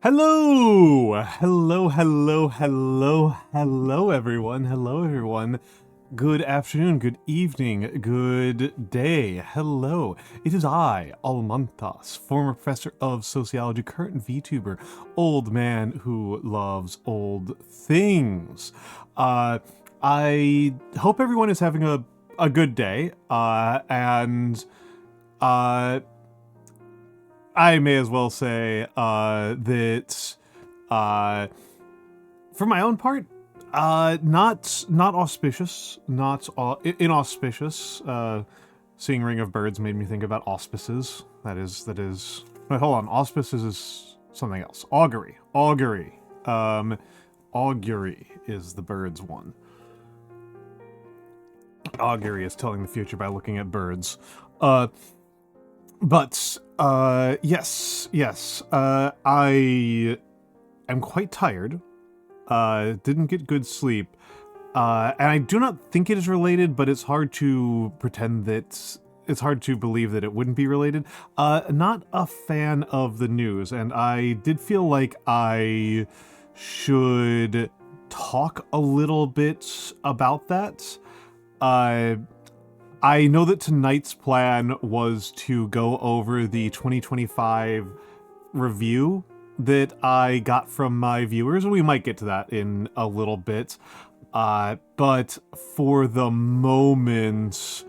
Hello! Hello, everyone. Hello, everyone. Good afternoon, good evening, good day. Hello. It is I, Almantas, former professor of sociology, current VTuber, old man who loves old things. I hope everyone is having a good day, and I may as well say that, for my own part, not auspicious, not inauspicious. Seeing Ring of Birds made me think about auspices. That is. Wait, hold on. Auspices is something else. Augury. Augury is the birds one. Augury is telling the future by looking at birds. But, yes, I am quite tired, didn't get good sleep, and I do not think it is related, but it's hard to it's hard to believe that it wouldn't be related. Not a fan of the news, and I did feel like I should talk a little bit about that. I know that tonight's plan was to go over the 2025 review that I got from my viewers, and we might get to that in a little bit. But for the moment,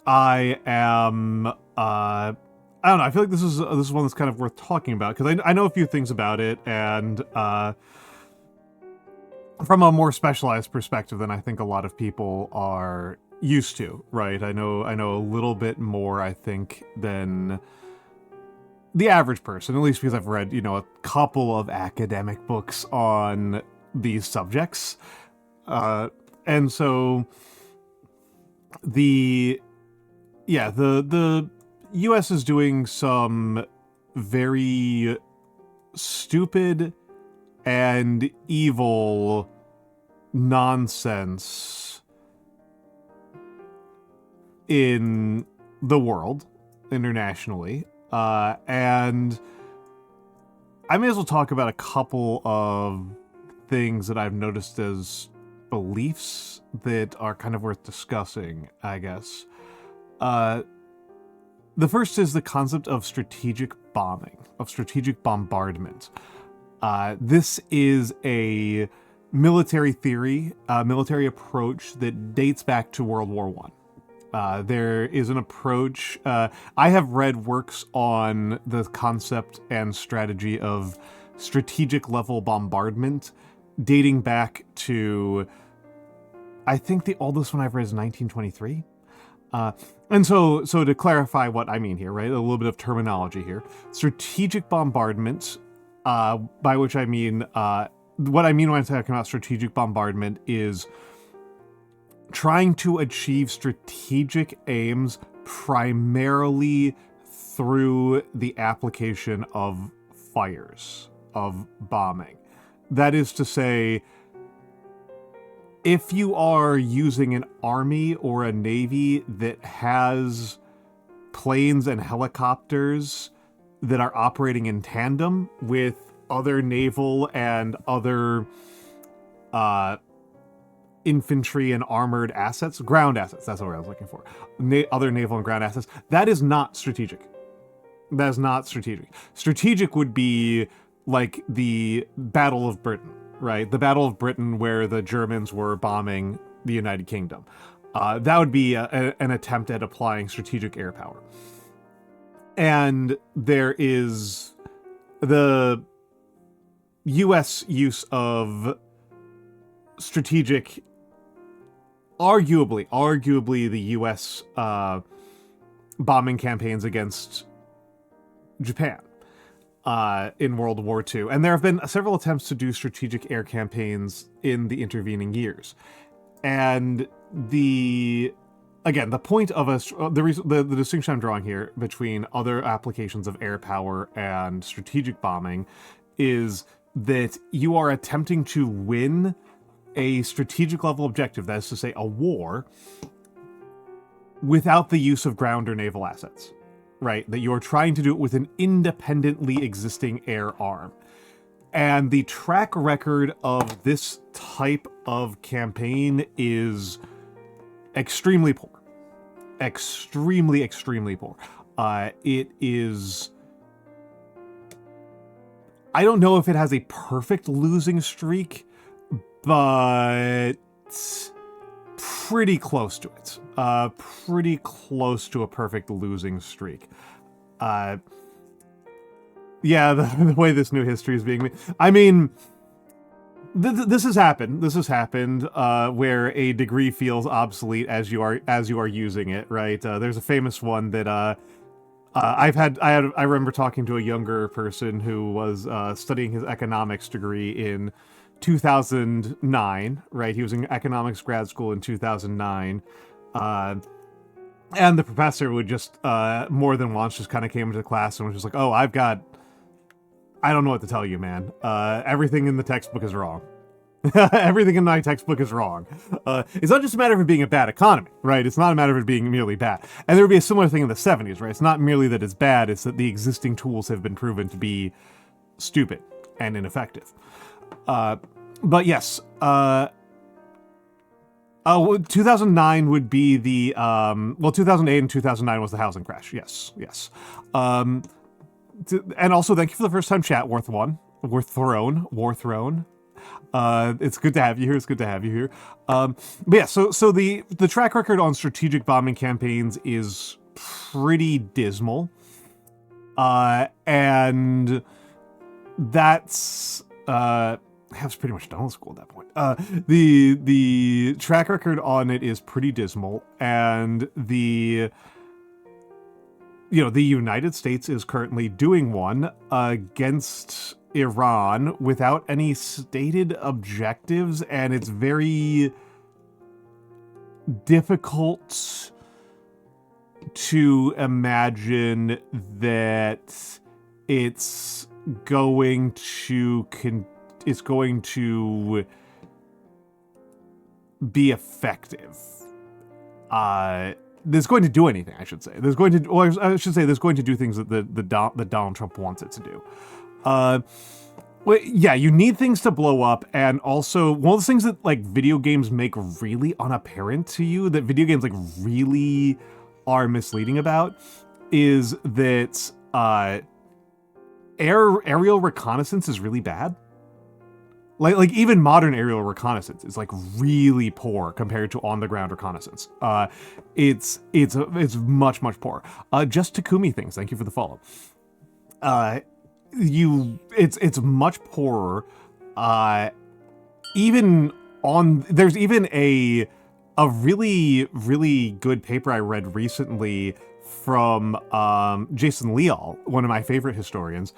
I am, I don't know, I feel like this is one that's kind of worth talking about, because I know a few things about it, and, from a more specialized perspective than I think a lot of people are used to, right? I know a little bit more, I think, than the average person, at least because I've read, a couple of academic books on these subjects. And so the US is doing some very stupid and evil nonsense in the world, internationally, and I may as well talk about a couple of things that I've noticed as beliefs that are kind of worth discussing, I guess. The first is the concept of strategic bombing, of strategic bombardment. This is a military theory, military approach that dates back to World War I. There is an approach, I have read works on the concept and strategy of strategic level bombardment dating back to, I think the oldest one I've read is 1923. And so to clarify what I mean here, right, a little bit of terminology here. Strategic bombardment, by which I mean, what I mean when I'm talking about strategic bombardment is trying to achieve strategic aims primarily through the application of fires, of bombing. That is to say, if you are using an army or a navy that has planes and helicopters that are operating in tandem with other naval and other infantry and armored assets, ground assets, that's what I was looking for. Other naval and ground assets. That is not strategic. That is not strategic. Strategic would be like the Battle of Britain, right? The Battle of Britain where the Germans were bombing the United Kingdom. That would be an attempt at applying strategic air power. And there is the US use of strategic, arguably the US bombing campaigns against Japan in World War II. And there have been several attempts to do strategic air campaigns in the intervening years. And the point of the distinction I'm drawing here between other applications of air power and strategic bombing is that you are attempting to win a strategic level objective, that is to say a war, without the use of ground or naval assets, right? That you're trying to do it with an independently existing air arm. And the track record of this type of campaign is extremely poor. Extremely, extremely poor. It is... I don't know if it has a perfect losing streak, but pretty close to it. Pretty close to a perfect losing streak. Yeah, the way this new history is being made. I mean, this has happened. This has happened where a degree feels obsolete as you are using it, right? There's a famous one that I remember talking to a younger person who was studying his economics degree in 2009, right? He was in economics grad school in 2009. And the professor would just, more than once, just kind of came into class and was just like, oh, I don't know what to tell you, man. Everything in the textbook is wrong. Everything in my textbook is wrong. It's not just a matter of it being a bad economy, right? It's not a matter of it being merely bad. And there would be a similar thing in the 70s, right? It's not merely that it's bad, it's that the existing tools have been proven to be stupid and ineffective. But yes, 2009 would be the, 2008 and 2009 was the housing crash. Yes. And also, thank you for the first time chat, Warthrone. It's good to have you here. But yeah, so the track record on strategic bombing campaigns is pretty dismal. And that's, I was pretty much done with school at that point. The track record on it is pretty dismal, and the United States is currently doing one against Iran without any stated objectives, and it's very difficult to imagine that it's going to be effective. There's going to do anything, I should say. There's going to do things that Donald Trump wants it to do. Well, yeah, you need things to blow up, and also one of the things that like video games make really unapparent to you, that video games like really are misleading about, is that aerial reconnaissance is really bad. Like even modern aerial reconnaissance is like really poor compared to on the ground reconnaissance. It's much poor. Just Takumi things. Thank you for the follow. It's much poorer. There's even a really good paper I read recently from Jason Leal, one of my favorite historians.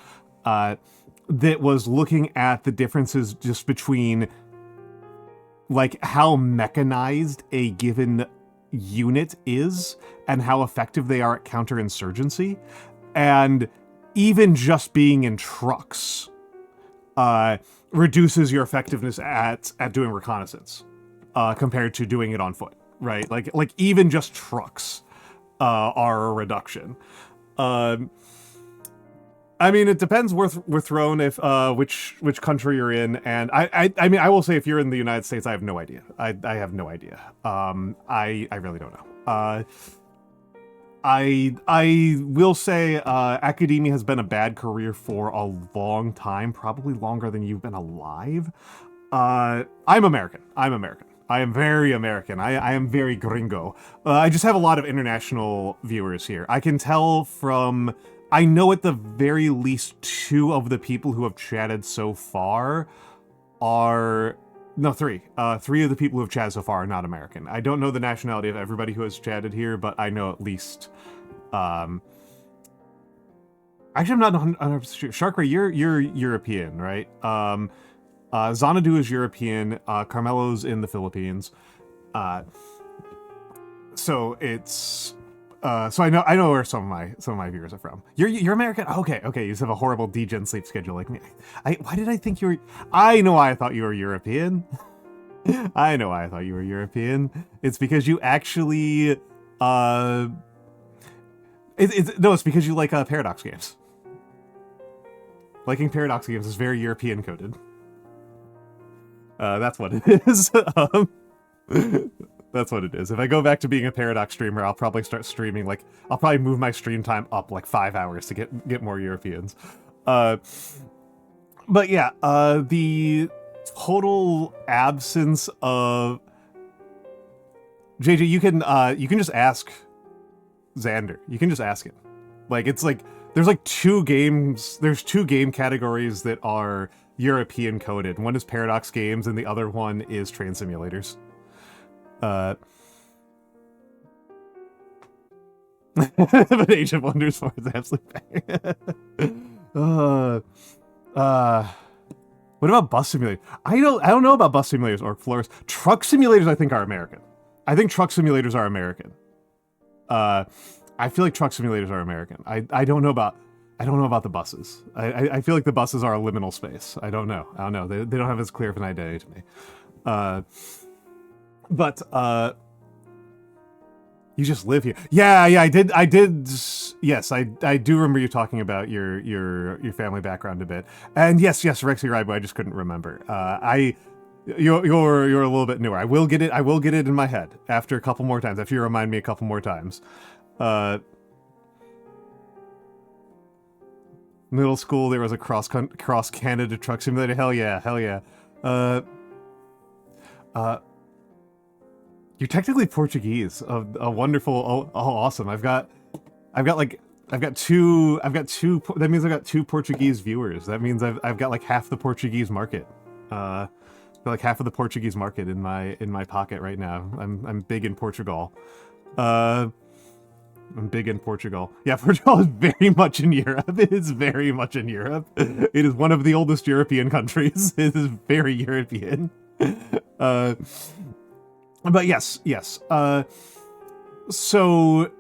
That was looking at the differences just between like how mechanized a given unit is and how effective they are at counterinsurgency, and even just being in trucks reduces your effectiveness at doing reconnaissance compared to doing it on foot, right? Like even just trucks are a reduction. I mean, it depends where thrown if which country you're in, and I mean, I will say if you're in the United States, I have no idea. I have no idea. I really don't know. I will say academia has been a bad career for a long time, probably longer than you've been alive. I'm American. I am very American. I am very gringo. I just have a lot of international viewers here. I can tell from... I know at the very least 2 of the people who have chatted so far are... No, 3. 3 of the people who have chatted so far are not American. I don't know the nationality of everybody who has chatted here, but I know at least... Actually, I'm not 100% sure. Sharkray, you're European, right? Xanadu is European. Carmelo's in the Philippines. So it's... so I know where some of my viewers are from. You're American? Okay, you just have a horrible degen sleep schedule like me. Why did I think you were... I know why I thought you were European. I know why I thought you were European. It's because you actually... No, it's because you like Paradox games. Liking Paradox games is very European coded. That's what it is. That's what it is. If I go back to being a Paradox streamer, I'll probably start streaming, like, I'll probably move my stream time up like 5 hours to get more Europeans. But yeah, the total absence of... JJ, you can just ask Xander. You can just ask him. Like, it's like, there's two game categories that are European coded. One is Paradox games, and the other one is train simulators. But Age of Wonders 4 is absolutely bang. What about bus simulators? I don't know about bus simulators or floors. Truck simulators, I think, are American. I think truck simulators are American. I feel like truck simulators are American. I don't know about the buses. I feel like the buses are a liminal space. I don't know. They don't have as clear of an identity to me. But you just live here. Yeah, I did. Yes, I do remember you talking about your family background a bit. And yes, Rexy Raibo, I just couldn't remember. You're a little bit newer. I will get it in my head after a couple more times. After you remind me a couple more times. Middle school, there was a cross Canada truck simulator. Hell yeah. You're technically Portuguese. A wonderful. Oh, awesome. I've got two. That means I've got 2 Portuguese viewers. That means I've got like half the Portuguese market. Like half of the Portuguese market in my pocket right now. I'm big in Portugal. I'm big in Portugal. Yeah, Portugal is very much in Europe. It is very much in Europe. It is one of the oldest European countries. It is very European. But yes. So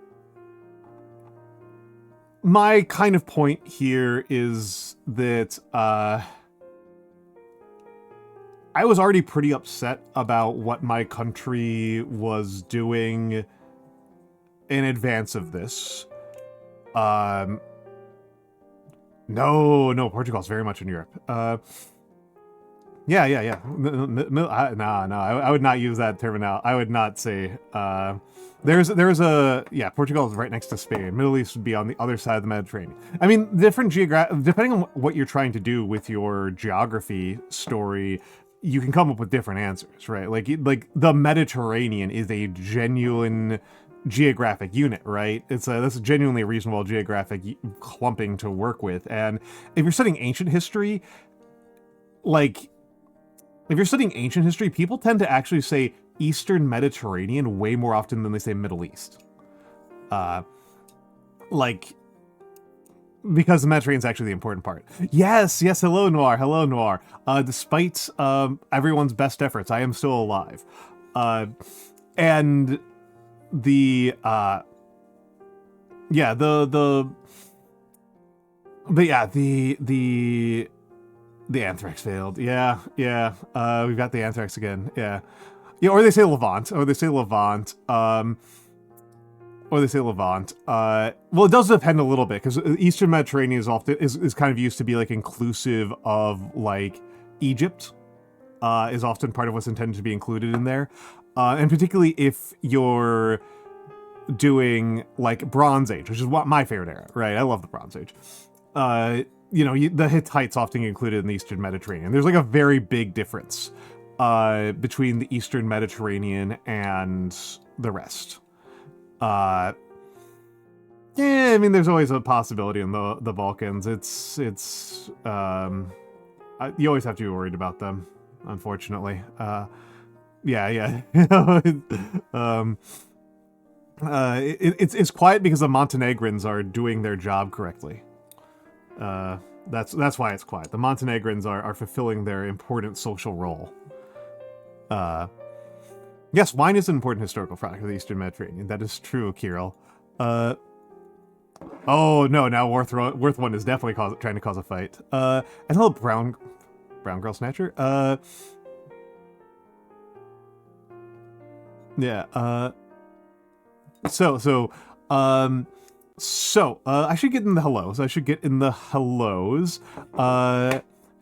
my kind of point here is that I was already pretty upset about what my country was doing in advance of this. No, Portugal's very much in Europe. Yeah. I would not use that terminology. I would not say, Portugal is right next to Spain. Middle East would be on the other side of the Mediterranean. I mean, depending on what you're trying to do with your geography story, you can come up with different answers, right? Like the Mediterranean is a genuine geographic unit, right? That's a genuinely reasonable geographic clumping to work with. And if you're studying ancient history, people tend to actually say Eastern Mediterranean way more often than they say Middle East. Because the Mediterranean is actually the important part. Yes, hello Noir. Despite everyone's best efforts, I am still alive. And the Anthrax failed. Yeah. We've got the Anthrax again. Yeah, or they say Levant. Well, it does depend a little bit, because Eastern Mediterranean is kind of used to be like inclusive of like Egypt. Is often part of what's intended to be included in there. And particularly if you're doing like Bronze Age, which is my favorite era, right? I love the Bronze Age. The Hittites often included in the Eastern Mediterranean. There's like a very big difference between the Eastern Mediterranean and the rest. I mean, there's always a possibility in the Balkans. You always have to be worried about them, unfortunately. It's quiet because the Montenegrins are doing their job correctly. That's why it's quiet. The Montenegrins are fulfilling their important social role. Yes, wine is an important historical product of the Eastern Mediterranean. That is true, Kirill. Oh no, now Worth One is definitely trying to cause a fight. And hello, Brown Girl Snatcher. Yeah. So So, I should get in the hellos.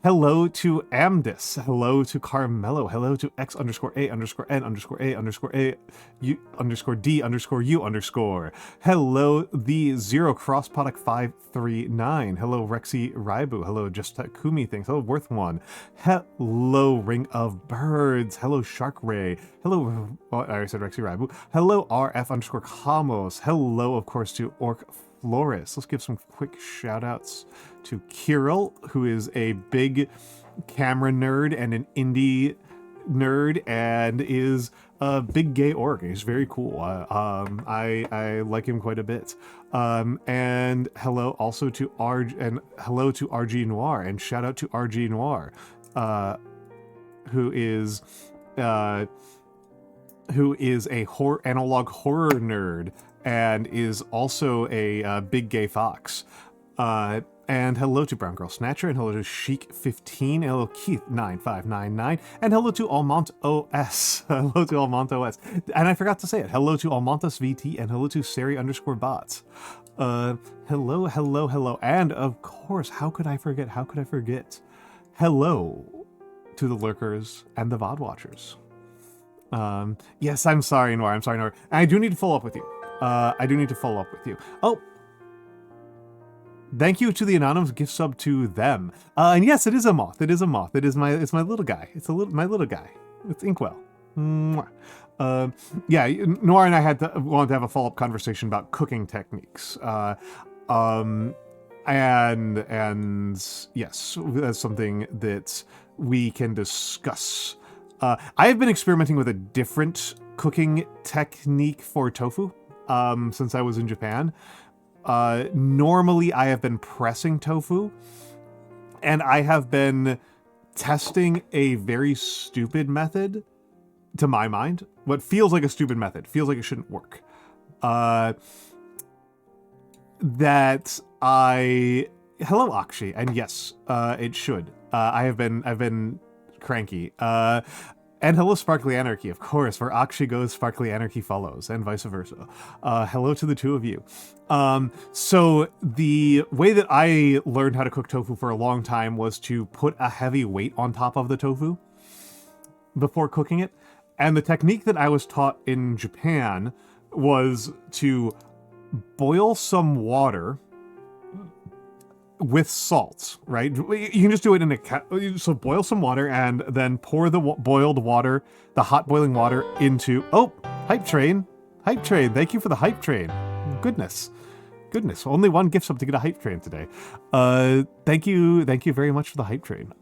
Hello to Amdis. Hello to Carmelo. Hello to X_A_N_A_A_A U _D_U_. Hello, the Zero Cross Product 539. Hello, Rexy Raibu. Hello, Just Takumi Things. Hello, Worth One. Hello, Ring of Birds. Hello, Shark Ray. Hello, I already said Rexy Raibu. Hello, RF_Kamos. Hello, of course, to Orc Flores. Let's give some quick shout outs to Kirill, who is a big camera nerd and an indie nerd and is a big gay orc. He's very cool. I like him quite a bit. And hello also to RGNoire, and shout out to RGNoire, who is a analog horror nerd and is also a big gay fox. And hello to Brown Girl Snatcher, and hello to Chic15, and hello Keith9599, and hello to Almantas. Hello to Almantas. And I forgot to say it. Hello to Almantas VT, and hello to Sari_bots. Hello. And of course, how could I forget? Hello to the lurkers and the VOD watchers. Yes, I'm sorry, Noir. And I do need to follow up with you. Oh, thank you to the anonymous gift sub to them. And yes, it is a moth. It's my little guy. My little guy. It's Inkwell. Yeah, Noir and I wanted to have a follow-up conversation about cooking techniques. And yes, that's something that we can discuss. I have been experimenting with a different cooking technique for tofu since I was in Japan. Normally I have been pressing tofu, and I have been testing a very stupid method, to my mind. What feels like a stupid method, feels like it shouldn't work. Hello, Akshi, and yes, it should. I've been cranky. And hello, Sparkly Anarchy, of course. Where Akshi goes, Sparkly Anarchy follows, and vice versa. Hello to the two of you. So the way that I learned how to cook tofu for a long time was to put a heavy weight on top of the tofu before cooking it. And the technique that I was taught in Japan was to boil some water with salt, right? You can just do it in so boil some water and then pour the boiled water, the hot boiling water into, oh, hype train, thank you for the hype train. Goodness, only one gift sub to get a hype train today. Thank you very much for the hype train.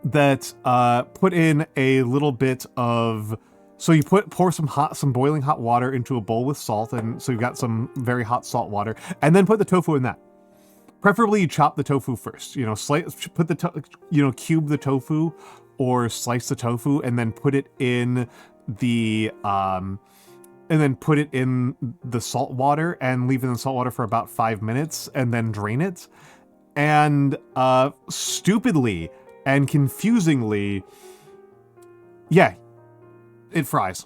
Put in a little bit of, so you pour some boiling hot water into a bowl with salt, and so you've got some very hot salt water, and then put the tofu in that. Preferably you chop the tofu first, cube the tofu or slice the tofu and then put it in the salt water and leave it in the salt water for about 5 minutes and then drain it. And stupidly and confusingly, yeah, it fries.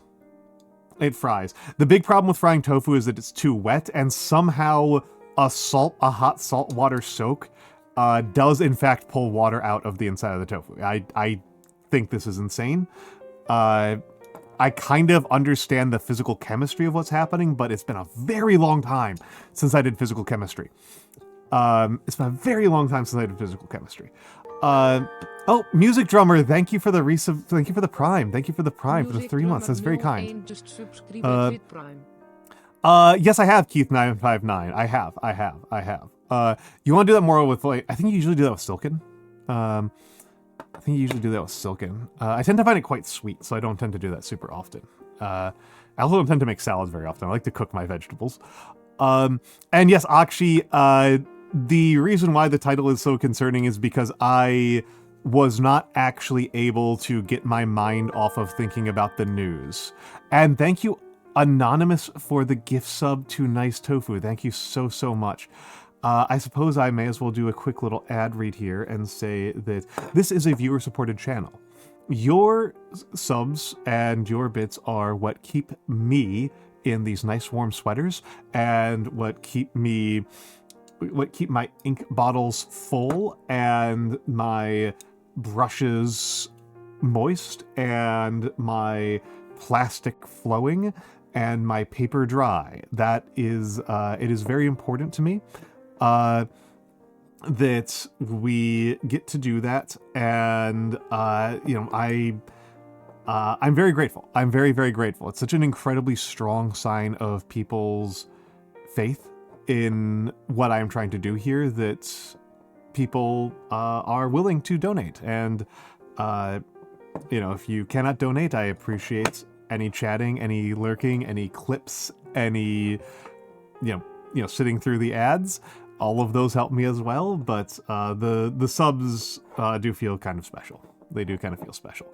The big problem with frying tofu is that it's too wet, and somehow a hot salt water soak does in fact pull water out of the inside of the tofu. I think this is insane. I kind of understand the physical chemistry of what's happening, but it's been a very long time since I did physical chemistry. Oh, Music Drummer, thank you for the prime. Thank you for the prime for the 3 months. That's very kind. Yes, I have, Keith959. I have. You want to do that more with, like, I think you usually do that with Silken. I tend to find it quite sweet, so I don't tend to do that super often. I also don't tend to make salads very often. I like to cook my vegetables. And yes, Akshi, the reason why the title is so concerning is because I was not actually able to get my mind off of thinking about the news. And thank you, Anonymous, for the gift sub to Nice Tofu. Thank you so much. I suppose I may as well do a quick little ad read here and say that this is a viewer-supported channel. Your subs and your bits are what keep me in these nice warm sweaters, and what keep my ink bottles full and my brushes moist and my plastic flowing and my paper dry. That is, it is very important to me that we get to do that, and you know, I'm very grateful. I'm very, very grateful. It's such an incredibly strong sign of people's faith in what I'm trying to do here that people are willing to donate. And you know, if you cannot donate, I appreciate any chatting, any lurking, any clips, any you know, sitting through the ads. All of those help me as well, but the subs do feel kind of special. They do kind of feel special.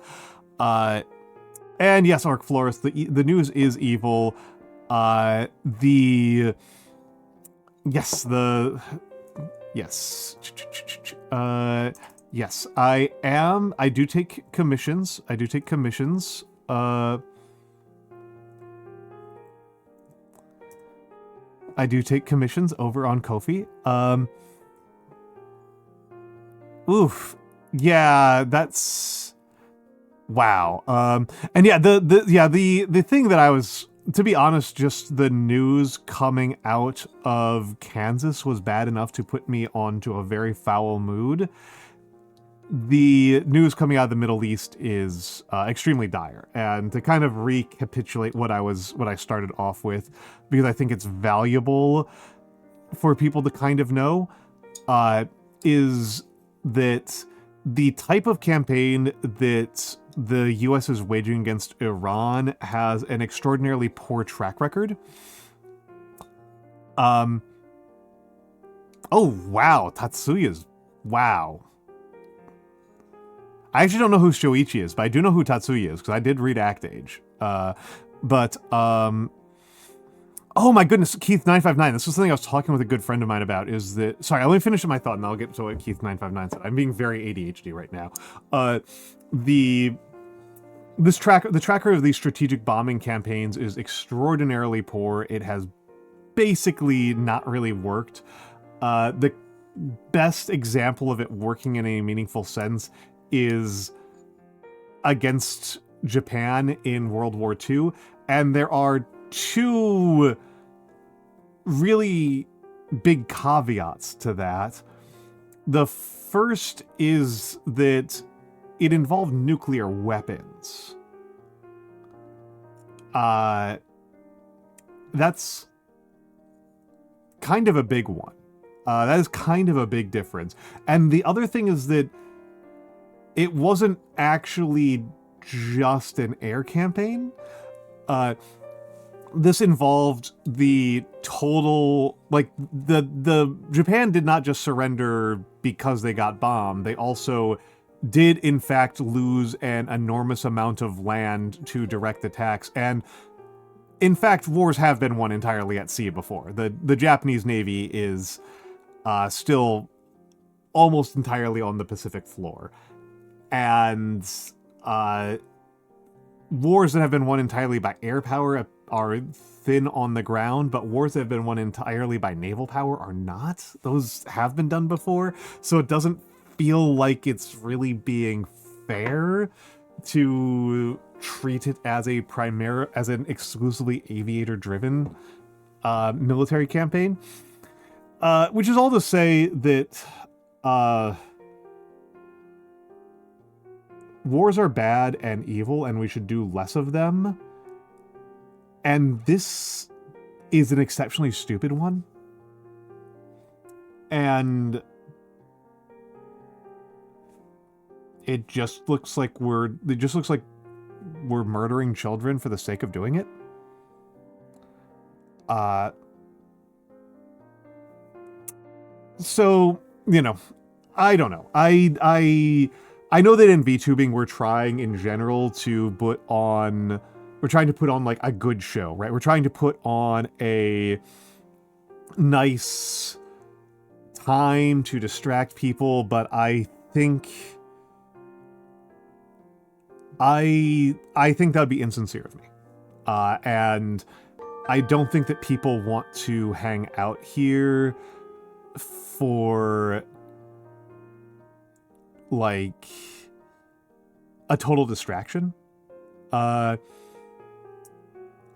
And yes, Orc Florist, the news is evil. Yes, I do take commissions. I do take commissions over on Ko-fi. Oof. Yeah, that's wow. And yeah, the thing that I was, to be honest, just the news coming out of Kansas was bad enough to put me onto a very foul mood. The news coming out of the Middle East is extremely dire, and to kind of recapitulate what I started off with, because I think it's valuable for people to kind of know, is that the type of campaign that the US is waging against Iran has an extraordinarily poor track record. Oh wow, Tatsuya's, wow. I actually don't know who Shoichi is, but I do know who Tatsuya is, because I did read Act Age. Oh my goodness, Keith959, this was something I was talking with a good friend of mine about, is that, sorry, let me finish my thought and I'll get to what Keith959 said. I'm being very ADHD right now. The tracker of these strategic bombing campaigns is extraordinarily poor. It has basically not really worked. The best example of it working in a meaningful sense is against Japan in World War II, and there are two really big caveats to that. The first is that it involved nuclear weapons. That's kind of a big one. That is kind of a big difference. And the other thing is that it wasn't actually just an air campaign. This involved the total, like, the Japan did not just surrender because they got bombed. They also did, in fact, lose an enormous amount of land to direct attacks. And, in fact, wars have been won entirely at sea before. The Japanese Navy is still almost entirely on the Pacific floor. And wars that have been won entirely by air power are thin on the ground, but wars that have been won entirely by naval power are not. Those have been done before, so it doesn't feel like it's really being fair to treat it as an exclusively aviator-driven military campaign. Which is all to say that wars are bad and evil, and we should do less of them. And this is an exceptionally stupid one. And it just looks like we're murdering children for the sake of doing it. So, you know, I don't know. I know that in VTubing we're trying in general to put on like a good show, right? We're trying to put on a nice time to distract people, but I think that would be insincere of me. And I don't think that people want to hang out here for like a total distraction. I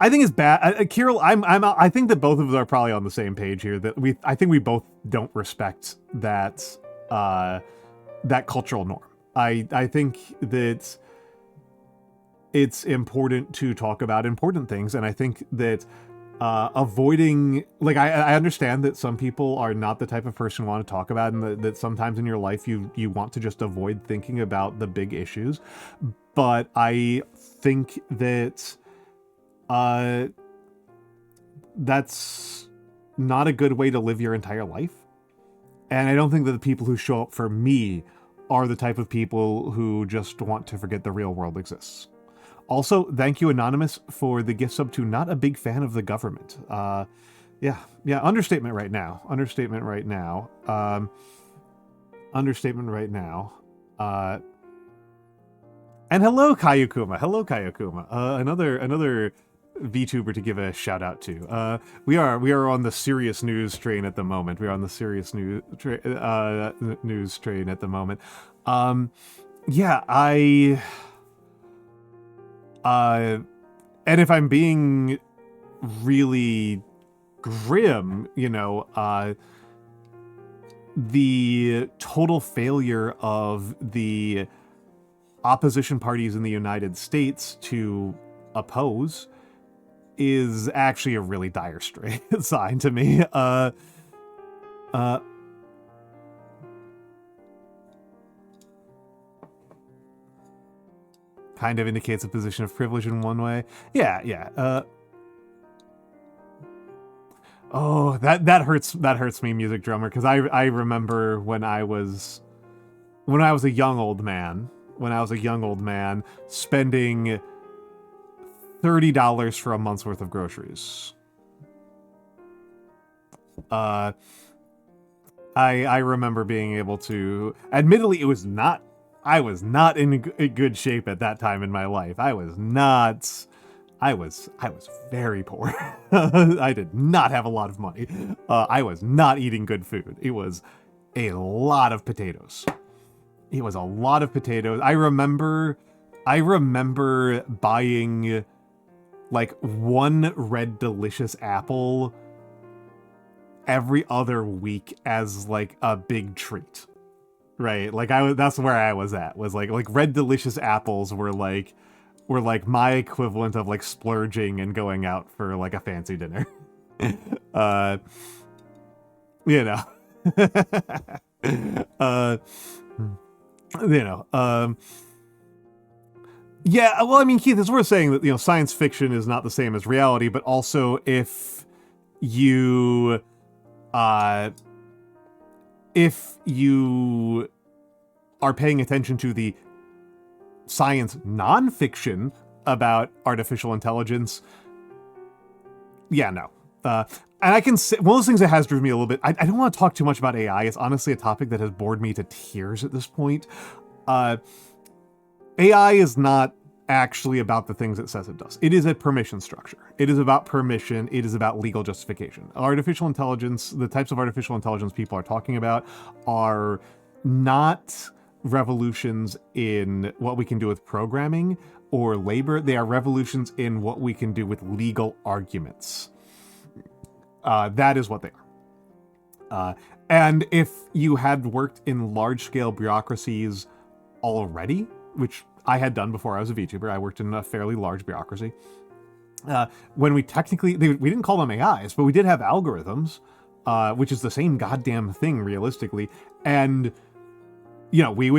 think it's bad. Kirill, I think that both of us are probably on the same page here. That I think we both don't respect that that cultural norm. I think that it's important to talk about important things, and I think that avoiding, like, I understand that some people are not the type of person you want to talk about, and that sometimes in your life you want to just avoid thinking about the big issues. But I think that that's not a good way to live your entire life. And I don't think that the people who show up for me are the type of people who just want to forget the real world exists. Also, thank you, Anonymous, for the gift sub to not a big fan of the government. Yeah, understatement right now. Understatement right now. And hello, Kayukuma. Hello, Kayukuma. Another VTuber to give a shout out to. We are on the serious news train at the moment. We are on the serious news train at the moment. Yeah, and if I'm being really grim, you know, the total failure of the opposition parties in the United States to oppose is actually a really dire sign to me. Kind of indicates a position of privilege in one way. Yeah. Oh, that hurts me, Music Drummer, because I remember when I was a young old man, spending $30 for a month's worth of groceries. I remember being able to, admittedly, I was not in good shape at that time in my life. I was very poor. I did not have a lot of money. I was not eating good food. It was a lot of potatoes. I remember buying like one Red Delicious apple every other week as like a big treat. Right, like that's where I was at. Was like Red Delicious apples were like my equivalent of like splurging and going out for like a fancy dinner. You know. Yeah, well, I mean, Keith, it's worth saying that, you know, science fiction is not the same as reality, but also if you are paying attention to the science nonfiction about artificial intelligence, yeah, no. And I can say, one of those things that has driven me a little bit, I don't want to talk too much about AI. It's honestly a topic that has bored me to tears at this point. AI is not actually about the things it says it does. It is a permission structure. It is about permission. It is about legal justification. Artificial intelligence, the types of artificial intelligence people are talking about are not revolutions in what we can do with programming or labor. They are revolutions in what we can do with legal arguments. That is what they are. And if you had worked in large-scale bureaucracies already, which I had done before I was a VTuber, I worked in a fairly large bureaucracy. When we technically, we didn't call them AIs, but we did have algorithms, which is the same goddamn thing realistically. And, you know, we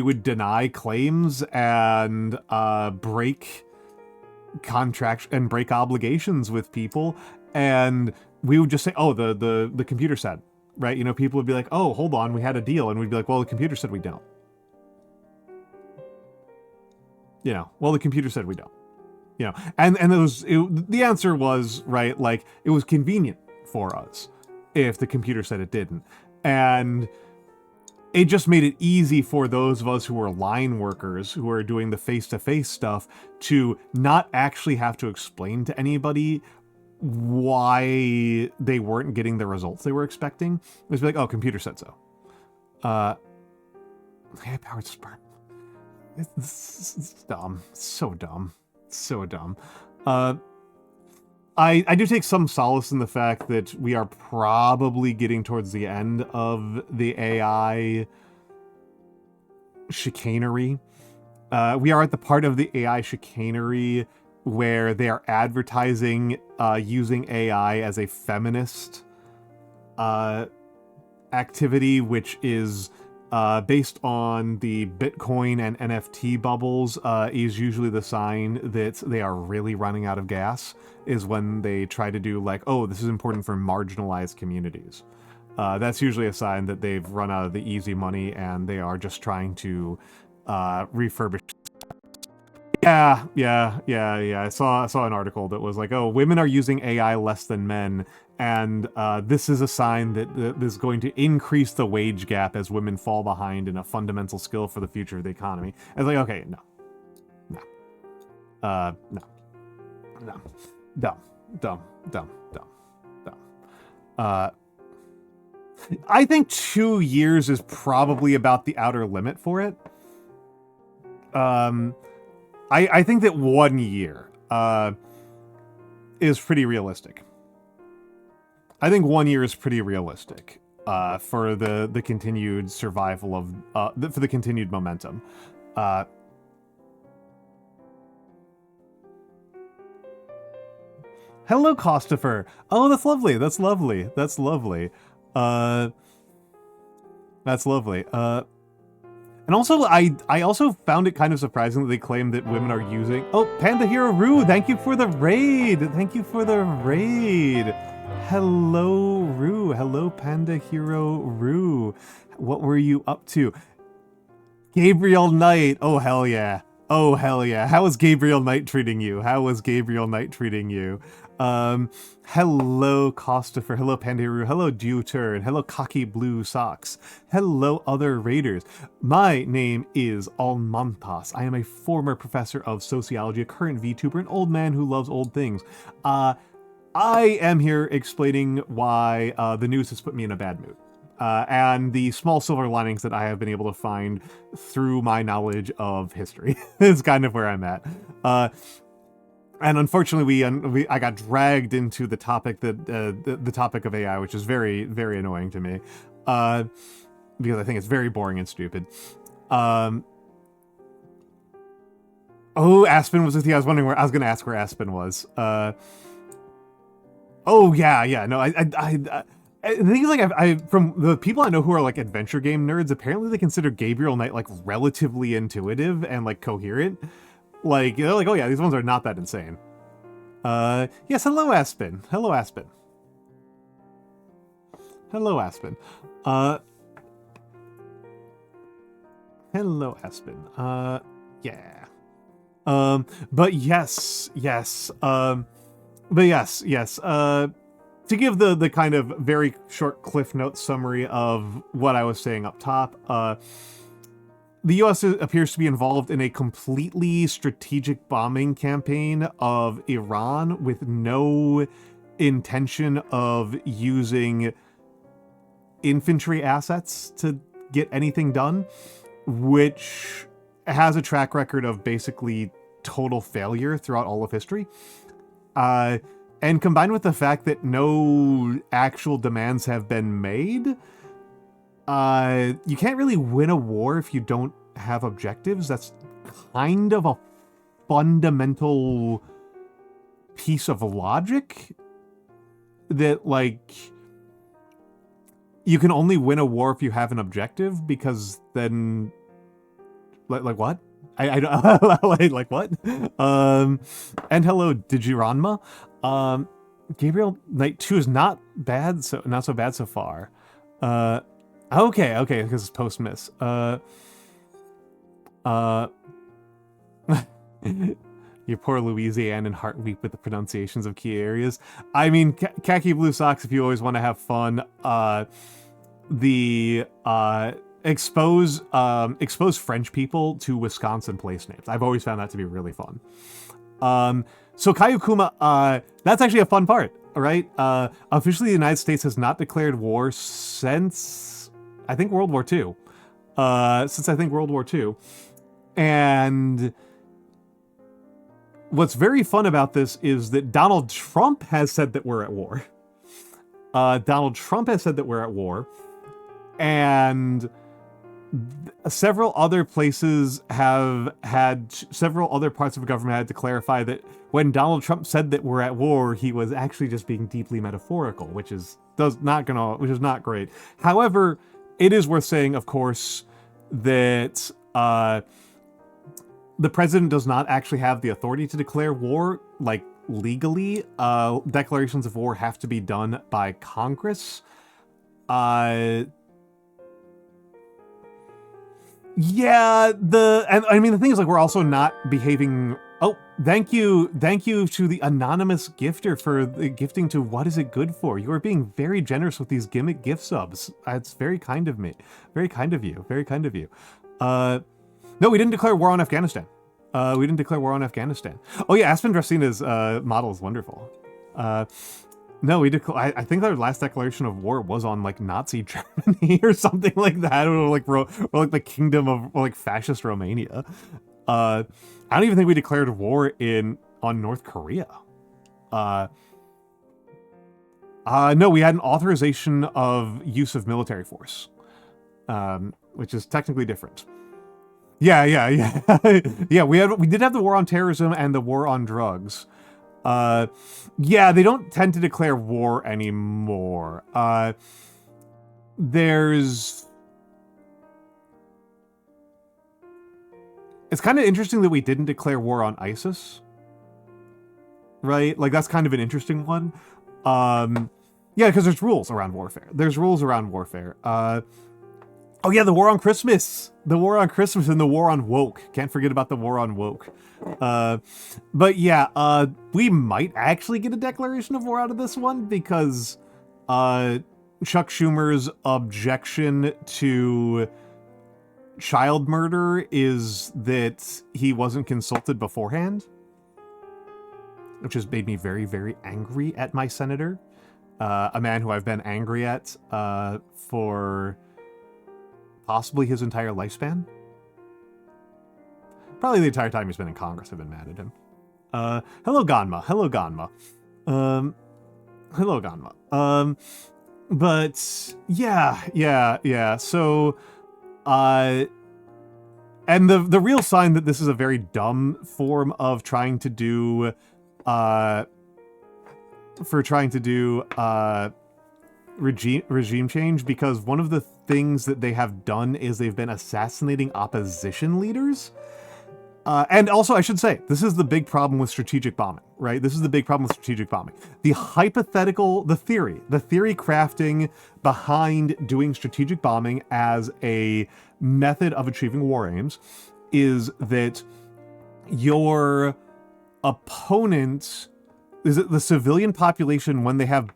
would deny claims and break contracts and break obligations with people. And we would just say, oh, the computer said, right? You know, people would be like, oh, hold on, we had a deal. And we'd be like, well, the computer said we don't. You know, well, the computer said we don't. You know, and the answer was, right, like, it was convenient for us if the computer said it didn't. And it just made it easy for those of us who are line workers, who are doing the face-to-face stuff, to not actually have to explain to anybody why they weren't getting the results they were expecting. It was like, oh, computer said so. High-powered sperm. It's dumb. So dumb. So dumb. I do take some solace in the fact that we are probably getting towards the end of the AI chicanery. We are at the part of the AI chicanery where they are advertising using AI as a feminist activity, which is based on the Bitcoin and NFT bubbles, is usually the sign that they are really running out of gas, is when they try to do like, oh, this is important for marginalized communities. That's usually a sign that they've run out of the easy money and they are just trying to refurbish. Yeah. I saw an article that was like, oh, women are using AI less than men, and this is a sign that this is going to increase the wage gap as women fall behind in a fundamental skill for the future of the economy. I was like, okay, no. Dumb. I think 2 years is probably about the outer limit for it. I think that 1 year is pretty realistic. I think 1 year is pretty realistic for the continued survival of for the continued momentum. Hello, Costifer. Oh, that's lovely. That's lovely. That's lovely. That's lovely. And also, I also found it kind of surprising that they claim that women are using... Oh, Panda Hero Rue, thank you for the raid! Thank you for the raid! Hello, Rue. Hello, Panda Hero Rue. What were you up to? Gabriel Knight. Oh, hell yeah. Oh, hell yeah. How was Gabriel Knight treating you? How was Gabriel Knight treating you? Hello, Costifer. Hello, Pandaru. Hello, Deuter. Hello, Cocky Blue Socks. Hello, other raiders. My name is Almantas. I am a former professor of sociology, a current VTuber, an old man who loves old things. I am here explaining why the news has put me in a bad mood. And the small silver linings that I have been able to find through my knowledge of history is kind of where I'm at. And unfortunately, I got dragged into the topic that the topic of AI, which is very, very annoying to me, because I think it's very boring and stupid. Oh, Aspen was with you. I was wondering where I was going to ask where Aspen was. Oh yeah. No, the thing is, like, from the people I know who are like adventure game nerds, apparently they consider Gabriel Knight like relatively intuitive and like coherent. Like, they're like, oh yeah, these ones are not that insane. Yes, hello, Aspen. Hello, Aspen. Hello, Aspen. Hello, Aspen. Yeah. But yes. To give the kind of very short Cliff Note summary of what I was saying up top, the US appears to be involved in a completely strategic bombing campaign of Iran with no intention of using infantry assets to get anything done, which has a track record of basically total failure throughout all of history. And combined with the fact that no actual demands have been made, you can't really win a war if you don't have objectives. That's kind of a fundamental piece of logic that, like, you can only win a war if you have an objective, because then, like what? I don't like what? And hello, Digiranma. Gabriel Knight 2 is not so bad so far. Okay, because it's post-miss. Your poor Louisianan heart weep with the pronunciations of key areas. I mean, Khaki Blue Socks, if you always want to have fun, the expose French people to Wisconsin place names. I've always found that to be really fun. So Kayukuma, that's actually a fun part, right? Officially, the United States has not declared war since, I think, World War II. And what's very fun about this is that Donald Trump has said that we're at war. And several other places have had, several other parts of the government had to clarify that when Donald Trump said that we're at war, he was actually just being deeply metaphorical, which is not great. However, it is worth saying, of course, that the president does not actually have the authority to declare war, like, legally. Declarations of war have to be done by Congress. Yeah, the thing is, like, we're also not behaving. Oh, thank you to the anonymous gifter for the gifting to What Is It Good For? You are being very generous with these gimmick gift subs. It's very kind of me. Very kind of you. Very kind of you. No, we didn't declare war on Afghanistan. Oh yeah, Aspen Dracina's model is wonderful. No, I think our last declaration of war was on, like, Nazi Germany or something like that, or like the kingdom of, like, fascist Romania. I don't even think we declared war on North Korea. No, we had an authorization of use of military force, which is technically different. Yeah. Yeah, we did have the war on terrorism and the war on drugs. Yeah, they don't tend to declare war anymore. It's kind of interesting that we didn't declare war on ISIS. Right? Like, that's kind of an interesting one. Yeah, because there's rules around warfare. Oh yeah, the war on Christmas. The war on Christmas and the war on woke. Can't forget about the war on woke. But yeah, we might actually get a declaration of war out of this one because Chuck Schumer's objection to child murder is that he wasn't consulted beforehand, which has made me very, very angry at my senator. A man who I've been angry at for possibly his entire lifespan. Probably the entire time he's been in Congress, I've been mad at him. Hello, Ganma. But yeah. So, and the real sign that this is a very dumb form of trying to do, regime change, because one of the things that they have done is they've been assassinating opposition leaders. And also, I should say, this is the big problem with strategic bombing, right? The theory crafting behind doing strategic bombing as a method of achieving war aims is that your opponent, the civilian population, when they have been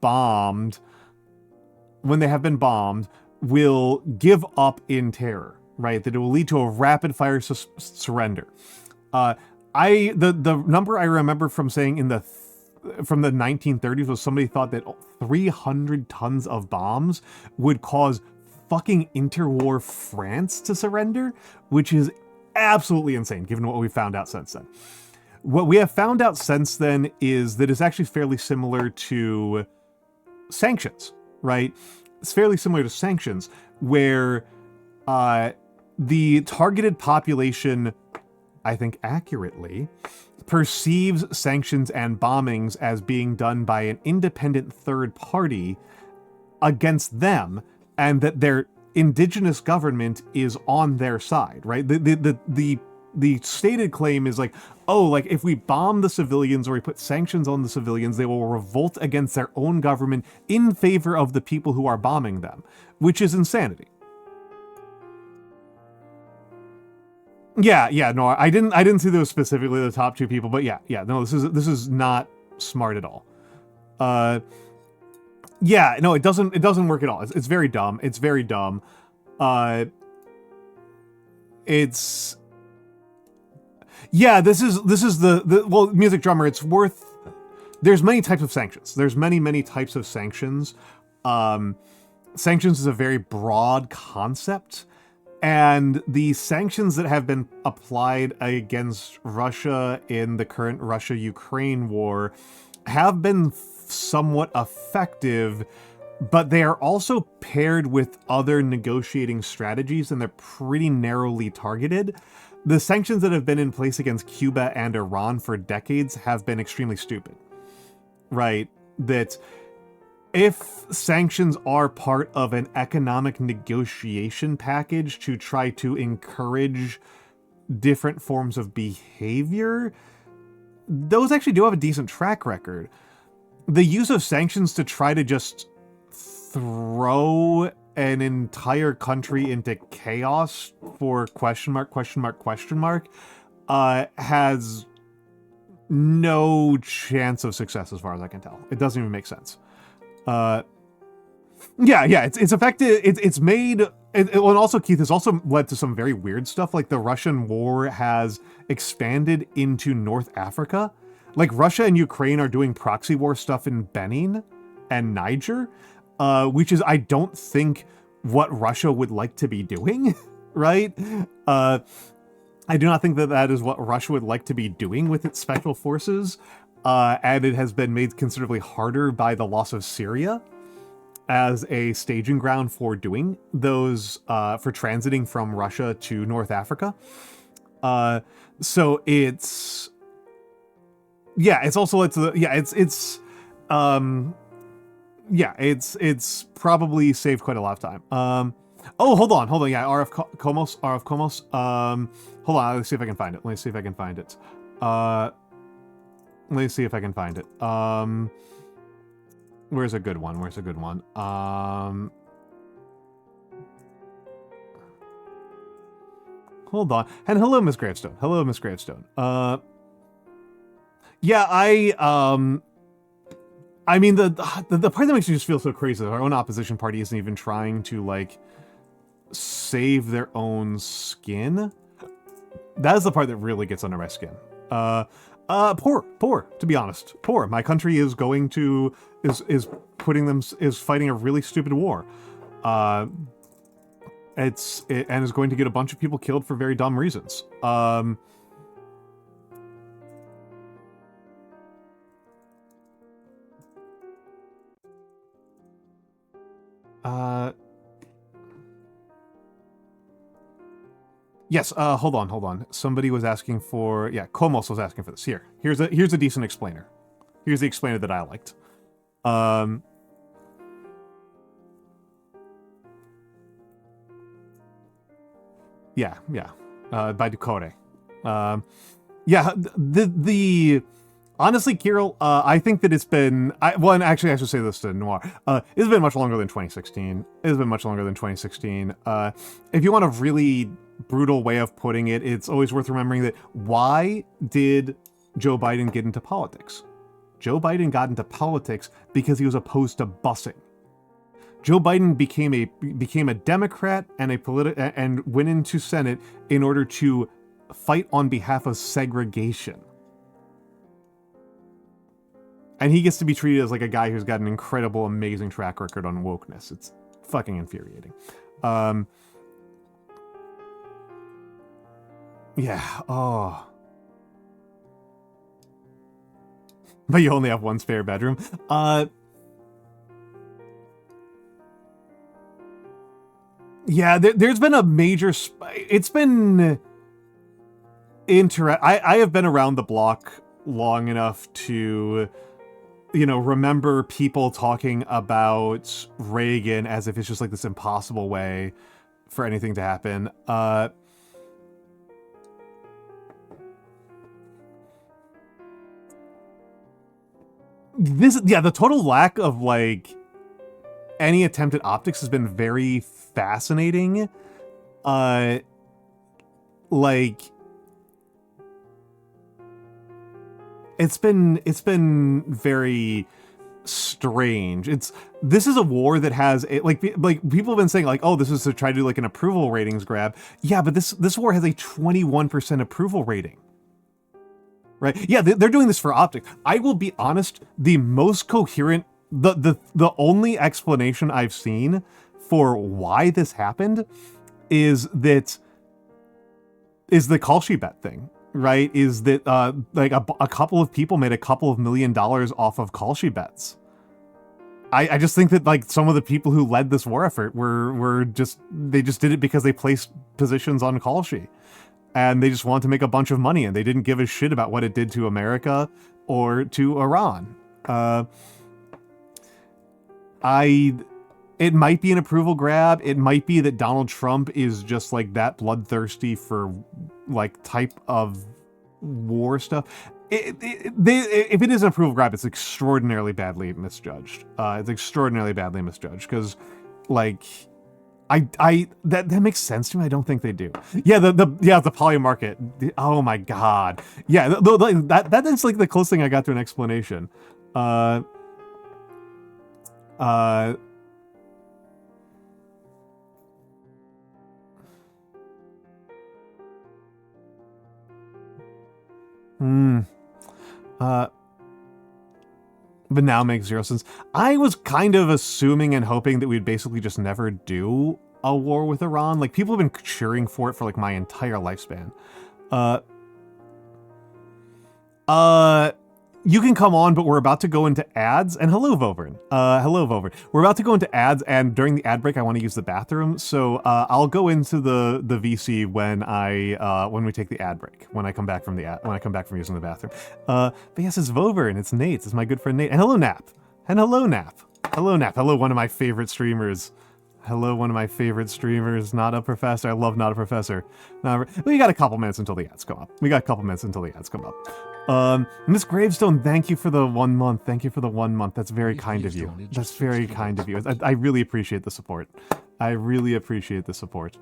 bombed, will give up in terror, right? That it will lead to a rapid fire surrender. The number I remember from saying from the 1930s was somebody thought that 300 tons of bombs would cause fucking interwar France to surrender, which is absolutely insane given what we found out since then. What we have found out since then is that it's actually fairly similar to sanctions, right? It's fairly similar to sanctions, where the targeted population, I think accurately, perceives sanctions and bombings as being done by an independent third party against them, and that their indigenous government is on their side, right? The stated claim is like, oh, like, if we bomb the civilians or we put sanctions on the civilians, they will revolt against their own government in favor of the people who are bombing them, which is insanity. Yeah, no, I didn't see those specifically, the top two people, but yeah, no, this is not smart at all. Yeah, no, it doesn't work at all. It's very dumb. it's yeah, this is the well, music drummer, it's worth, there's many types of sanctions. There's many types of sanctions. Sanctions is a very broad concept, and the sanctions that have been applied against Russia in the current Russia-Ukraine war have been somewhat effective, but they are also paired with other negotiating strategies, and they're pretty narrowly targeted. The sanctions that have been in place against Cuba and Iran for decades have been extremely stupid, right? That if sanctions are part of an economic negotiation package to try to encourage different forms of behavior, those actually do have a decent track record. The use of sanctions to try to just throw an entire country into chaos for question mark has no chance of success as far as I can tell. It doesn't even make sense. It's effective. It's made, and also, Keith, has also led to some very weird stuff. Like the Russian war has expanded into North Africa. Like Russia and Ukraine are doing proxy war stuff in Benin and Niger, which is, I don't think, what Russia would like to be doing, right? I do not think that that is what Russia would like to be doing with its special forces. And it has been made considerably harder by the loss of Syria as a staging ground for doing those, for transiting from Russia to North Africa. So it's, yeah, it's also led to the, yeah, it's probably saved quite a lot of time. Oh, hold on, yeah, RF Comos. Hold on, let's see if I can find it. Let me see if I can find it. Where's a good one? Hold on. And hello, Miss Gravestone. Yeah, I mean, the part that makes me just feel so crazy is our own opposition party isn't even trying to, like, save their own skin. That is the part that really gets under my skin. Poor, to be honest. Poor. My country is going to, is fighting a really stupid war. And is going to get a bunch of people killed for very dumb reasons. Yes, hold on. Somebody was asking for, yeah, Komos was asking for this. Here's a decent explainer. Here's the explainer that I liked. By Ducore. Honestly, Kirill, I think that it's been, and actually I should say this to Noir, it's been much longer than 2016. If you want a really brutal way of putting it, it's always worth remembering that why did Joe Biden get into politics? Joe Biden got into politics because he was opposed to busing. Joe Biden became a Democrat and went into Senate in order to fight on behalf of segregation. And he gets to be treated as like a guy who's got an incredible, amazing track record on wokeness. It's fucking infuriating. But you only have one spare bedroom. There's been a major... It's been... I have been around the block long enough to... remember people talking about Reagan as if it's just like this impossible way for anything to happen. The total lack of, like, any attempt at optics has been very fascinating. It's been very strange. This is a war that has like people have been saying like, oh, this is to try to do like an approval ratings grab. Yeah, but this war has a 21% approval rating. Right? Yeah, they're doing this for optics. I will be honest, the most coherent, the only explanation I've seen for why this happened is the Kalshi bet thing, right? Is that like a couple of people made a couple of $1 million off of Kalshi bets. I just think that like some of the people who led this war effort were just did it because they placed positions on Kalshi. And they just wanted to make a bunch of money, and they didn't give a shit about what it did to America or to Iran. It might be an approval grab. It might be that Donald Trump is just like that bloodthirsty for like type of war stuff. If it is an approval grab, it's extraordinarily badly misjudged. It's extraordinarily badly misjudged because, like, that makes sense to me. I don't think they do. Yeah, the poly market. Oh my god. Yeah, that is like the closest thing I got to an explanation. But now makes zero sense. I was kind of assuming and hoping that we'd basically just never do a war with Iran. Like, people have been cheering for it for like my entire lifespan. You can come on, but we're about to go into ads. And hello, Vovern. Hello, Vovern. We're about to go into ads, and during the ad break, I want to use the bathroom. So I'll go into the VC when we take the ad break. When I come back from using the bathroom. But yes, it's Vovern. It's Nate. It's my good friend Nate. And hello, Nap. And hello, Nap. Hello, Nap. Hello, one of my favorite streamers. Hello, one of my favorite streamers. Not a professor. I love Not a Professor. We got a couple minutes until the ads come up. Miss Gravestone, thank you for the 1 month. Thank you for the 1 month. That's very kind of you. That's very kind of you. I really appreciate the support. I really appreciate the support.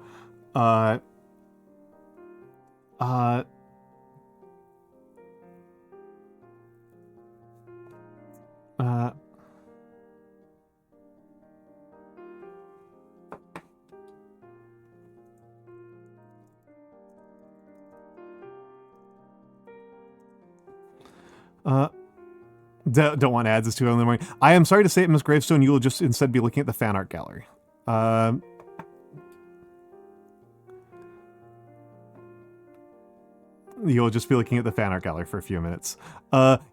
Don't want ads, it's too early in the morning. I am sorry to say it, Miss Gravestone, you will just instead be looking at the fan art gallery. You'll just be looking at the fan art gallery for a few minutes.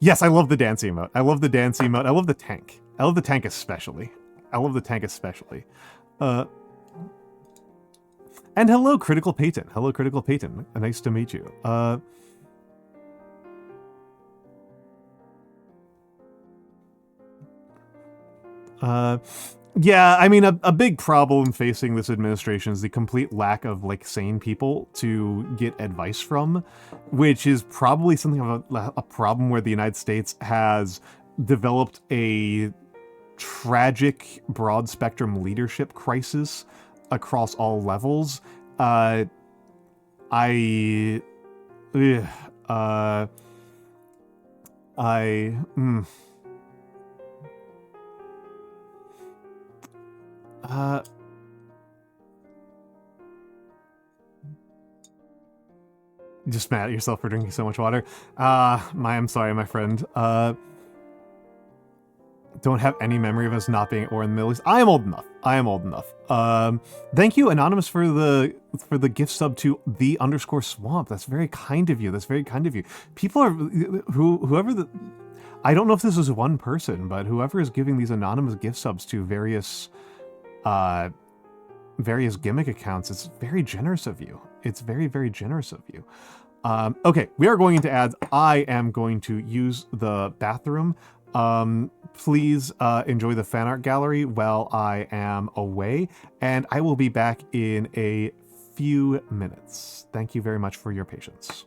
Yes, I love the dance emote. I love the dance emote. I love the tank. I love the tank especially. And hello, Critical Peyton. Hello, Critical Peyton. Nice to meet you. Yeah, I mean, a big problem facing this administration is the complete lack of, like, sane people to get advice from, which is probably something of a problem where the United States has developed a tragic broad-spectrum leadership crisis across all levels. Just mad at yourself for drinking so much water. I'm sorry, my friend. Don't have any memory of us not being or in the Middle East. I am old enough. Thank you, Anonymous, for the gift sub to _swamp. That's very kind of you. People are whoever I don't know if this is one person, but whoever is giving these anonymous gift subs to various gimmick accounts, it's very generous of you. It's very, very generous of you. Okay, we are going into ads. I am going to use the bathroom. Please enjoy the fan art gallery while I am away, and I will be back in a few minutes. Thank you very much for your patience.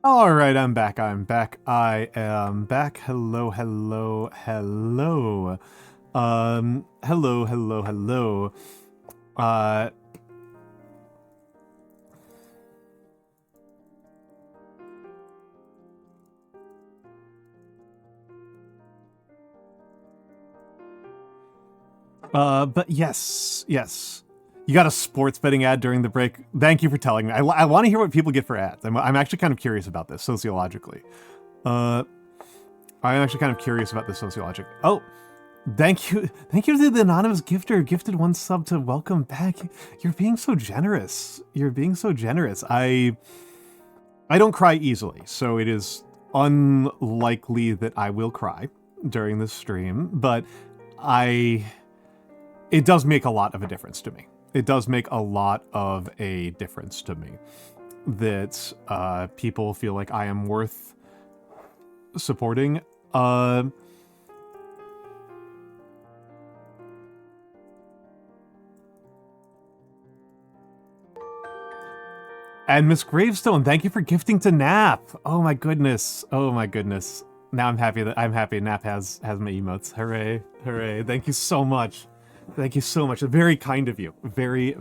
All right, I'm back. I am back. Hello. Hello. Uh, but yes. You got a sports betting ad during the break. Thank you for telling me. I want to hear what people get for ads. I'm actually kind of curious about this sociologically. I'm actually kind of curious about this sociologically. Oh, thank you to the anonymous gifter. Gifted one sub to welcome back. You're being so generous. I don't cry easily, so it is unlikely that I will cry during this stream, but it does make a lot of a difference to me. It does make a lot of a difference to me that people feel like I am worth supporting. And Miss Gravestone, thank you for gifting to Nap. Oh my goodness. Now I'm happy Nap has my emotes. Hooray. Thank you so much. Very kind of you. Very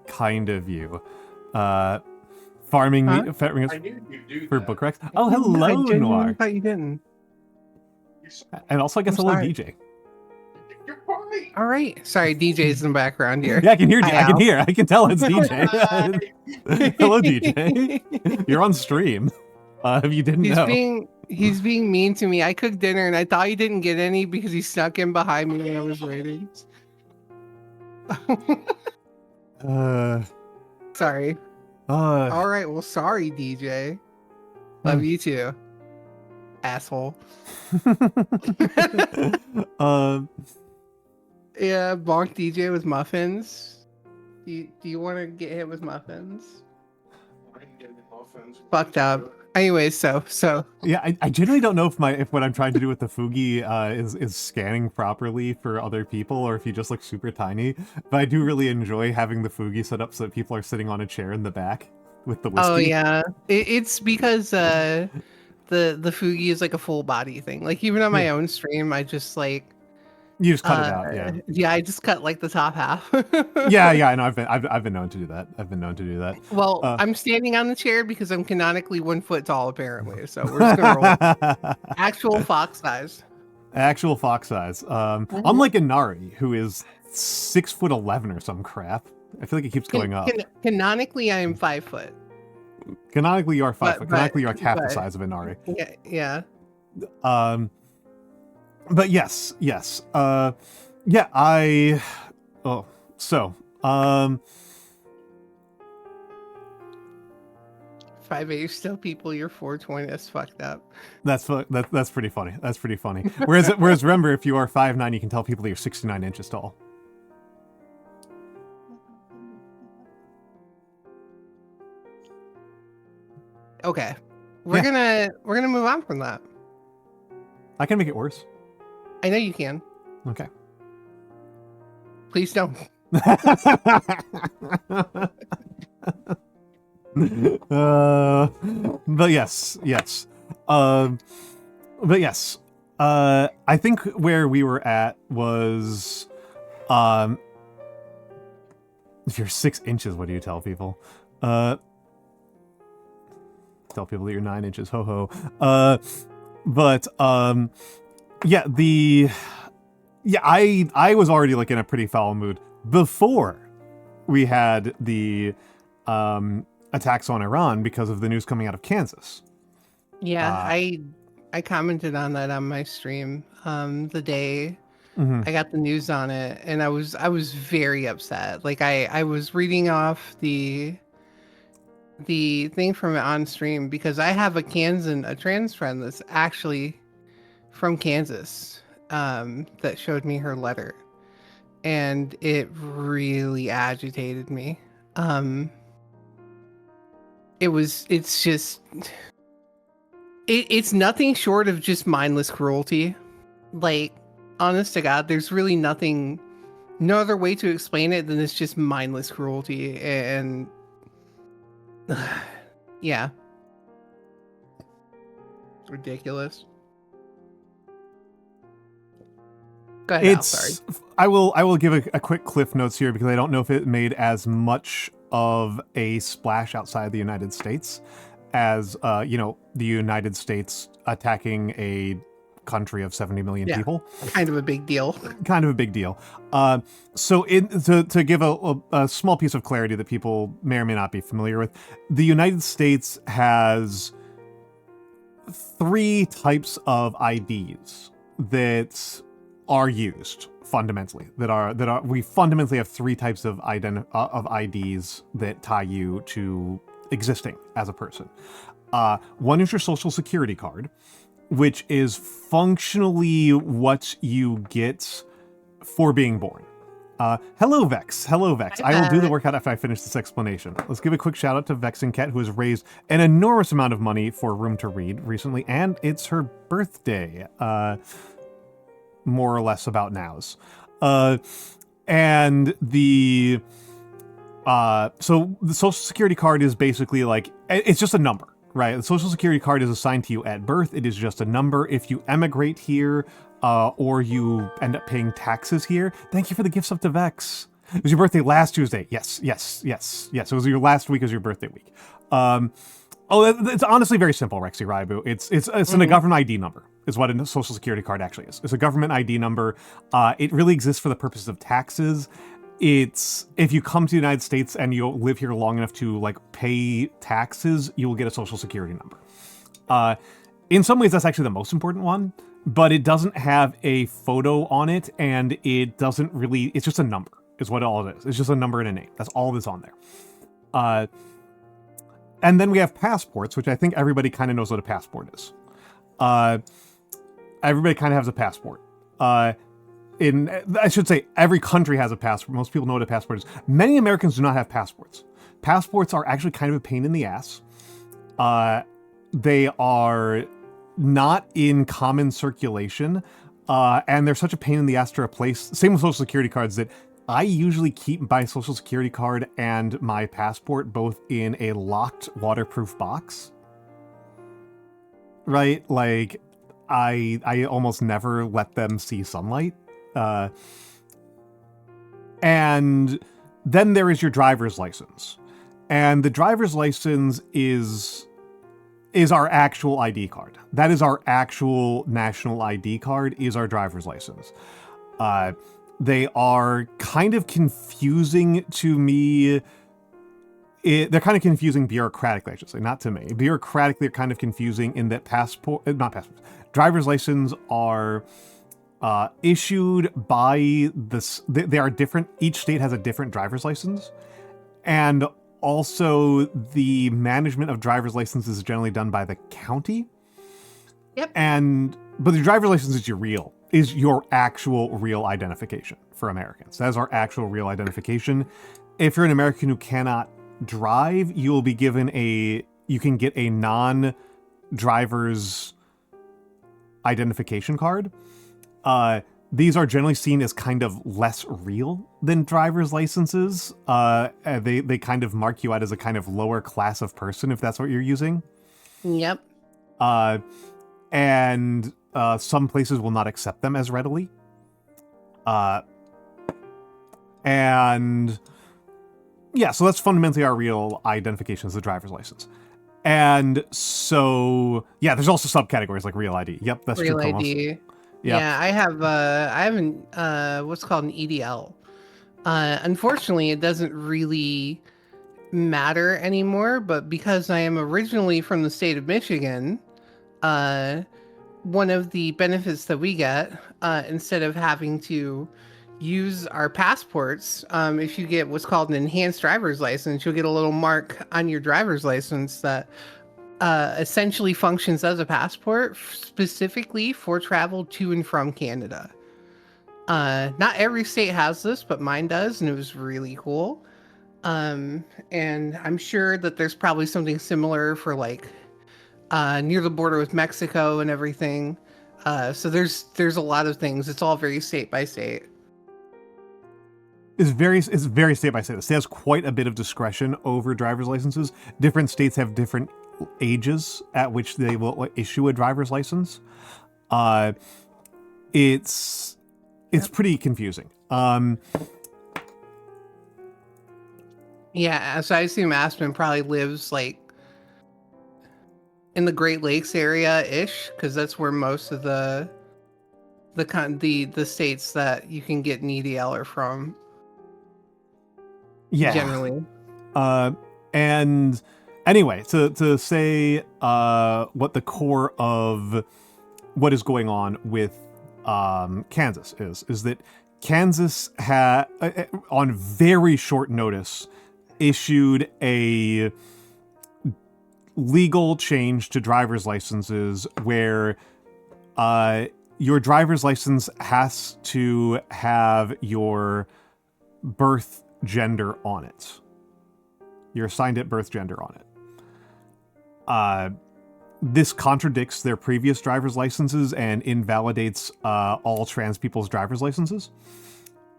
kind of you. Farming me I knew you'd do for that. book recs. Oh, hello, Noir. I thought you didn't. And also, I guess hello, DJ. You're fine. All right. Sorry, DJ's in the background here. Yeah, I can hear. Hi, Al. I can tell it's DJ. Hello, DJ. You're on stream. If you didn't know. He's being mean to me. I cooked dinner and I thought he didn't get any because he snuck in behind me when I was waiting. Sorry. All right. Well, sorry, DJ. Love you too, asshole. Yeah, bonk DJ with muffins. Do you want to get hit with muffins? I can get the muffins. Fucked up. Anyways, so yeah, I genuinely don't know if what I'm trying to do with the Fugi is scanning properly for other people, or if you just look super tiny. But I do really enjoy having the Fugi set up so that people are sitting on a chair in the back with the whiskey. Oh yeah, it's because the Fugi is like a full body thing. Like even on my own stream, I just like you just cut it out. Yeah, I just cut like the top half. yeah. I know. I've been known to do that. Well, I'm standing on the chair because I'm canonically 1 foot tall, apparently. So we're just gonna roll. Actual fox size. Unlike Inari, who is 6'11" or some crap. I feel like it keeps going up. Canonically, I am 5 foot. Canonically, you are 5 foot. Canonically, you're like half the size of Inari. Yeah. But yes. So 5'8" still people, you're 420. That's fucked up. That's pretty funny. Whereas remember, if you are 5'9", you can tell people that you're 69 inches tall. Okay. We're gonna move on from that. I can make it worse. I know you can. Okay. Please don't. But yes. I think where we were at was, if you're 6 inches, what do you tell people? Tell people that you're 9 inches. Ho ho. I was already like in a pretty foul mood before we had the attacks on Iran because of the news coming out of Kansas. Yeah, I commented on that on my stream the day I got the news on it, and I was very upset. Like I was reading off the thing from it on stream because I have a trans friend that's actually from Kansas that showed me her letter, and it really agitated me. It's nothing short of just mindless cruelty. Like, honest to God, there's really no other way to explain it than it's just mindless cruelty. And yeah, Ridiculous. Go ahead, Al, sorry. I will give a quick cliff notes here because I don't know if it made as much of a splash outside the United States as the United States attacking a country of 70 million people. Kind of a big deal. Kind of a big deal. So to give a small piece of clarity that people may or may not be familiar with, the United States has 3 types of IDs that are used fundamentally. We fundamentally have 3 types of IDs that tie you to existing as a person. One is your social security card, which is functionally what you get for being born. Hello, Vex. Hello, Vex. I will do the workout after I finish this explanation. Let's give a quick shout out to Vex and Cat, who has raised an enormous amount of money for Room to Read recently, and it's her birthday, more or less about nows. And the so the social security card is basically like, it's just a number. Right, the social security card is assigned to you at birth. It is just a number. If you emigrate here, or you end up paying taxes here, thank you for the gifts up to Vex. It was your birthday last Tuesday. Yes. It was your last week. It was your birthday week. It's honestly very simple, Rexy Raibu. It's a government ID number is what a social security card actually is. It's a government ID number. It really exists for the purposes of taxes. It's if you come to the United States and you live here long enough to like pay taxes, you will get a social security number. In some ways, that's actually the most important one, but it doesn't have a photo on it, and it doesn't really. It's just a number, is what all it is. It's just a number and a name. That's all that's on there. And then we have passports, which I think everybody kind of knows what a passport is. Everybody kind of has a passport. I should say every country has a passport. Most people know what a passport is. Many Americans do not have passports. Passports are actually kind of a pain in the ass. They are not in common circulation, and they're such a pain in the ass to replace. Same with social security cards, that I usually keep my social security card and my passport both in a locked waterproof box. Right? Like, I almost never let them see sunlight. And then there is your driver's license. And the driver's license is our actual ID card. That is our actual national ID card, is our driver's license. They are kind of confusing to me. They're kind of confusing bureaucratically, I should say, not to me. Bureaucratically, they're kind of confusing in that driver's license are issued by this. They are different. Each state has a different driver's license, and also the management of driver's licenses is generally done by the county. Yep. But the driver's license is your actual real identification for Americans. That is our actual real identification. If you're an American who cannot drive, you will be given you can get a non-driver's identification card. These are generally seen as kind of less real than driver's licenses. They kind of mark you out as a kind of lower class of person if that's what you're using. Yep. And some places will not accept them as readily. And yeah, so that's fundamentally our real identification is the driver's license. And so, yeah, there's also subcategories like real ID. Yep, that's real true. ID. Yep. Yeah, I have what's called an EDL. Unfortunately, it doesn't really matter anymore, but because I am originally from the state of Michigan, one of the benefits that we get, instead of having to use our passports, if you get what's called an enhanced driver's license, you'll get a little mark on your driver's license that essentially functions as a passport specifically for travel to and from Canada. Not every state has this, but mine does, and it was really cool. And I'm sure that there's probably something similar for like near the border with Mexico and everything. So there's a lot of things. It's all very state by state. It's very state by state. The state has quite a bit of discretion over driver's licenses. Different states have different ages at which they will issue a driver's license. It's pretty confusing. Yeah, so I assume Aspen probably lives like in the Great Lakes area ish, because that's where most of the states that you can get an EDL are from. Yeah. Generally. And anyway, to say what the core of what is going on with Kansas is that Kansas had on very short notice issued a legal change to driver's licenses where your driver's license has to have your birth gender on it. Your assigned at birth gender on it. This contradicts their previous driver's licenses and invalidates all trans people's driver's licenses.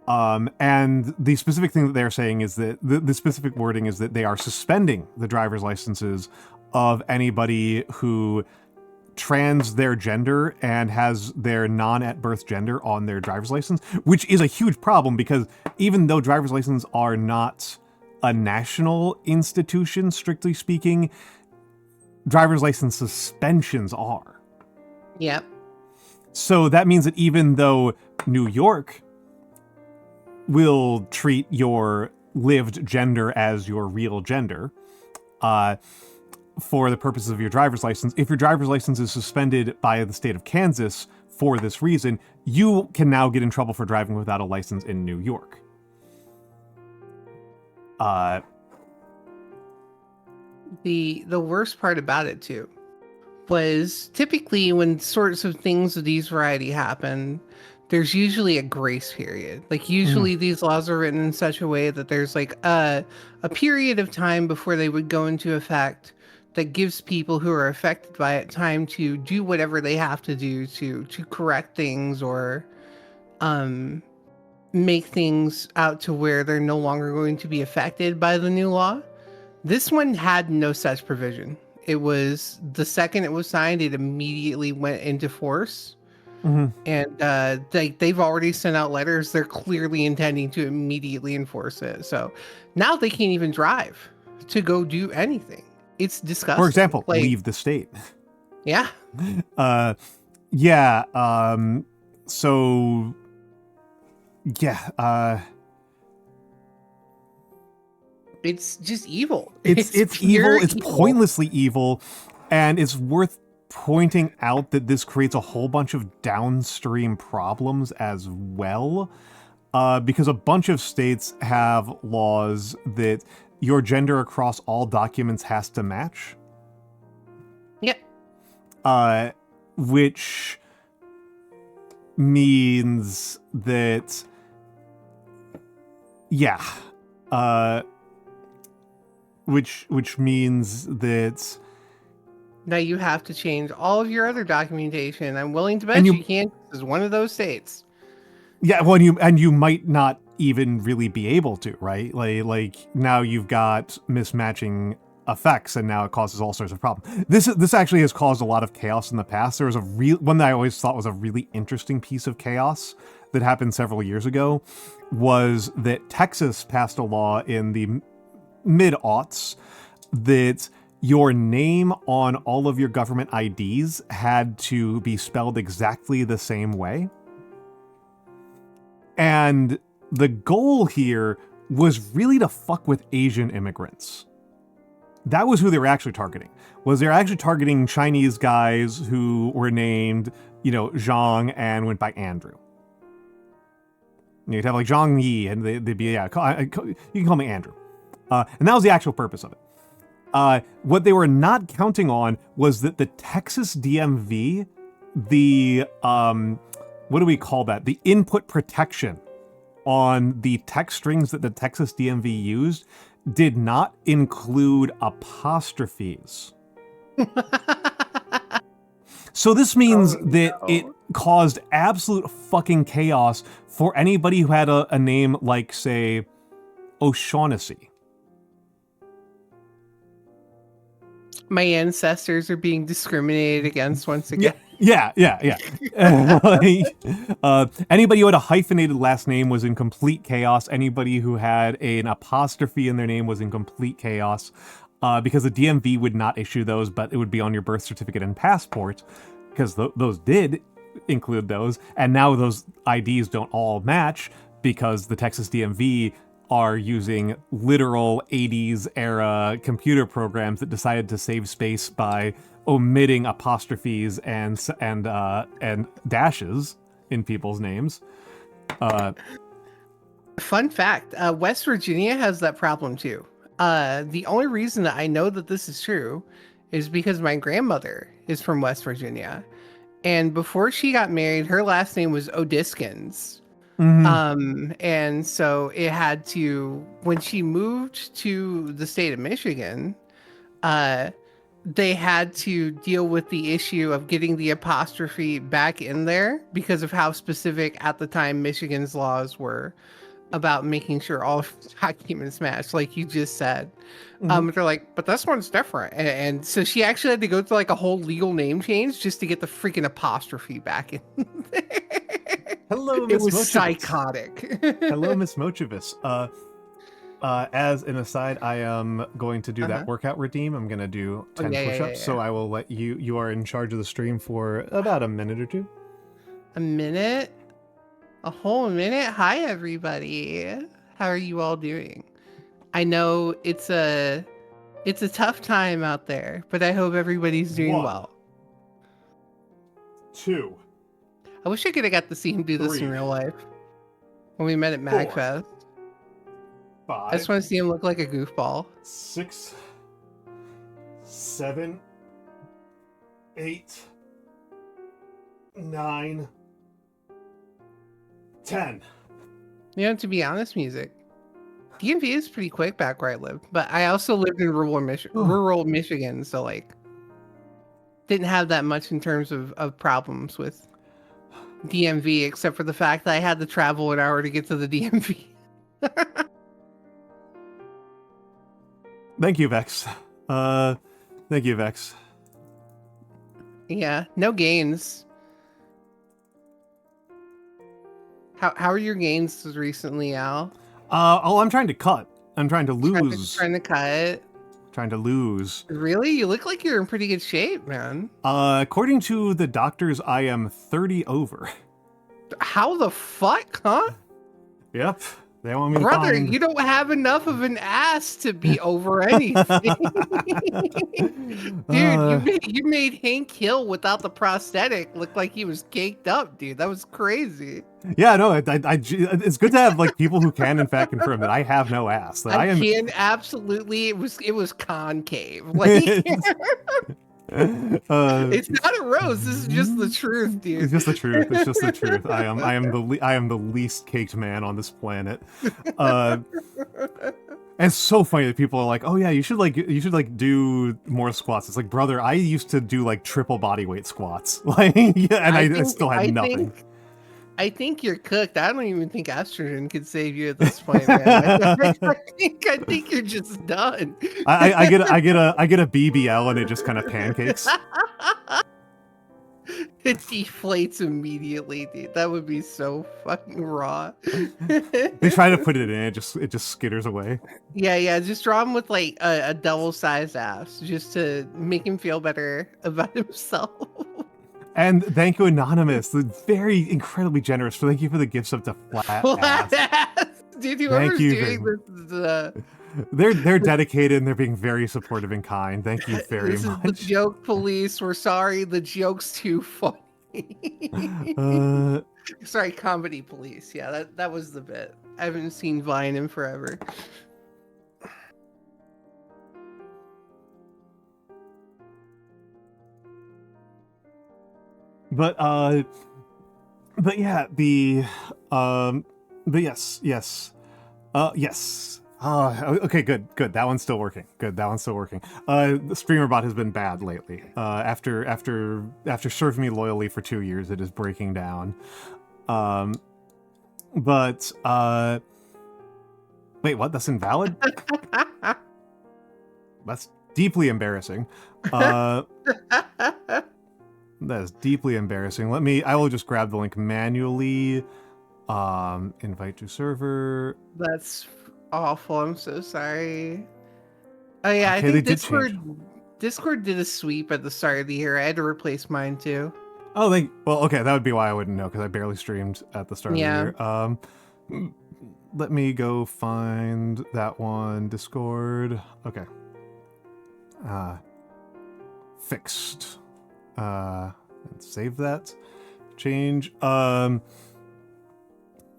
And the specific thing that they're saying is that the specific wording is that they are suspending the driver's licenses of anybody who trans their gender and has their non-at-birth gender on their driver's license, which is a huge problem because even though driver's licenses are not a national institution, strictly speaking, driver's license suspensions are. Yep. So that means that even though New York will treat your lived gender as your real gender, for the purposes of your driver's license, if your driver's license is suspended by the state of Kansas for this reason, you can now get in trouble for driving without a license in New York. The worst part about it too was typically when sorts of things of these variety happen, there's usually a grace period. Like usually these laws are written in such a way that there's like a period of time before they would go into effect that gives people who are affected by it time to do whatever they have to do to correct things or make things out to where they're no longer going to be affected by the new law. This one had no such provision. It was the second it was signed, it immediately went into force. And they've already sent out letters. They're clearly intending to immediately enforce it. So now they can't even drive to go do anything. It's disgusting. For example, leave the state. Yeah. Yeah. So, yeah. It's just evil. It's evil. It's pointlessly evil. And it's worth pointing out that this creates a whole bunch of downstream problems as well. Because a bunch of states have laws that your gender across all documents has to match. Yep. Which means that, yeah. Which means that now you have to change all of your other documentation. I'm willing to bet you can't. This is one of those states. Yeah, well, you might not even really be able to, right? Like now you've got mismatching effects, and now it causes all sorts of problems. This actually has caused a lot of chaos in the past. There was a one that I always thought was a really interesting piece of chaos that happened several years ago, was that Texas passed a law in the mid-aughts that your name on all of your government IDs had to be spelled exactly the same way. And the goal here was really to fuck with Asian immigrants. That was who they were actually targeting. They're actually targeting Chinese guys who were named, Zhang and went by Andrew. You'd have like Zhang Yi, and they'd be, you can call me Andrew. And that was the actual purpose of it. What they were not counting on was that the Texas DMV, what do we call that? The input protection on the text strings that the Texas DMV used did not include apostrophes. So this means it caused absolute fucking chaos for anybody who had a name like, say, O'Shaughnessy. My ancestors are being discriminated against once again. Yeah. Anybody who had a hyphenated last name was in complete chaos. Anybody who had an apostrophe in their name was in complete chaos. Because the DMV would not issue those, but it would be on your birth certificate and passport, because those did include those. And now those IDs don't all match because the Texas DMV are using literal 80s era computer programs that decided to save space by omitting apostrophes and dashes in people's names. Fun fact, West Virginia has that problem too. The only reason that I know that this is true is because my grandmother is from West Virginia. And before she got married, her last name was Odiskins. And so it had to, when she moved to the state of Michigan, they had to deal with the issue of getting the apostrophe back in there because of how specific at the time Michigan's laws were about making sure all documents match, like you just said. They're like, but this one's different. And so she actually had to go through like a whole legal name change just to get the freaking apostrophe back in there. Hello, Miss It was Mochivitz. psychotic. Hello, Miss Mochivitz. As an aside, I am going to do that workout redeem. I'm going to do 10 push-ups, so I will let you are in charge of the stream for about a minute or two. A minute? A whole minute? Hi, everybody. How are you all doing? I know it's a tough time out there, but I hope everybody's doing well. 2. I wish I could have got to see him do this 3, in real life when we met at MagFest. 5. I just want to see him look like a goofball. 6, 7, 8, 9, 10. You know, to be honest, music. DMV is pretty quick back where I lived, but I also lived in rural Michigan, so like didn't have that much in terms of problems with DMV, except for the fact that I had to travel an hour to get to the DMV. Thank you, Vex. Thank you, Vex. Yeah, no gains. How are your gains recently, Al? I'm trying to cut. I'm trying to lose. Trying to cut. Trying to lose. Really? You look like you're in pretty good shape, man. According to the doctors, I am 30 over. How the fuck, huh? Yep. They want me to Brother, find... you don't have enough of an ass to be over anything. Dude, you made Hank Hill without the prosthetic look like he was caked up, dude. That was crazy. Yeah, no, it's good to have like people who can in fact confirm that I have no ass. That I can absolutely. It was concave. Like, it's not a roast. This is just the truth, dude. It's just the truth. It's just the truth. I am the least caked man on this planet. And it's so funny that people are like, "Oh yeah, you should do more squats." It's like, brother, I used to do like triple body weight squats, like, and I still had nothing. I think you're cooked. I don't even think estrogen could save you at this point, man. I think you're just done. I get a BBL and it just kind of pancakes. It deflates immediately, dude. That would be so fucking raw. They try to put it in, it just skitters away. Yeah. Just draw him with like a double-sized ass, just to make him feel better about himself. And thank you, Anonymous. Very incredibly generous. Thank you for the gifts of the flat ass. Dude, whoever's doing this they're dedicated and they're being very supportive and kind. Thank you very much. This is the joke police. We're sorry. The joke's too funny. Sorry, comedy police. Yeah, that was the bit. I haven't seen Vine in forever. But yeah, yes. Okay, good. That one's still working. The Streamerbot has been bad lately. After serving me loyally for 2 years, it is breaking down. Wait, what? That's invalid? deeply embarrassing. That is deeply embarrassing. I will just grab the link manually. Invite to server. That's awful. I'm so sorry. Oh yeah, Okay, I they think did change. Discord did a sweep at the start of the year. I had to replace mine too. Oh, well, okay, that would be why I wouldn't know, because I barely streamed at the start of the year. Let me go find that one. Discord. Okay. Fixed. And save that. Change.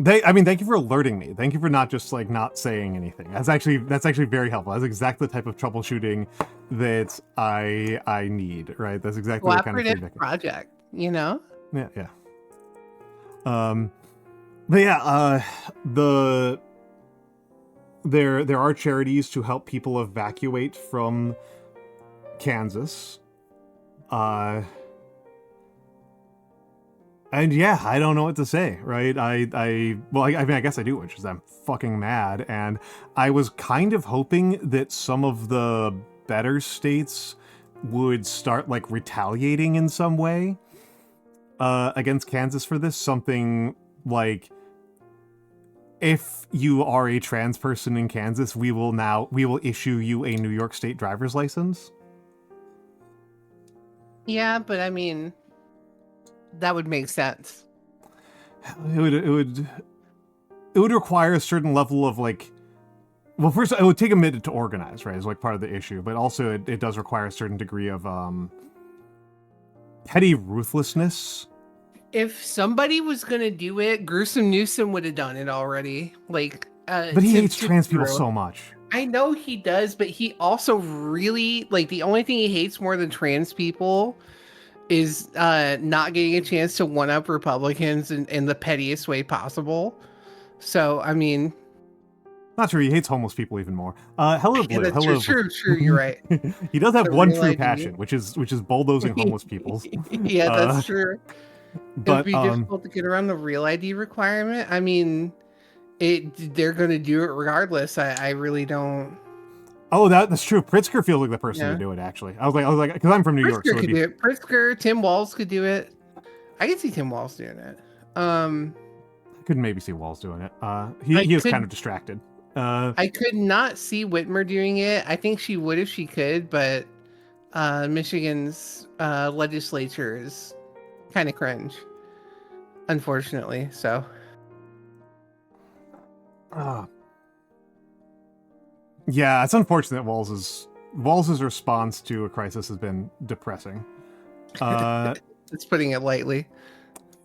Thank you for alerting me. Thank you for not just like not saying anything. That's actually very helpful. That's exactly the type of troubleshooting that I need. Right. That's exactly the kind of feedback. Project. You know. Yeah. Yeah. But yeah. There are charities to help people evacuate from Kansas. And yeah, I don't know what to say, right? I guess I do, which is I'm fucking mad. And I was kind of hoping that some of the better states would start like retaliating in some way against Kansas for this. Something like, if you are a trans person in Kansas, we will issue you a New York State driver's license. Yeah, but I mean, that would make sense. It would require a certain level of like, well, first it would take a minute to organize, right? Is like part of the issue, but also it does require a certain degree of petty ruthlessness. If somebody was gonna do it, Gruesome Newsom would have done it already. Like, but he hates trans people so much. I know he does, but he also really like the only thing he hates more than trans people is not getting a chance to one up Republicans in the pettiest way possible. So I mean, not true. He hates homeless people even more. Hello, Blue. Yeah, hello. True. You're right. He does have The one real true ID. passion, which is bulldozing homeless people. Yeah, that's true. But It'd be difficult to get around the real ID requirement. I mean, they're going to do it regardless. I really don't. Oh, that's true. Pritzker feels like the person to do it. Actually, I was like, because I'm from New York, so could do it. Pritzker, Tim Walz could do it. I could see Tim Walz doing it. I could maybe see Walz doing it. He is kind of distracted. I could not see Whitmer doing it. I think she would if she could, but Michigan's legislature is kind of cringe, unfortunately. So. Yeah, it's unfortunate. Walz's response to a crisis has been depressing. It's putting it lightly.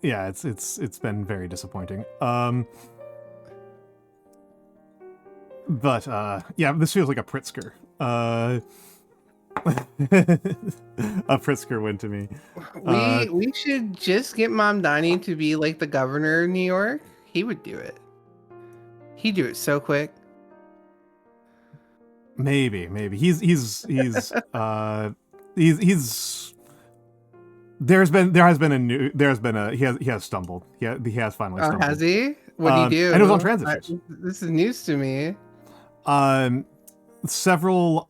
Yeah, it's been very disappointing. But yeah, this feels like a Pritzker. A Pritzker win to me. We should just get Mamdani to be like the governor of New York. He would do it. He'd do it so quick. Maybe he has stumbled. He has finally stumbled. Has he? What do you do? And it was on trans issues. This is news to me. Several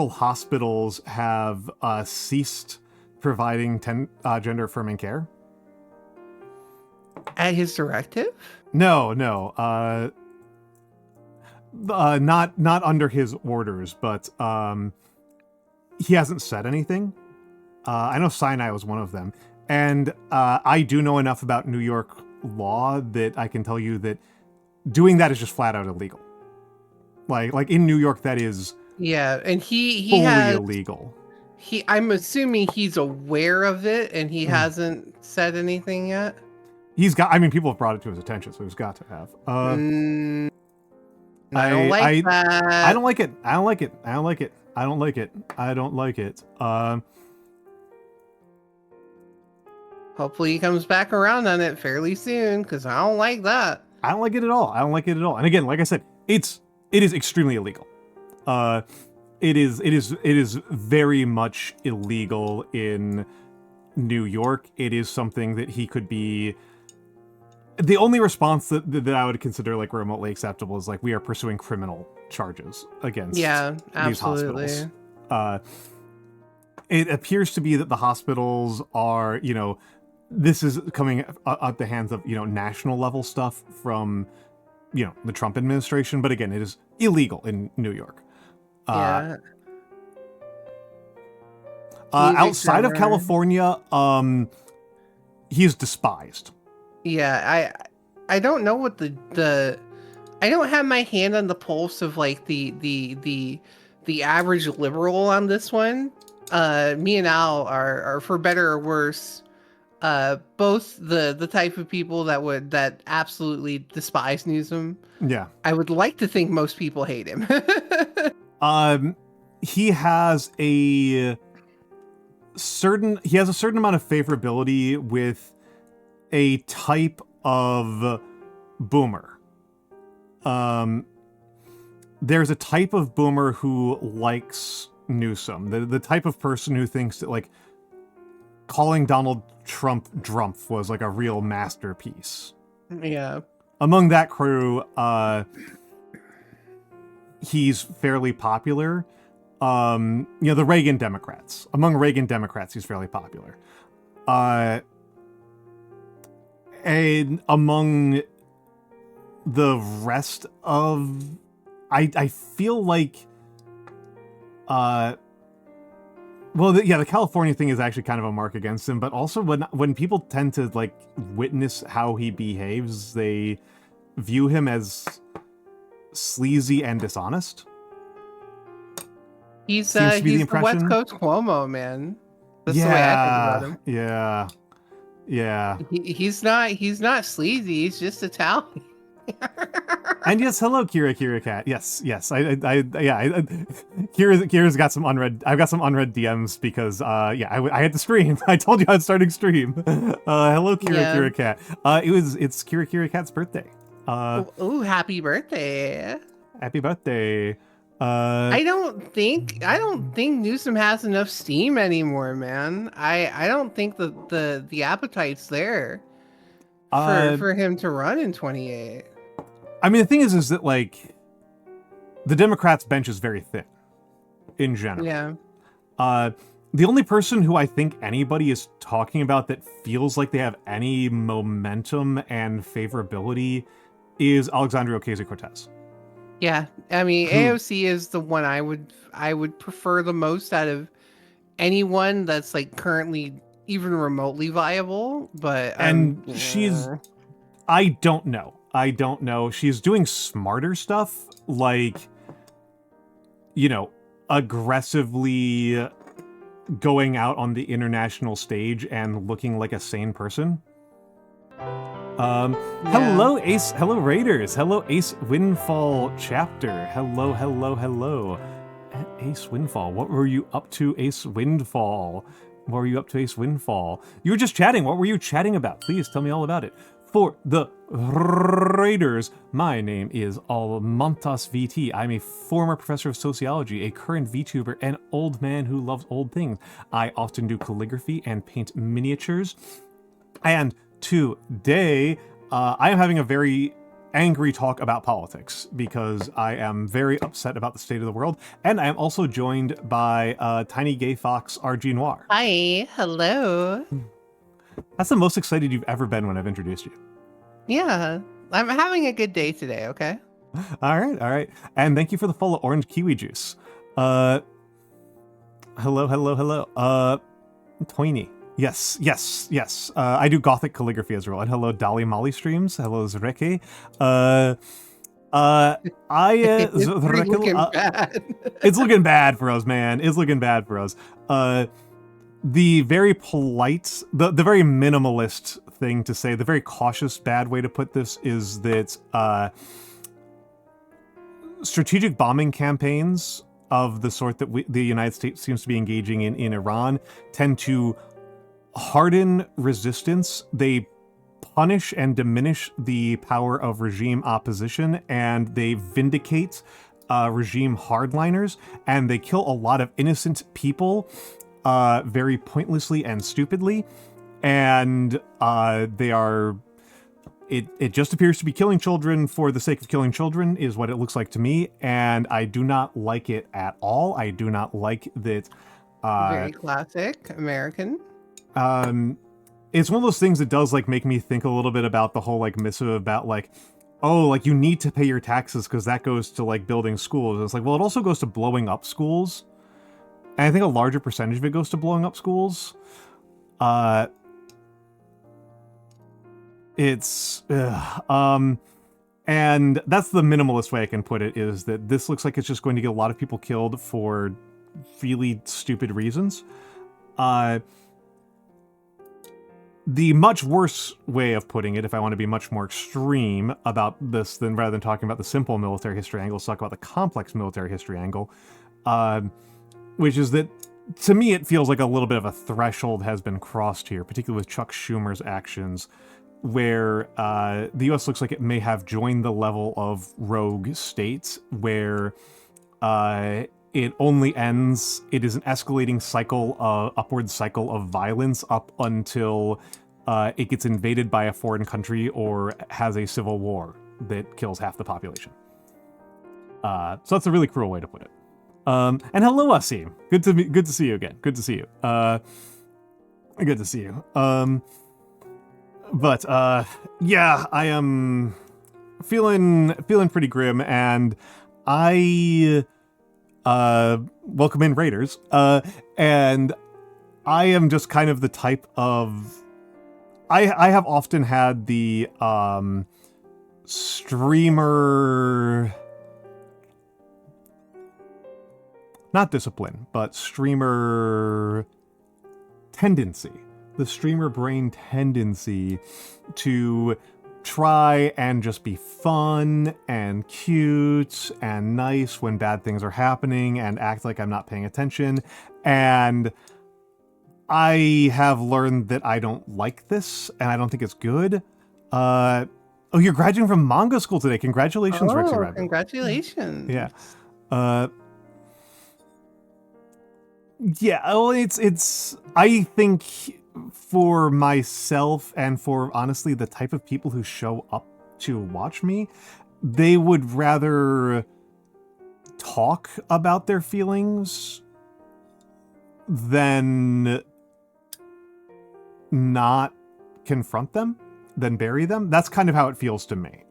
hospitals have ceased providing gender affirming care. At his directive? No. Not under his orders, but he hasn't said anything. I know Sinai was one of them, and I do know enough about New York law that I can tell you that doing that is just flat out illegal. Like in New York, that is and he fully has, illegal. I'm assuming he's aware of it, and he hasn't said anything yet. He's got. I mean, people have brought it to his attention, so he's got to have. I don't like that. I don't like it. Hopefully he comes back around on it fairly soon, because I don't like that. I don't like it at all. And again, like I said, it is extremely illegal. It is very much illegal in New York. It is something that he could be. The only response that I would consider like remotely acceptable is like, we are pursuing criminal charges against Yeah, these absolutely. hospitals. It appears to be that the hospitals are, this is coming at the hands of, national level stuff from, the Trump administration. But again, it is illegal in New York. Yeah. Outside of California, he's despised. Yeah, I don't know what the I don't have my hand on the pulse of like the average liberal on this one. Me and Al are for better or worse, both the type of people that absolutely despise Newsom. Yeah. I would like to think most people hate him. He has a certain amount of favorability with a type of boomer. There's a type of boomer who likes Newsom, the type of person who thinks that like calling Donald Trump Drumpf was like a real masterpiece. Yeah. Among that crew, he's fairly popular. The Reagan Democrats. Among Reagan Democrats, he's fairly popular. And among the rest of... I feel like... the California thing is actually kind of a mark against him, but also when people tend to, like, witness how he behaves, they view him as sleazy and dishonest. He's the West Coast Cuomo, man. That's the way I think about him. Yeah. He's not sleazy. He's just Italian. And yes, hello, Kira Cat. Yes. Kira's got some unread. I've got some unread DMs because I had to stream. I told you I was starting stream. Hello, Kira Cat. It's Kira Cat's birthday. Ooh, happy birthday! Happy birthday. I don't think Newsom has enough steam anymore, man. I don't think the appetite's there for him to run in 28. I mean, the thing is that like the Democrats' bench is very thin in general. Yeah. The only person who I think anybody is talking about that feels like they have any momentum and favorability is Alexandria Ocasio-Cortez. Yeah, I mean, AOC is the one I would prefer the most out of anyone that's like currently even remotely viable. But she's, I don't know. She's doing smarter stuff, like, aggressively going out on the international stage and looking like a sane person. Hello, Ace. Hello, Raiders. Hello, Ace Windfall Chapter. Hello. Ace Windfall. What were you up to, Ace Windfall? You were just chatting. What were you chatting about? Please tell me all about it. For the Raiders, my name is Almantas VT. I'm a former professor of sociology, a current VTuber, an old man who loves old things. I often do calligraphy and paint miniatures. And today, I am having a very angry talk about politics because I am very upset about the state of the world. And I am also joined by Tiny Gay Fox RGNoire. Hi, hello. That's the most excited you've ever been when I've introduced you. Yeah, I'm having a good day today, okay? All right. And thank you for the follow, Orange Kiwi Juice. Hello. Toiny. Yes. I do gothic calligraphy as well. And hello, Dolly Molly streams. Hello, Zreke. It's looking bad. It's looking bad for us, man. It's looking bad for us. The very polite, the very minimalist thing to say, the very cautious bad way to put this is that strategic bombing campaigns of the sort that the United States seems to be engaging in Iran tend to harden resistance. They punish and diminish the power of regime opposition, and they vindicate regime hardliners, and they kill a lot of innocent people very pointlessly and stupidly, and they are it just appears to be killing children for the sake of killing children is what it looks like to me, and I do not like it at all. I do not like that. Very classic American. It's one of those things that does like make me think a little bit about the whole like missive about like, oh, like you need to pay your taxes because that goes to like building schools. And it's like, well, it also goes to blowing up schools. And I think a larger percentage of it goes to blowing up schools. And that's the minimalist way I can put it, is that this looks like it's just going to get a lot of people killed for really stupid reasons. The much worse way of putting it, if I want to be much more extreme about this, than rather than talking about the simple military history angle, let's talk about the complex military history angle, which is that, to me, it feels like a little bit of a threshold has been crossed here, particularly with Chuck Schumer's actions, where the U.S. looks like it may have joined the level of rogue states where it only ends, it is an escalating cycle, upward cycle of violence up until it gets invaded by a foreign country or has a civil war that kills half the population. So that's a really cruel way to put it. And hello, Asim. Good to see you again. Good to see you. Good to see you. Yeah, I am feeling pretty grim, and I welcome in Raiders. And I am just kind of the type of, I have often had the streamer, not discipline, but streamer tendency. The streamer brain tendency to try and just be fun and cute and nice when bad things are happening and act like I'm not paying attention. And I have learned that I don't like this, and I don't think it's good. Oh, you're graduating from manga school today. Congratulations, Rexy Rabbit. Congratulations. Yeah. Yeah, well, it's I think for myself and for honestly the type of people who show up to watch me, they would rather talk about their feelings than not confront them, than bury them. That's kind of how it feels to me.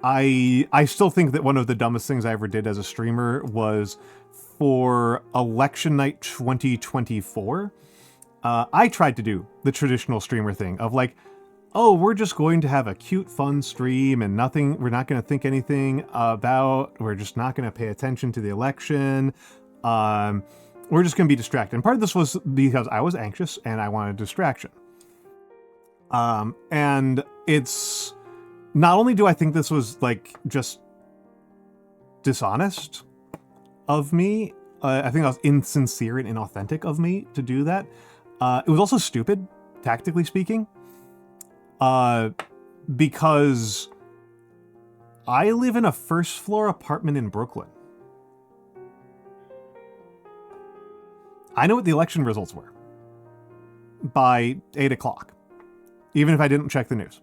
I still think that one of the dumbest things I ever did as a streamer was for election night 2024. I tried to do the traditional streamer thing of like, oh, we're just going to have a cute, fun stream and nothing, we're not going to think anything about, we're just not going to pay attention to the election. We're just going to be distracted. And part of this was because I was anxious and I wanted distraction. And it's, not only do I think this was like just dishonest of me, I think that was insincere and inauthentic of me to do that. It was also stupid, tactically speaking, because I live in a first floor apartment in Brooklyn. I know what the election results were by 8 o'clock, even if I didn't check the news.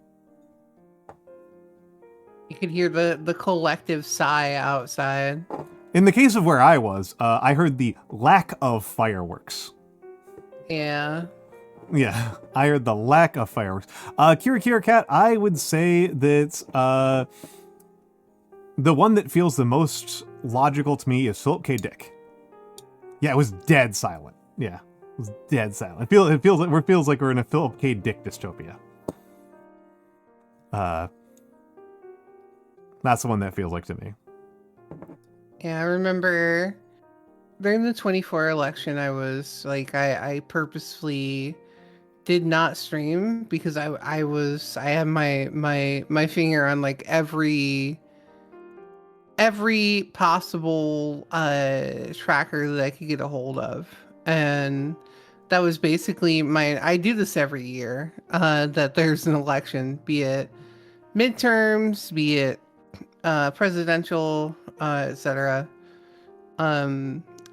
You could hear the collective sigh outside. In the case of where I was, I heard the lack of fireworks. Yeah. Yeah, I heard the lack of fireworks. Kira Cat, I would say that the one that feels the most logical to me is Philip K. Dick. Yeah, it was dead silent. Yeah, it was dead silent. It feels like we're in a Philip K. Dick dystopia. That's the one that feels like to me. Yeah, I remember during the 24 election, I was like, I purposefully did not stream because I had my finger on like every possible tracker that I could get a hold of, and that was basically I do this every year, that there's an election, be it midterms, be it presidential, etc.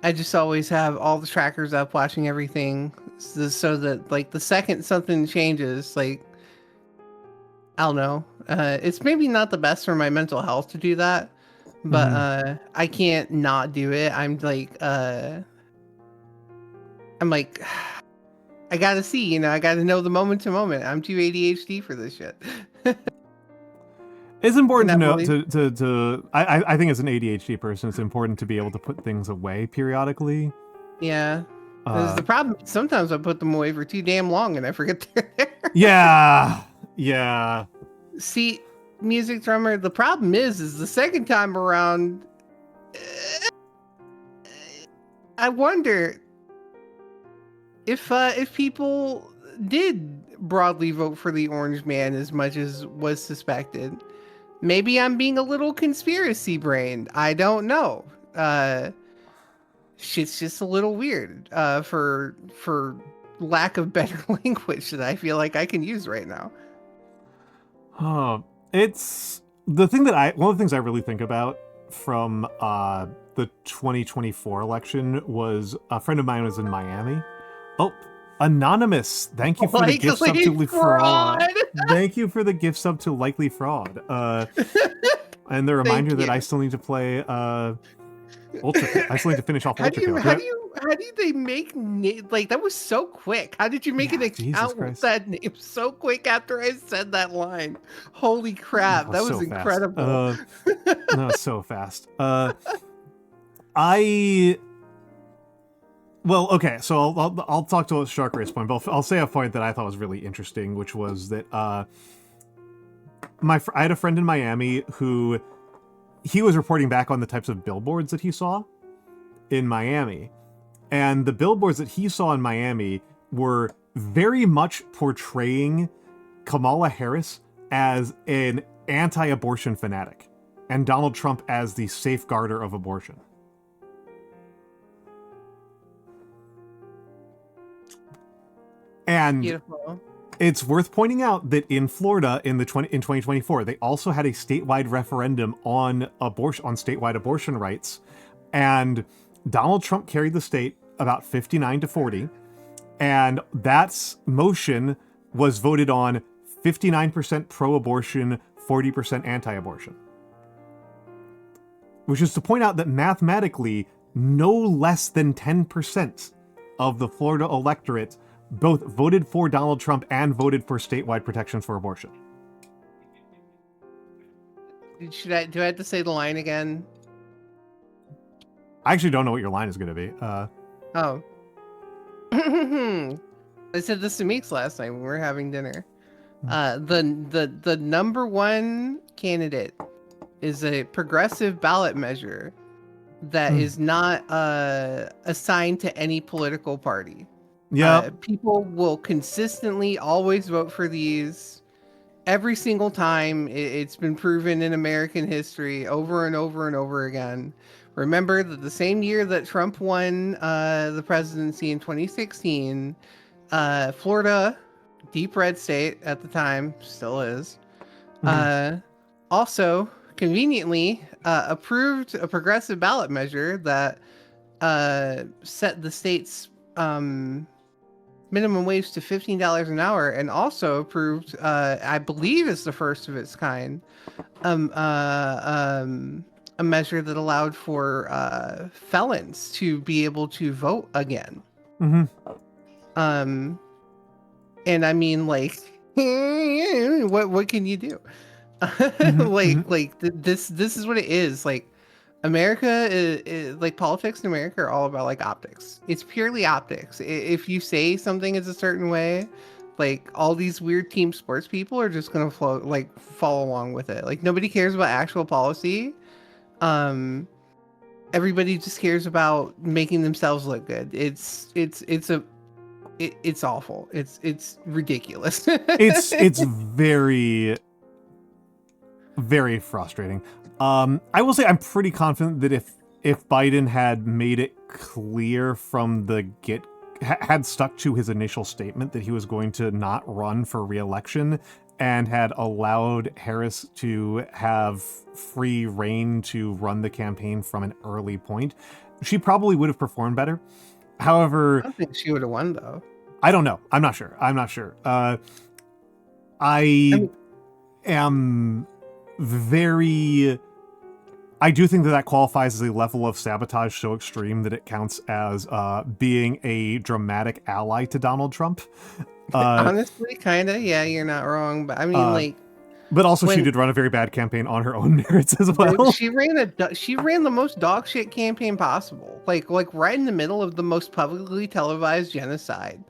I just always have all the trackers up, watching everything, so that like the second something changes, like I don't know. It's maybe not the best for my mental health to do that, but I can't not do it. I'm like, I gotta see, I gotta know the moment to moment. I'm too ADHD for this shit. It's important to know I think as an ADHD person, it's important to be able to put things away periodically. Yeah. The problem, sometimes I put them away for too damn long and I forget they're there. Yeah. See, music drummer, the problem is the second time around, I wonder if people did broadly vote for the Orange Man as much as was suspected. Maybe I'm being a little conspiracy brained. I don't know. Shit's just a little weird, for lack of better language that I feel like I can use right now. It's the thing that one of the things I really think about from the 2024 election was a friend of mine was in Miami. Oh, anonymous. Thank you for the gift sub to fraud. Thank you for the gift sub to likely fraud. And the reminder that I still need to play Ultra. I still need to finish off Ultra. How do they make that was so quick? How did you make an account with that name so quick after I said that line? Holy crap, that was so incredible. No, so fast. Well, okay, so I'll talk to Shark Race point, but I'll say a point that I thought was really interesting, which was that I had a friend in Miami who he was reporting back on the types of billboards that he saw in Miami. And the billboards that he saw in Miami were very much portraying Kamala Harris as an anti-abortion fanatic and Donald Trump as the safeguarder of abortion. And beautiful. It's worth pointing out that in Florida in 2024, they also had a statewide referendum on statewide abortion rights, and Donald Trump carried the state about 59-40, and that motion was voted on 59% pro-abortion, 40% anti-abortion. Which is to point out that mathematically, no less than 10% of the Florida electorate both voted for Donald Trump and voted for statewide protections for abortion. Do I have to say the line again? I actually don't know what your line is going to be. Oh. I said this to Meeks last night when we were having dinner. The number one candidate is a progressive ballot measure that is not assigned to any political party. Yeah, people will consistently always vote for these every single time. It's been proven in American history over and over and over again. Remember that the same year that Trump won the presidency in 2016, Florida, deep red state at the time, still is, also conveniently approved a progressive ballot measure that set the state's minimum wage to $15 an hour, and also approved, I believe it's the first of its kind, a measure that allowed for felons to be able to vote again. Mm-hmm. And I mean, like, what can you do? This is what it is. Like, America is like, politics in America are all about like optics. It's purely optics. If you say something is a certain way, like, all these weird team sports people are just gonna follow along with it. Like, nobody cares about actual policy. Everybody just cares about making themselves look good. It's awful. It's ridiculous. it's very, very frustrating. I will say I'm pretty confident that if Biden had made it clear from the had stuck to his initial statement that he was going to not run for re-election and had allowed Harris to have free reign to run the campaign from an early point, she probably would have performed better. However, I don't think she would have won, though. I don't know. I'm not sure. am very... I do think that that qualifies as a level of sabotage so extreme that it counts as being a dramatic ally to Donald Trump. Honestly, kind of. Yeah, you're not wrong. But I mean, like... But also she did run a very bad campaign on her own merits as well. She ran the most dog shit campaign possible. Like right in the middle of the most publicly televised genocide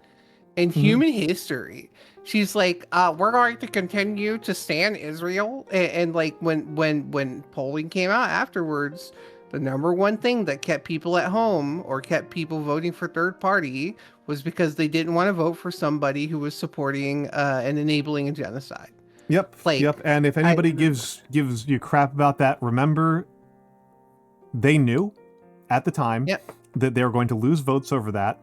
in human history. She's like, we're going to continue to stand Israel. And like when polling came out afterwards, the number one thing that kept people at home or kept people voting for third party was because they didn't want to vote for somebody who was supporting and enabling a genocide. Yep. And if anybody gives you crap about that, remember, they knew at the time that they were going to lose votes over that.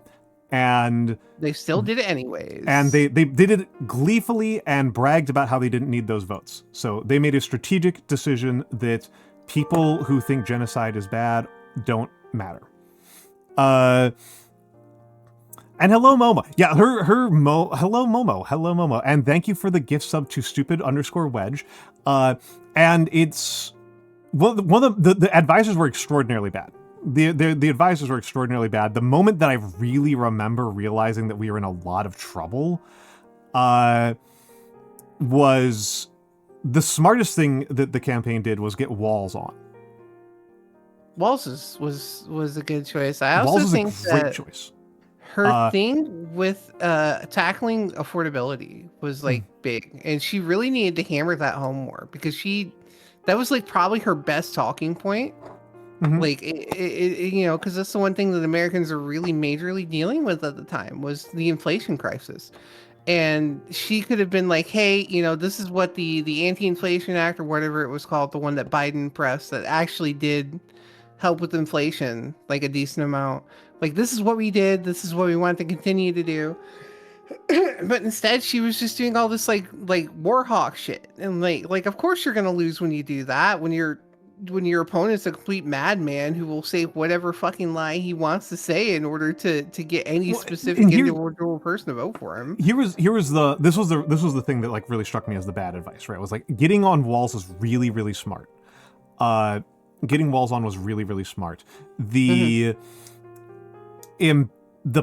And they still did it anyways. And they did it gleefully and bragged about how they didn't need those votes. So they made a strategic decision that people who think genocide is bad don't matter. And hello, Momo. Yeah, hello, Momo. And thank you for the gift sub to stupid_wedge. And it's, one of the advisors were extraordinarily bad. The advisors were extraordinarily bad. The moment that I really remember realizing that we were in a lot of trouble, was the smartest thing that the campaign did was get walls on. Walls was a good choice. I also Walls think is a great choice. Her thing with tackling affordability was like big, and she really needed to hammer that home more because that was like probably her best talking point. Like you know, because that's the one thing that Americans are really majorly dealing with at the time was the inflation crisis. And she could have been like, hey, you know, this is what the Anti-Inflation Act or whatever it was called, the one that Biden pressed that actually did help with inflation, like a decent amount. Like, this is what we did. This is what we want to continue to do. But instead, she was just doing all this like Warhawk shit. And like, of course you're going to lose when you do that. When your opponent's a complete madman who will say whatever fucking lie he wants to say in order to get any specific individual person to vote for him. This was the thing that like really struck me as the bad advice, right? It was like getting on walls was really, really smart. Getting walls on was really, really smart. The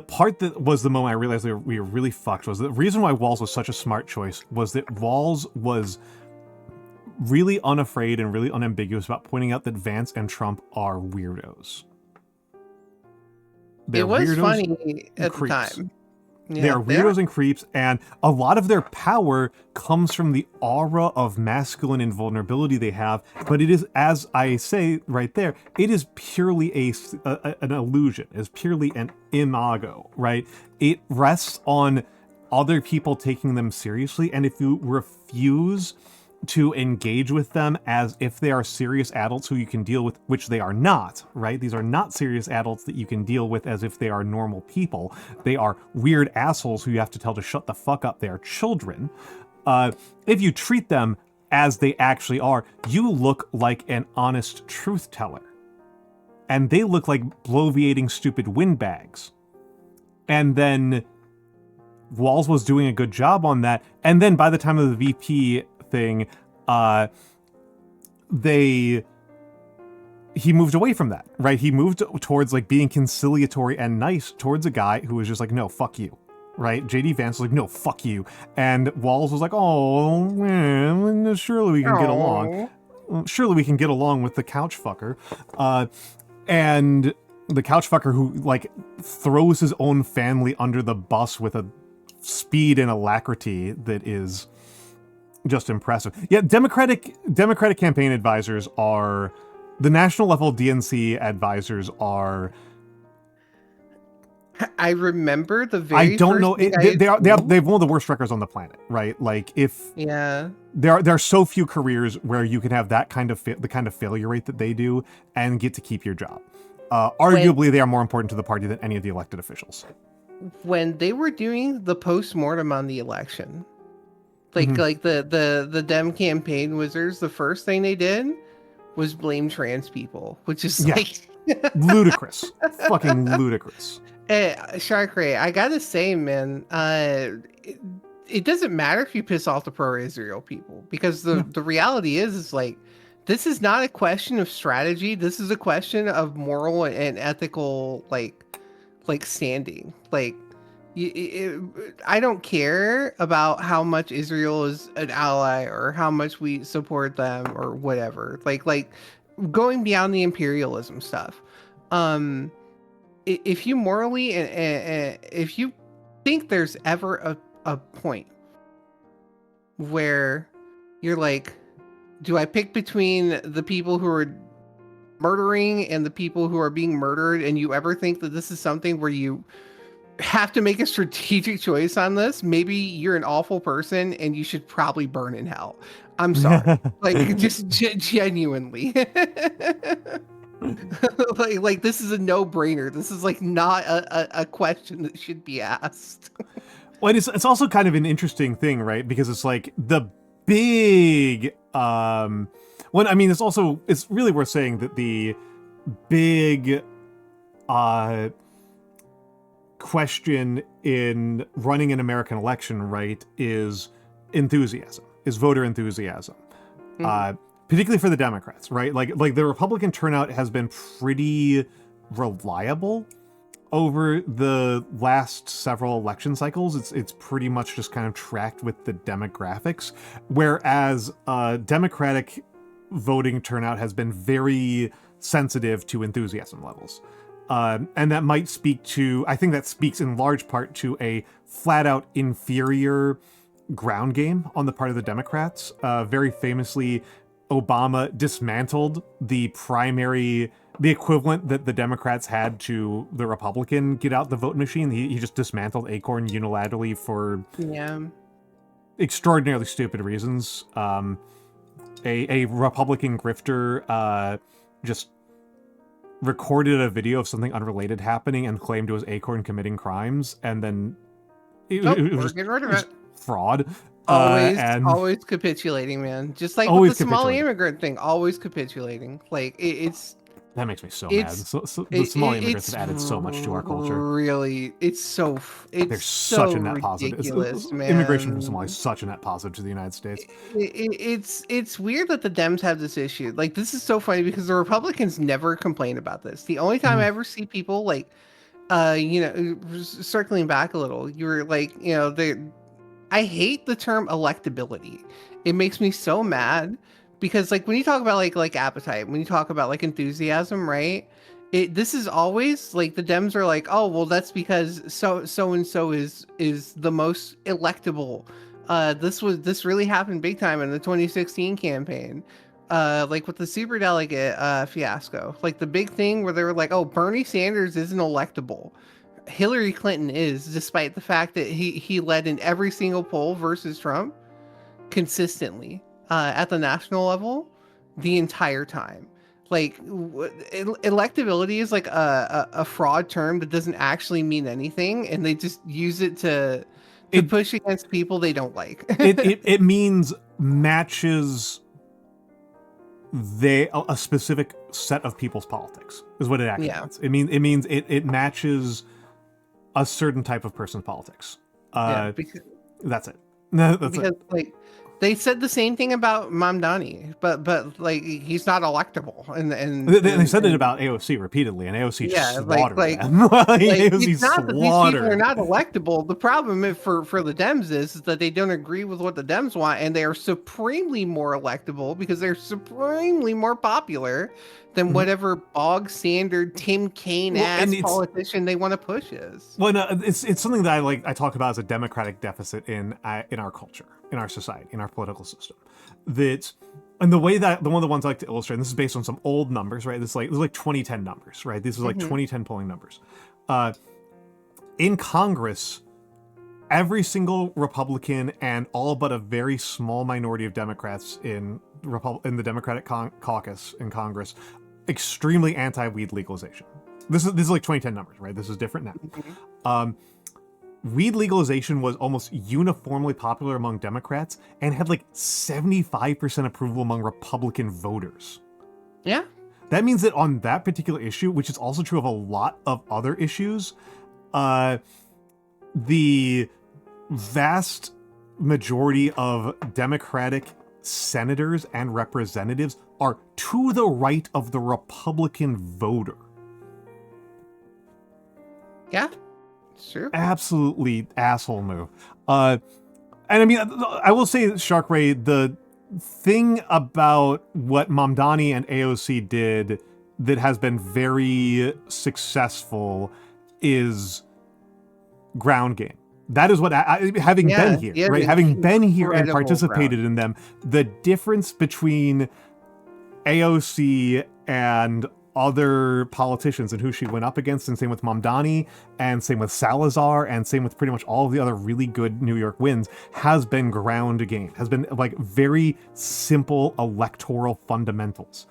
part that was the moment I realized we were really fucked was the reason why walls was such a smart choice was that walls was really unafraid and really unambiguous about pointing out that Vance and Trump are weirdos. It was funny at the time. Yeah, they are weirdos and creeps, and a lot of their power comes from the aura of masculine invulnerability they have, but it is, as I say right there, it is purely an illusion. It's purely an imago, right? It rests on other people taking them seriously, and if you refuse to engage with them as if they are serious adults who you can deal with, which they are not, right? These are not serious adults that you can deal with as if they are normal people. They are weird assholes who you have to tell to shut the fuck up. They are children. If you treat them as they actually are, you look like an honest truth teller. And they look like bloviating stupid windbags. And then Walls was doing a good job on that. And then by the time of the VP thing, he moved away from that, right? He moved towards like being conciliatory and nice towards a guy who was just like, no, fuck you, right? JD Vance was like, no, fuck you. And Walls was like, oh, man, surely we can get along. Surely we can get along with the couch fucker. And the couch fucker who like throws his own family under the bus with a speed and alacrity that is just impressive. Yeah, Democratic campaign advisors are, the national level DNC advisors are. I remember the very. I don't know. They have one of the worst records on the planet, right? Like there are so few careers where you can have that kind of the kind of failure rate that they do and get to keep your job. Arguably, they are more important to the party than any of the elected officials. When they were doing the post-mortem on the election, like the Dem campaign wizards, the first thing they did was blame trans people, which is like ludicrous, fucking ludicrous. Shark Ray, I gotta say, man, it doesn't matter if you piss off the pro-Israel people, because the reality is like, this is not a question of strategy. This is a question of moral and ethical, like standing. Like, I don't care about how much Israel is an ally or how much we support them or whatever. Like going beyond the imperialism stuff. If you morally and if you think there's ever a point where you're like, do I pick between the people who are murdering and the people who are being murdered, and you ever think that this is something where you have to make a strategic choice on this, maybe you're an awful person and you should probably burn in hell. I'm sorry. Like, just genuinely. like this is a no-brainer. This is like not a question that should be asked. Well, it's also kind of an interesting thing, right? Because it's like the big it's really worth saying that the big question in running an American election, right, is enthusiasm, is voter enthusiasm. Particularly for the Democrats, right? Like the Republican turnout has been pretty reliable over the last several election cycles. It's pretty much just kind of tracked with the demographics, whereas Democratic voting turnout has been very sensitive to enthusiasm levels. And that might I think that speaks in large part to a flat out inferior ground game on the part of the Democrats. Very famously, Obama dismantled the equivalent that the Democrats had to the Republican get out the vote machine. He just dismantled Acorn unilaterally for extraordinarily stupid reasons. A Republican grifter just recorded a video of something unrelated happening and claimed it was Acorn committing crimes, and then it was just fraud. Always capitulating, man. Just like with the Somali immigrant thing, always capitulating. Like it's that makes me so mad. The Somali immigrants have added so much to our culture. Really, they're so such a net positive. Man. Immigration from Somalia is such a net positive to the United States. It's weird that the Dems have this issue. Like, this is so funny because the Republicans never complain about this. The only time I ever see people like, circling back a little, you were like, I hate the term electability. It makes me so mad because, like, when you talk about like appetite, when you talk about like enthusiasm, right? This is always like the Dems are like, oh, well, that's because so and so is the most electable. This really happened big time in the 2016 campaign. Like with the superdelegate fiasco, like the big thing where they were like, oh, Bernie Sanders isn't electable. Hillary Clinton is, despite the fact that he led in every single poll versus Trump consistently at the national level the entire time. Like, electability is like a fraud term that doesn't actually mean anything, and they just use it to push against people they don't like. it means matches a specific set of people's politics is what it actually means. It means it matches a certain type of person's politics. That's it. That's it. Like, they said the same thing about Mamdani, but like, he's not electable, and they said it about AOC repeatedly, and AOC slaughtered them. It's not that these people are not electable. The problem for the Dems is that they don't agree with what the Dems want, and they are supremely more electable because they're supremely more popular than whatever bog standard Tim Kaine politician they want to push is. Well, no, it's something that I talk about as a democratic deficit in our culture, in our society, in our political system. And the way that one of the ones I like to illustrate, and this is based on some old numbers, right? This is like 2010 numbers, right? These are like 2010 polling numbers. In Congress, every single Republican and all but a very small minority of Democrats in the Democratic caucus in Congress, extremely anti-weed legalization. This is like 2010 numbers, right? This is different now. Weed legalization was almost uniformly popular among Democrats and had like 75% approval among Republican voters. Yeah. That means that on that particular issue, which is also true of a lot of other issues, the vast majority of Democratic senators and representatives are to the right of the Republican voter. Yeah, it's true. Absolutely asshole move. And I mean, I will say, Shark Ray, the thing about what Mamdani and AOC did that has been very successful is ground game. That is what, having been here, right? Having been here and participated in them, the difference between AOC and other politicians and who she went up against, and same with Mamdani, and same with Salazar, and same with pretty much all of the other really good New York wins, has been ground game, has been like very simple electoral fundamentals.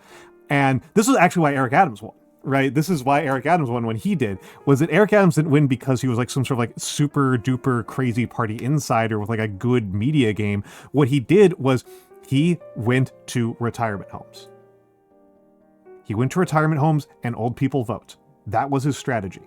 And this is actually why Eric Adams won, right? This is why Eric Adams won when he did, was that Eric Adams didn't win because he was like some sort of like super duper crazy party insider with like a good media game. What he did was he went to retirement homes. He went to retirement homes and old people vote. That was his strategy.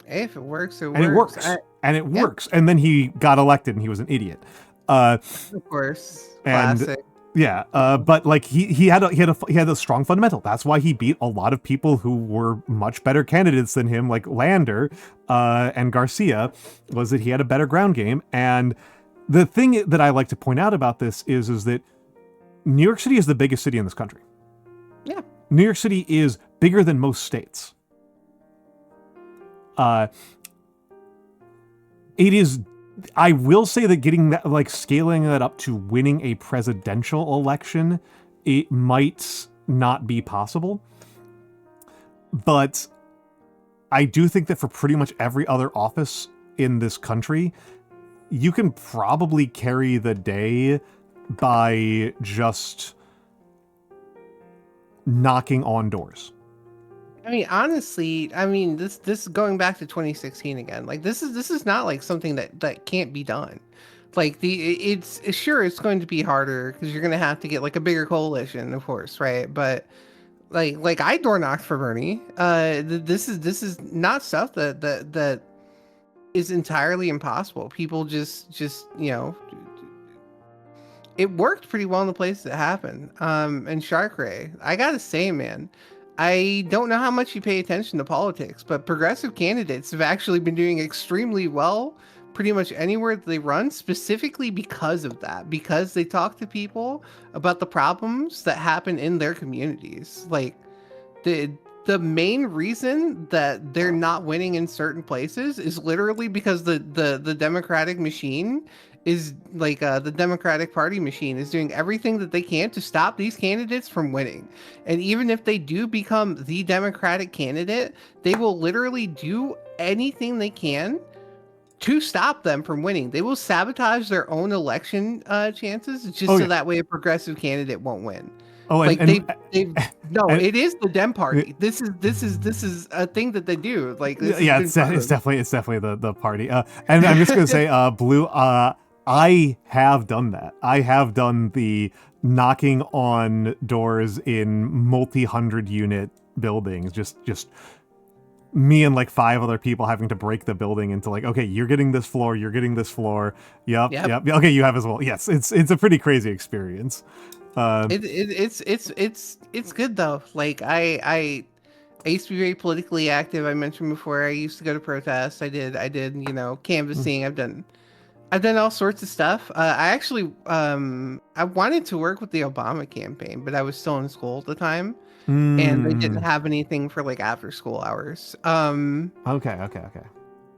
Hey, if it works, it works. And it works. And it works. And then he got elected and he was an idiot. Of course. Classic. Yeah, but like he had a strong fundamental. That's why he beat a lot of people who were much better candidates than him, like Lander and Garcia, was that he had a better ground game. And the thing that I like to point out about this is that New York City is the biggest city in this country. Yeah. New York City is bigger than most states. It is, I will say that getting that, like scaling that up to winning a presidential election, it might not be possible. But I do think that for pretty much every other office in this country, you can probably carry the day by just knocking on doors. I mean, honestly, this going back to 2016 again. Like this is not like something that can't be done. Like it's going to be harder because you're going to have to get like a bigger coalition, of course, right? But like I door knocked for Bernie. This is not stuff that is entirely impossible. People just it worked pretty well in the places it happened. And Shark Ray, I gotta say, man, I don't know how much you pay attention to politics, but progressive candidates have actually been doing extremely well pretty much anywhere they run, specifically because of that, because they talk to people about the problems that happen in their communities. Like the main reason that they're not winning in certain places is literally because the Democratic machine is like the Democratic Party machine is doing everything that they can to stop these candidates from winning. And even if they do become the Democratic candidate, they will literally do anything they can to stop them from winning. They will sabotage their own election chances just so that way a progressive candidate won't win. Oh, like it is the Dem Party. This is a thing that they do. Like it's definitely the party. And I'm just gonna say, Blue. I have done that. I have done the knocking on doors in multi-hundred unit buildings. Just me and like 5 other people having to break the building into like, okay, you're getting this floor. You're getting this floor. Yep. Okay, you have as well. Yes, it's a pretty crazy experience. It's good though. Like I used to be very politically active. I mentioned before I used to go to protests. I did canvassing. I've done all sorts of stuff. I actually I wanted to work with the Obama campaign, but I was still in school at the time, and they didn't have anything for like after school hours. Okay.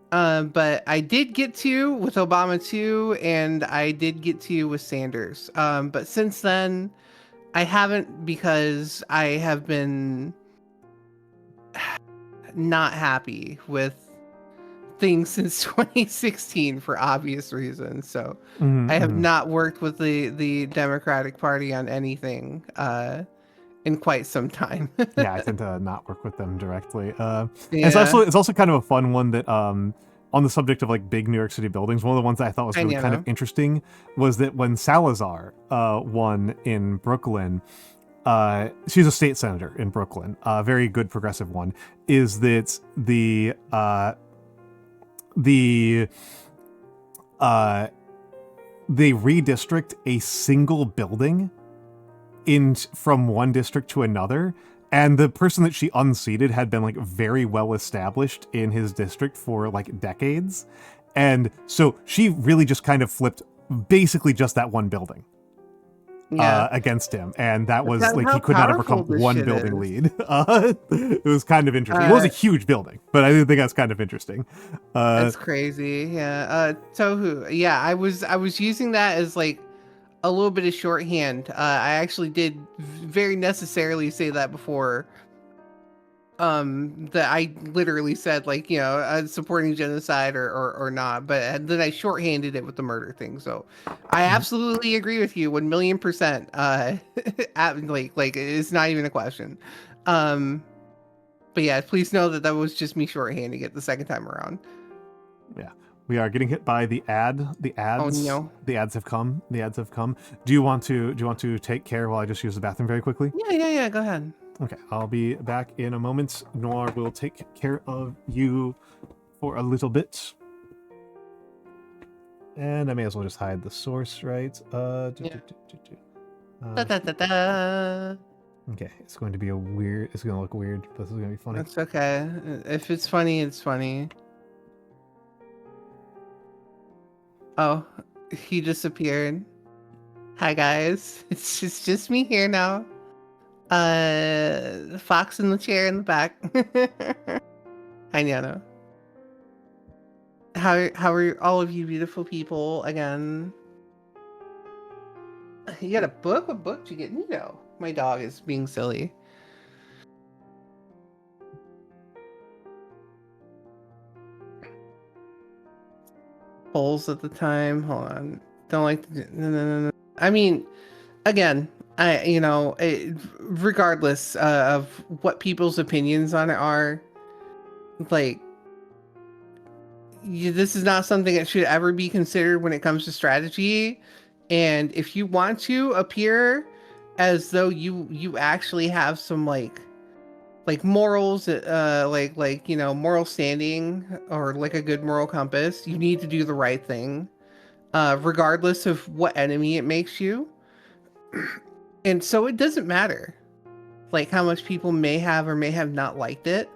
But I did get to with Obama too, and I did get to with Sanders. But since then, I haven't, because I have been not happy with things since 2016 for obvious reasons. So I have not worked with the Democratic Party on anything in quite some time. Yeah, I tend to not work with them directly. It's also kind of a fun one that on the subject of like big New York City buildings, one of the ones that I thought was really kind of interesting was that when Salazar won in Brooklyn, she's a state senator in Brooklyn, a very good progressive one, is that the they redistrict a single building from one district to another, and the person that she unseated had been like very well established in his district for like decades, and so she really just kind of flipped basically just that one building against him, and that was like he could not overcome one building lead. It was kind of interesting. It was a huge building, but I do think that's kind of interesting. That's crazy. Yeah. Tohu. Yeah, I was using that as like a little bit of shorthand. I actually did very necessarily say that before. That I literally said like, you know, supporting genocide or not, but then I shorthanded it with the murder thing. So I absolutely agree with you 1,000,000%. Like it's not even a question. But yeah, please know that was just me shorthanding it the second time around. Yeah. We are getting hit by the ads. Oh no. The ads have come. Do you want to take care while I just use the bathroom very quickly? Yeah. Go ahead. Okay, I'll be back in a moment. Noir will take care of you for a little bit. And I may as well just hide the source, right? Okay, it's going to be it's going to look weird. This is going to be funny. That's okay. If it's funny, it's funny. Oh, he disappeared. Hi, guys. It's just me here now. The fox in the chair in the back. Hi, Nano. How are all of you beautiful people again? You got a book? What book did you get? No. My dog is being silly. Polls at the time. Hold on. Don't like to no. I mean, again, regardless of what people's opinions on it are, like, this is not something that should ever be considered when it comes to strategy. And if you want to appear as though you actually have some like morals, moral standing or like a good moral compass, you need to do the right thing, regardless of what enemy it makes you. And so it doesn't matter like how much people may have or may have not liked it.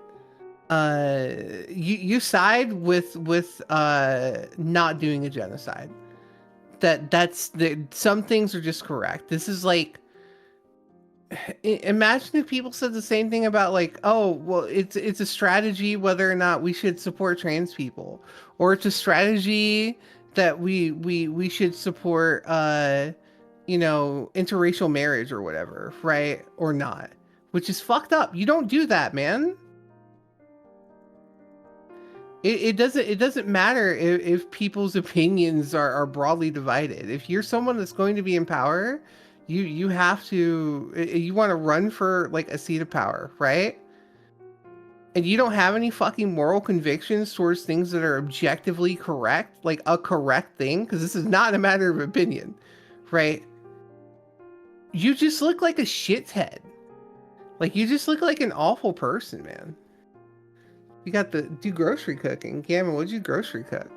You side with not doing a genocide. Some things are just correct. This is like, imagine if people said the same thing about like, oh, well, it's a strategy whether or not we should support trans people, or it's a strategy that we should support interracial marriage or whatever, right? Or not, which is fucked up. You don't do that, man. It doesn't matter if people's opinions are broadly divided. If you're someone that's going to be in power, you want to run for like a seat of power, right? And you don't have any fucking moral convictions towards things that are objectively correct, like a correct thing, because this is not a matter of opinion, right? You just look like a shithead. Like, you just look like an awful person, man. You got to do grocery cooking. Gamma, what'd you grocery cook?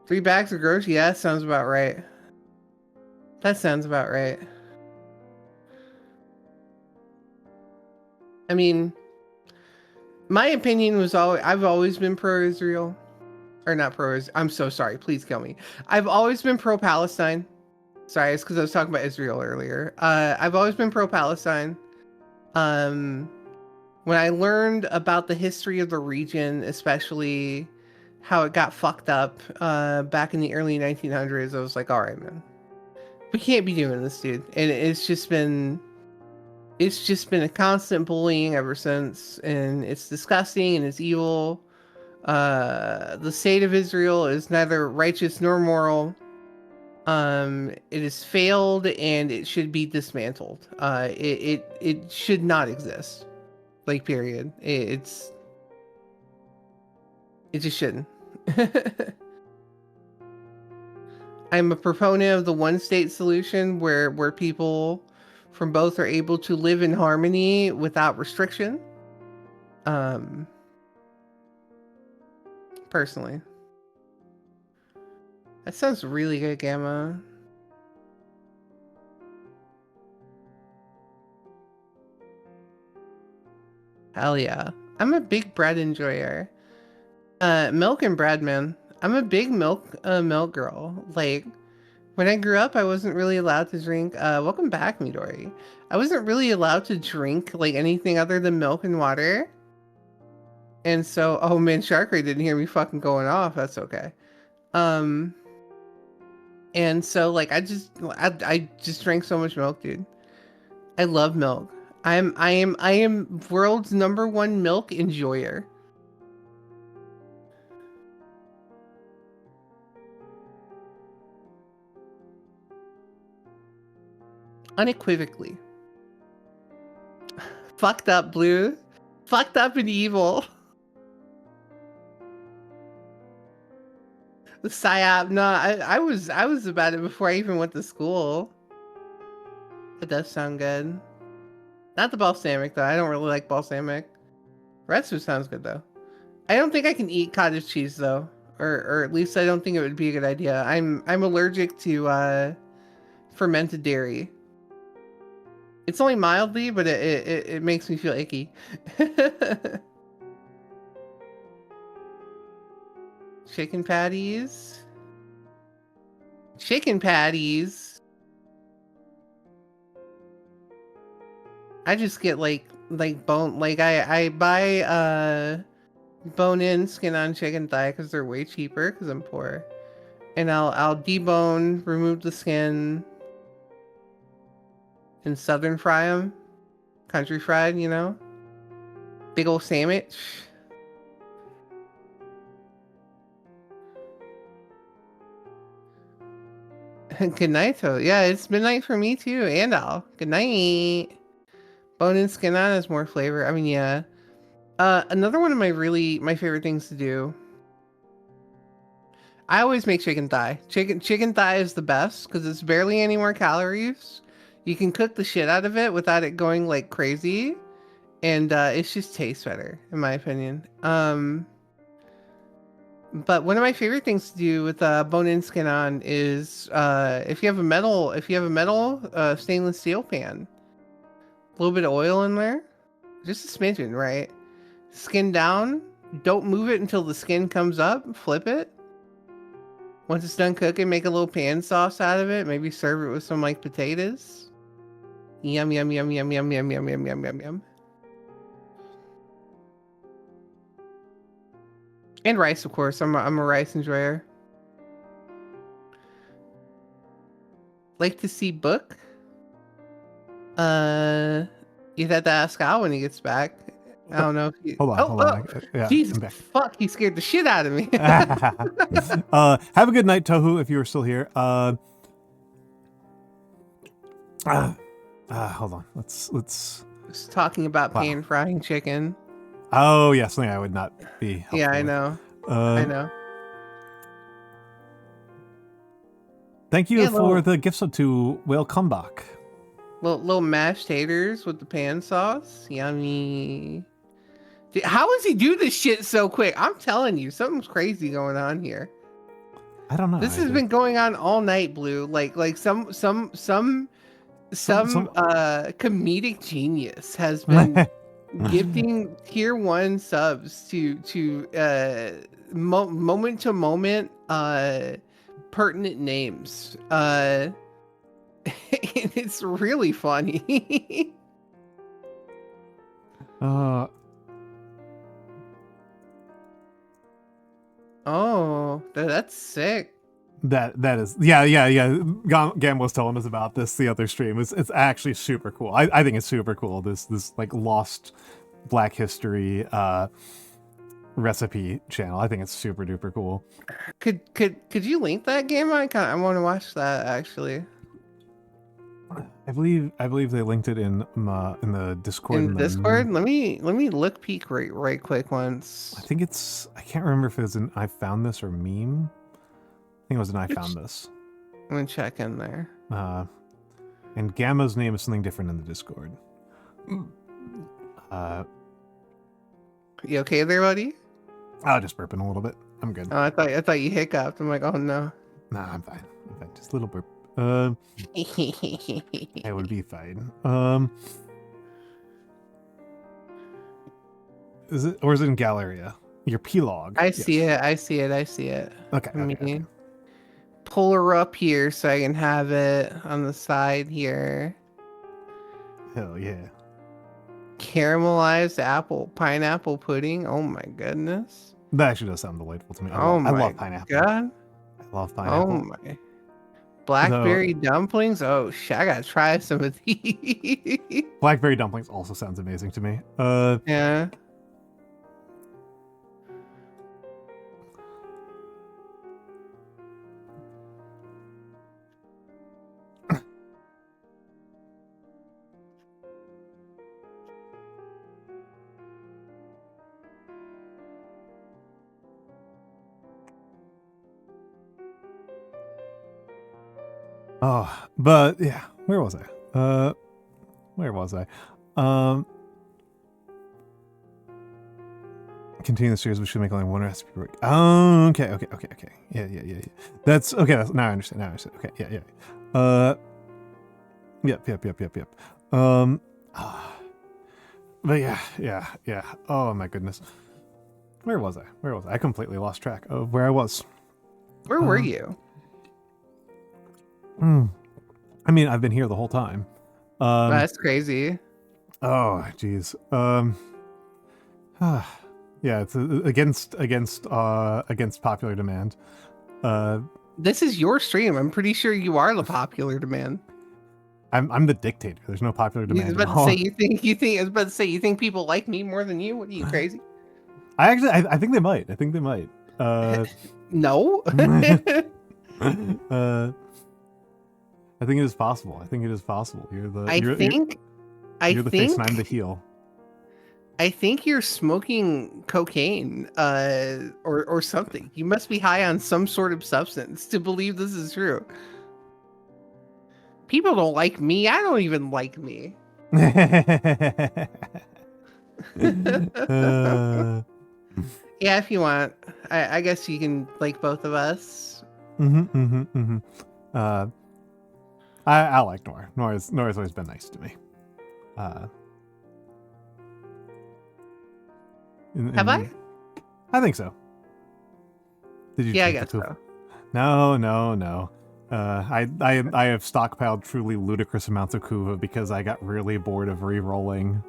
3 bags of grocery? Yeah, that sounds about right. I mean, my opinion was I've always been pro-Israel. Or not pro-Israel. I'm so sorry. Please kill me. I've always been pro-Palestine. Sorry, it's because I was talking about Israel earlier. I've always been pro-Palestine. When I learned about the history of the region, especially how it got fucked up back in the early 1900s, I was like, all right, man. We can't be doing this, dude. And it's just been a constant bullying ever since, and it's disgusting and it's evil. The state of Israel is neither righteous nor moral. It has failed and it should be dismantled. It should not exist. Like, period. It just shouldn't. I'm a proponent of the one-state solution where people from both are able to live in harmony without restriction. Personally. That sounds really good, Gamma. Hell yeah. I'm a big bread enjoyer. Milk and bread, man. I'm a big milk girl. Like, when I grew up, I wasn't really allowed to drink. Welcome back, Midori. I wasn't really allowed to drink like anything other than milk and water. And so, oh man, Shark Ray didn't hear me fucking going off. That's okay. And so like I just drank so much milk, dude. I love milk. I am world's #1 milk enjoyer. Unequivocally. Fucked up, Blue. Fucked up and evil. The psyop. No, I was about it before I even went to school. It does sound good. Not the balsamic though. I don't really like balsamic. Red soup sounds good though. I don't think I can eat cottage cheese though, or at least I don't think it would be a good idea. I'm allergic to fermented dairy. It's only mildly, but it makes me feel icky. Chicken patties. Chicken patties. I just get like bone, like I buy bone in skin on chicken thigh because they're way cheaper because I'm poor. And I'll debone, remove the skin, and southern fry them. Country fried, you know? Big old sandwich. Good night, Toad. Yeah, it's midnight for me too, and Al. Good night. Bone and skin on has more flavor. I mean, yeah. Another one of my favorite things to do. I always make chicken thigh. Chicken thigh is the best because it's barely any more calories. You can cook the shit out of it without it going like crazy, and it just tastes better, in my opinion. But one of my favorite things to do with bone-in skin on is if you have a metal stainless steel pan, a little bit of oil in there, just a smidgen, right? Skin down. Don't move it until the skin comes up. Flip it. Once it's done cooking, make a little pan sauce out of it. Maybe serve it with some like potatoes. Yum yum yum yum yum yum yum yum yum yum yum. And rice, of course. I'm a rice enjoyer. Like to see book? You'd have to ask Al when he gets back. I don't know if he... Hold on. Yeah, Jesus, fuck, he scared the shit out of me. Have a good night, Tohu, if you are still here. Hold on. Let's... Just talking about pan frying chicken. Oh, yeah, something I would not be helpful Yeah, I know. I know. Thank you for the gift sub to Whale Comeback. Little mashed taters with the pan sauce. Yummy. Dude, how does he do this shit so quick? I'm telling you, something's crazy going on here. I don't know. This has been going on all night, Blue. Like some comedic genius has been gifting tier 1 subs to moment to moment pertinent names. It's really funny. Oh, that's sick. That is yeah. Gam was telling us about this the other stream. It's actually super cool. I think it's super cool. This like lost Black history recipe channel. I think it's super duper cool. Could you link that game? I want to watch that actually. I believe they linked it in the Discord. In Discord, let me look peek right quick once. I think it's, I can't remember if it was an I found this or meme. I think it was an I found this. I'm gonna check in there. And Gamma's name is something different in the Discord. You okay there, buddy? I'll just burping a little bit. I'm good. Oh, I thought you hiccuped. I'm like, oh no. Nah, I'm fine. I'm fine. Just a little burp. I would be fine. Is it, or is it in Galleria? Your P-log. I see it. I see it. I see it. Okay. Let me Okay. pull her up here so I can have it on the side here. Hell yeah. Caramelized pineapple pudding. Oh my goodness. That actually does sound delightful to me. I love pineapple. God. I love pineapple. Oh my. Blackberry dumplings. Oh shit! I gotta try some of these. Blackberry dumplings also sounds amazing to me. Yeah. Oh, but yeah, where was I? Continue the series. We should make only one recipe per week. Oh, okay. Yeah. That's okay. Now I understand. Okay, yeah. Yep. But yeah. Oh my goodness. Where was I? I completely lost track of where I was. Where were you? I mean, I've been here the whole time. That's crazy. Oh, geez. Yeah, it's against popular demand. This is your stream. I'm pretty sure you are the popular demand. I'm the dictator. There's no popular demand. I was about to say you think people like me more than you? What are you, crazy? I think they might. No. I think it is possible. You're the face and I'm the heel. I think you're smoking cocaine or something. You must be high on some sort of substance to believe this is true. People don't like me. I don't even like me. Yeah, if you want. I guess you can like both of us. I like Noru. Noru's always been nice to me. Have I? I think so. Did you? Yeah, I guess so. No. I have stockpiled truly ludicrous amounts of Kuva because I got really bored of re-rolling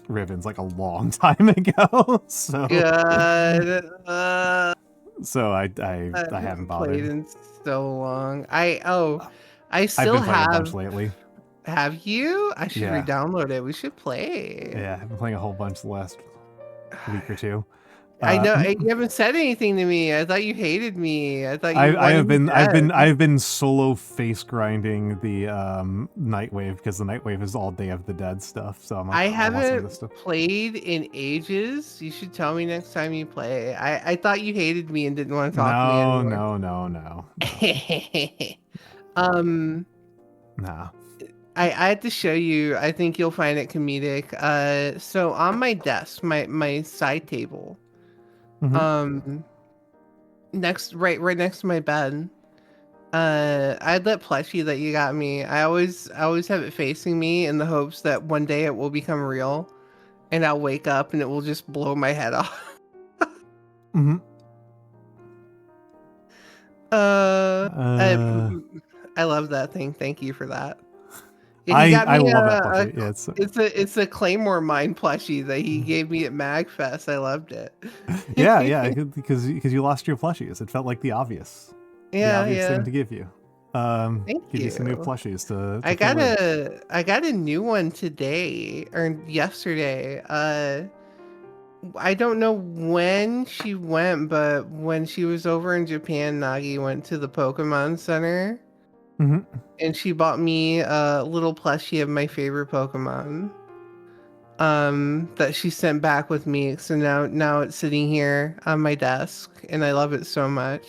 ribbons like a long time ago. So good. So I haven't bothered. Played in so long. I I've still been playing have. a bunch lately. Have you? I should re-download it. We should play. Yeah, I've been playing a whole bunch the last week or two. I know you haven't said anything to me. I thought you hated me. I thought you I've been solo face grinding the Nightwave because the Nightwave is all Day of the Dead stuff. So I haven't played in ages. You should tell me next time you play. I thought you hated me and didn't want to talk to me anymore. No. Nah. I had to show you. I think you'll find it comedic. So on my desk, my side table, right next to my bed, I had that plushie that you got me. I always have it facing me in the hopes that one day it will become real, and I'll wake up and it will just blow my head off. I love that thing. Thank you for that. I love that plushie. Yeah, it's a Claymore Mine plushie that he gave me at MagFest. I loved it. yeah, because you lost your plushies. It felt like the obvious thing to give you. Thank give you some new plushies to I got a new one today or yesterday. I don't know when she went, but when she was over in Japan, Nagi went to the Pokemon Center. And she bought me a little plushie of my favorite Pokemon that she sent back with me. So now it's sitting here on my desk and I love it so much.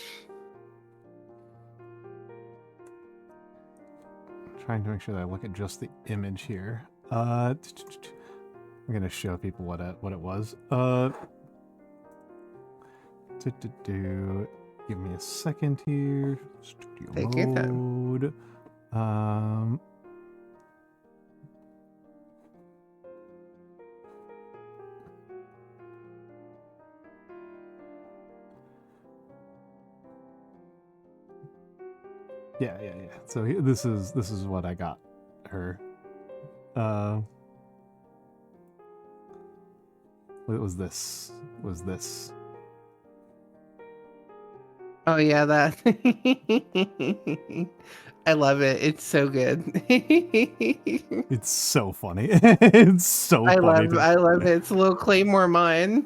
I'm trying to make sure that I look at just the image here. I'm gonna show people what it was. Give me a second here. Studio Take your time. mode. Yeah. So this is what I got her. What was this? Oh yeah, that. I love it. It's so good. It's so funny. It's so funny. I love it. It's a little Claymore mine.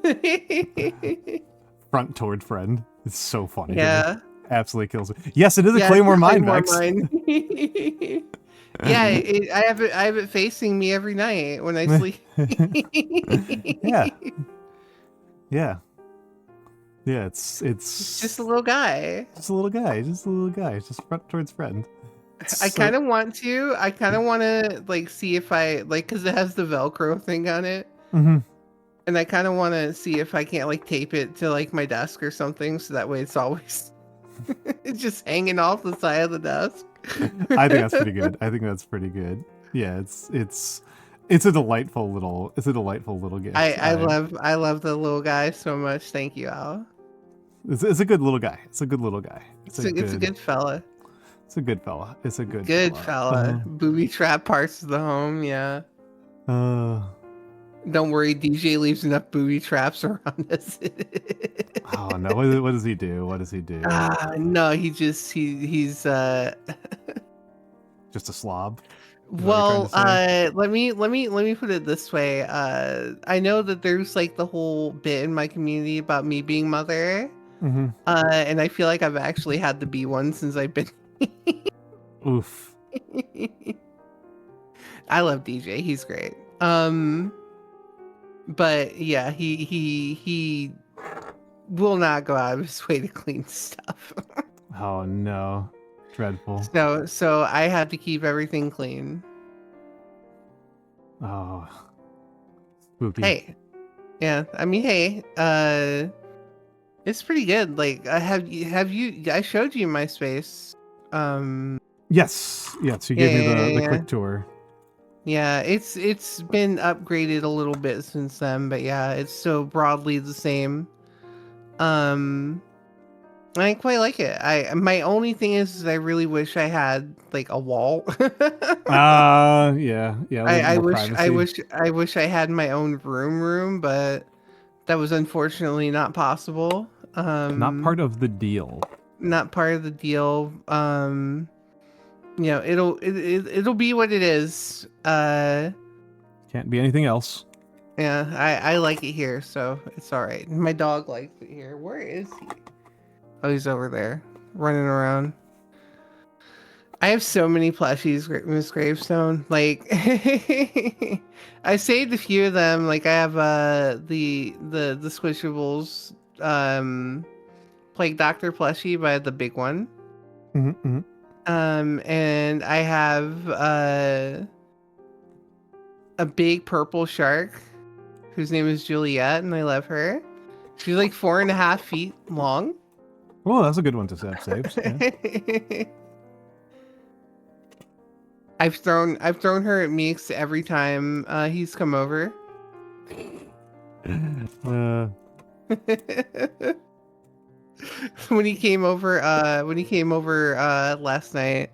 Front toward friend. It's so funny. Yeah. Absolutely kills it. Yes, it is a Yeah, Claymore it's a mine, Claymore Max. mine. Yeah, I have it facing me every night when I sleep. Yeah. It's just a little guy. Just front towards friend. I kind of want to like see if I like, because it has the Velcro thing on it. Mm-hmm. And I kind of want to see if I can't like tape it to like my desk or something, so that way it's always it's just hanging off the side of the desk. I think that's pretty good. Yeah, it's a delightful little gift. I love the little guy so much. Thank you, Al. It's a good little guy. It's a good fella. It's a good fella. Booby trap parts of the home, yeah. Don't worry, DJ leaves enough booby traps around us. Oh no! What does he do? No, he's just a slob. Well, let me put it this way. I know that there's like the whole bit in my community about me being mother. Mm-hmm. And I feel like I've actually had to be one since I've been. Oof. I love DJ. He's great. But yeah, he will not go out of his way to clean stuff. Oh no. Dreadful. So I had to keep everything clean. Oh. Spooky. Hey. Yeah, I mean, hey, it's pretty good. Like, have you I showed you my space. Yes, you gave me the quick tour. Yeah, it's been upgraded a little bit since then, but yeah, it's so broadly the same. I quite like it. My only thing is I really wish I had like a wall. Yeah. I wish I had my own room, but that was unfortunately not possible. Not part of the deal. Not part of the deal. You know, it'll be what it is. Can't be anything else. Yeah, I like it here, so it's all right. My dog likes it here. Where is he? Oh, he's over there, running around. I have so many plushies, Miss Gravestone. Like, I saved a few of them. Like, I have the Squishables, Plague Doctor plushie, but I had the big one. Mm-hmm. And I have a big purple shark whose name is Juliet, and I love her. She's like 4.5 feet long. Oh, that's a good one to have saved. Yeah. I've thrown her at Meeks every time he's come over. When he came over last night,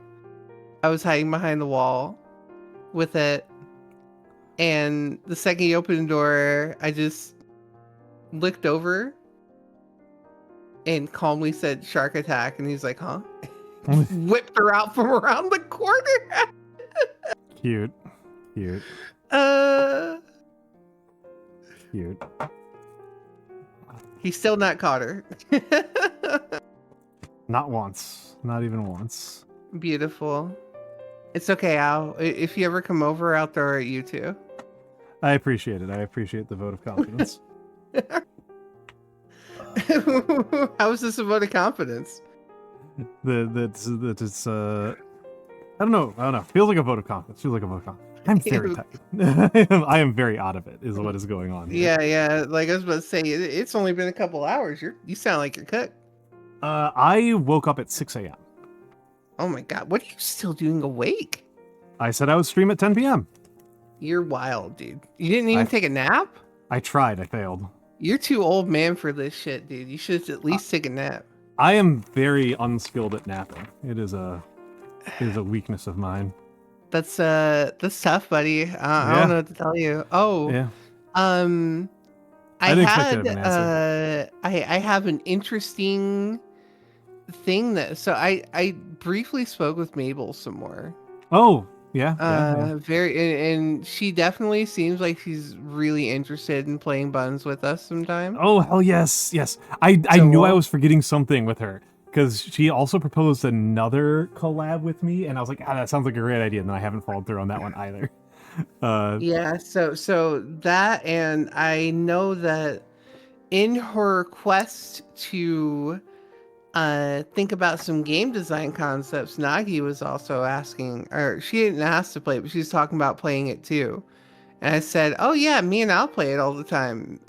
I was hiding behind the wall with it, and the second he opened the door, I just looked over and calmly said "shark attack," and he's like, "Huh?" Whipped her out from around the corner. Cute. Cute. He's still not caught her. Not once. Not even once. Beautiful. It's okay, Al. If you ever come over, I'll throw her at you too. I appreciate it. I appreciate the vote of confidence. How is this a vote of confidence? That it's I don't know. Feels like a vote of confidence. I'm very tired. I am very out of it, is what is going on here. Yeah. Like I was about to say, it's only been a couple hours. You sound like you're cooked. I woke up at 6 a.m. Oh my god, what are you still doing awake? I said I would stream at 10 p.m. You're wild, dude. You didn't even take a nap? I tried. I failed. You're too old man for this shit, dude. You should at least take a nap. I am very unskilled at napping. It is a weakness of mine. That's tough, buddy. I don't know what to tell you. Oh, Yeah. I didn't expect had to have an answer. I have an interesting thing that I briefly spoke with Mabel some more. Oh, yeah. Very, and she definitely seems like she's really interested in playing buns with us sometime. Oh, hell yes. I knew I was forgetting something with her because she also proposed another collab with me, and I was like, that sounds like a great idea, and then I haven't followed through on that one either. Yeah, so that, and I know that in her quest to think about some game design concepts, Nagi was also asking, or she didn't ask to play, but she was talking about playing it too. And I said, oh yeah, me and I'll play it all the time.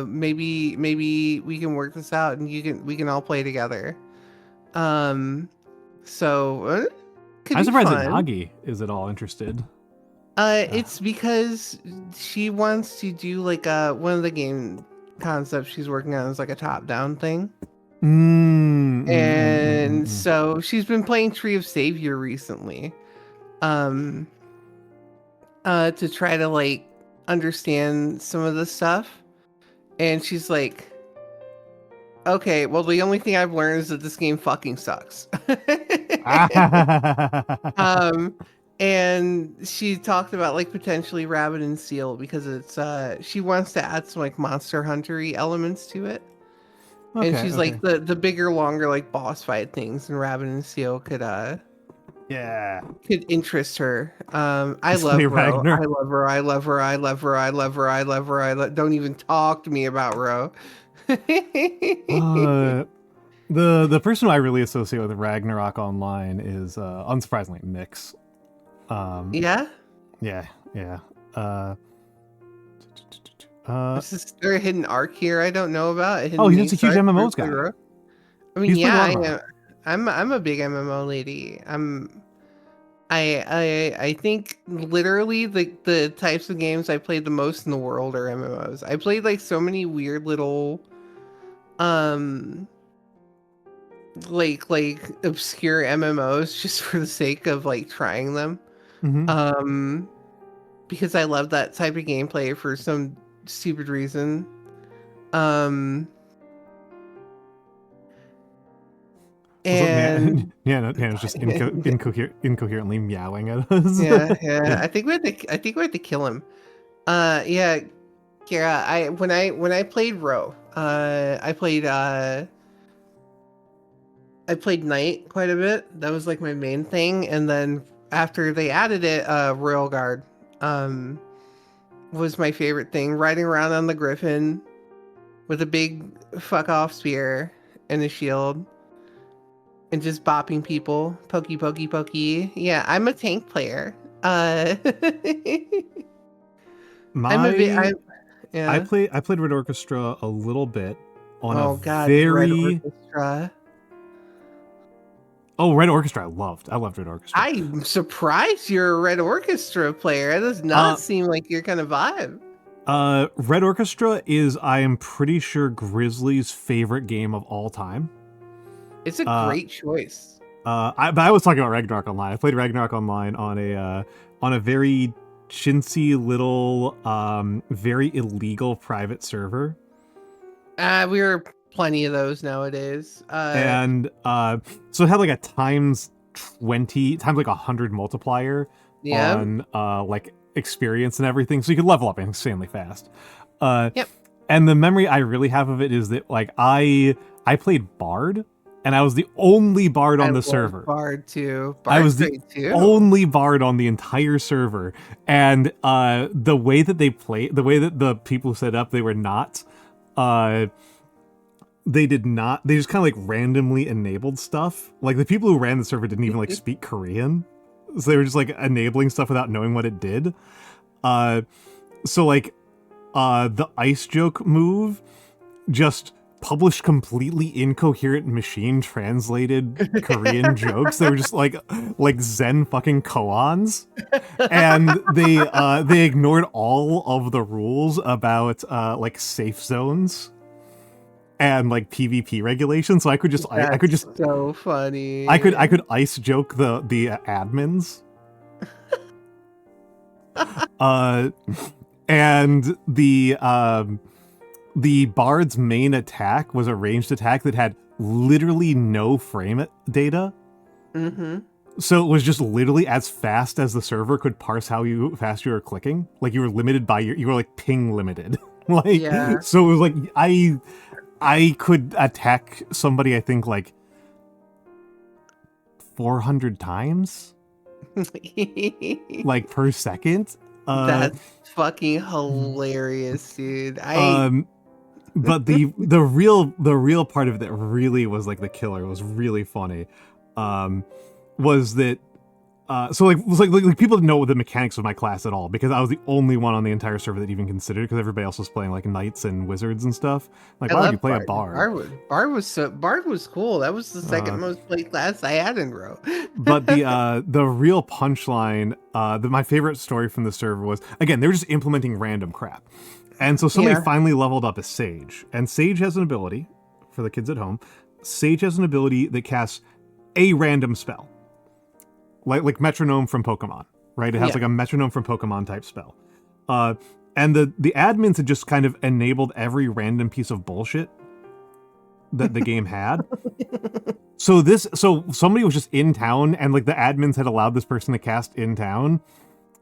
Maybe we can work this out and we can all play together. So could I'm be surprised fun. that Nagi is at all interested. It's because she wants to do like one of the game concepts she's working on is like a top-down thing. And so she's been playing Tree of Savior recently. To try to like understand some of the stuff. And she's like, okay, well the only thing I've learned is that this game fucking sucks. And she talked about like potentially Rabbit and Seal because it's she wants to add some like Monster Hunter-y elements to it. Okay, and she's like the bigger, longer like boss fight things, and Rabbit and Seal could interest her. I love Ro. I love her. Don't even talk to me about Ro. The person who I really associate with Ragnarok Online is unsurprisingly Mix. Yeah. Is there a hidden arc here I don't know about? He's a huge MMOs guy. I mean, yeah, I'm a big MMO lady. I think literally the types of games I played the most in the world are MMOs. I played like so many weird little like obscure MMOs just for the sake of like trying them. Because I love that type of gameplay for some stupid reason. And it's just incoherently meowing at us. yeah. I think we had to kill him. Yeah, Kira. When I played Ro, I played Knight quite a bit. That was like my main thing, and then after they added it, Royal Guard was my favorite thing. Riding around on the Griffin with a big fuck off spear and a shield and just bopping people. Pokey, pokey, pokey. Yeah, I'm a tank player. I played Red Orchestra a little bit on Red Orchestra. Oh, Red Orchestra, I loved Red Orchestra. I'm surprised you're a Red Orchestra player. It does not seem like your kind of vibe. Red Orchestra is, I am pretty sure, Grizzly's favorite game of all time. It's a great choice. But I was talking about Ragnarok Online. I played Ragnarok Online on a very chintzy little, very illegal private server. We were plenty of those nowadays. So it had like a times 20 times like 100 multiplier on like experience and everything, so you could level up insanely fast. And the memory I really have of it is that like I played Bard, and I was the only Bard on the server. Bard too. I was the only Bard on the entire server, and the way that they played, the way that the people set up, they just kind of like randomly enabled stuff. Like the people who ran the server didn't even like speak Korean, so they were just like enabling stuff without knowing what it did. So like the ice joke move just published completely incoherent machine translated Korean jokes. They were just like Zen fucking koans, and they ignored all of the rules about like safe zones and like PvP regulations. So I could just so funny. I could ice joke the admins. And the bard's main attack was a ranged attack that had literally no frame data. Mm-hmm. So it was just literally as fast as the server could parse how fast you were clicking. Like you were limited by you were like ping limited. Like, yeah. So it was like I could attack somebody, I think like 400 times, like per second. That's fucking hilarious, dude. But the real part of it that really was like the killer, was really funny, was that so people didn't know the mechanics of my class at all, because I was the only one on the entire server that even considered it, because everybody else was playing like knights and wizards and stuff. Like, why would you play a bard? Bard was cool. That was the second most played class I had in Row. But the real punchline, my favorite story from the server was, again, they were just implementing random crap. And so somebody finally leveled up as Sage. And Sage has an ability, for the kids at home, Sage has an ability that casts a random spell. Like Metronome from Pokemon, right? It has like a Metronome from Pokemon type spell. And the admins had just kind of enabled every random piece of bullshit that the game had. So somebody was just in town, and like the admins had allowed this person to cast in town.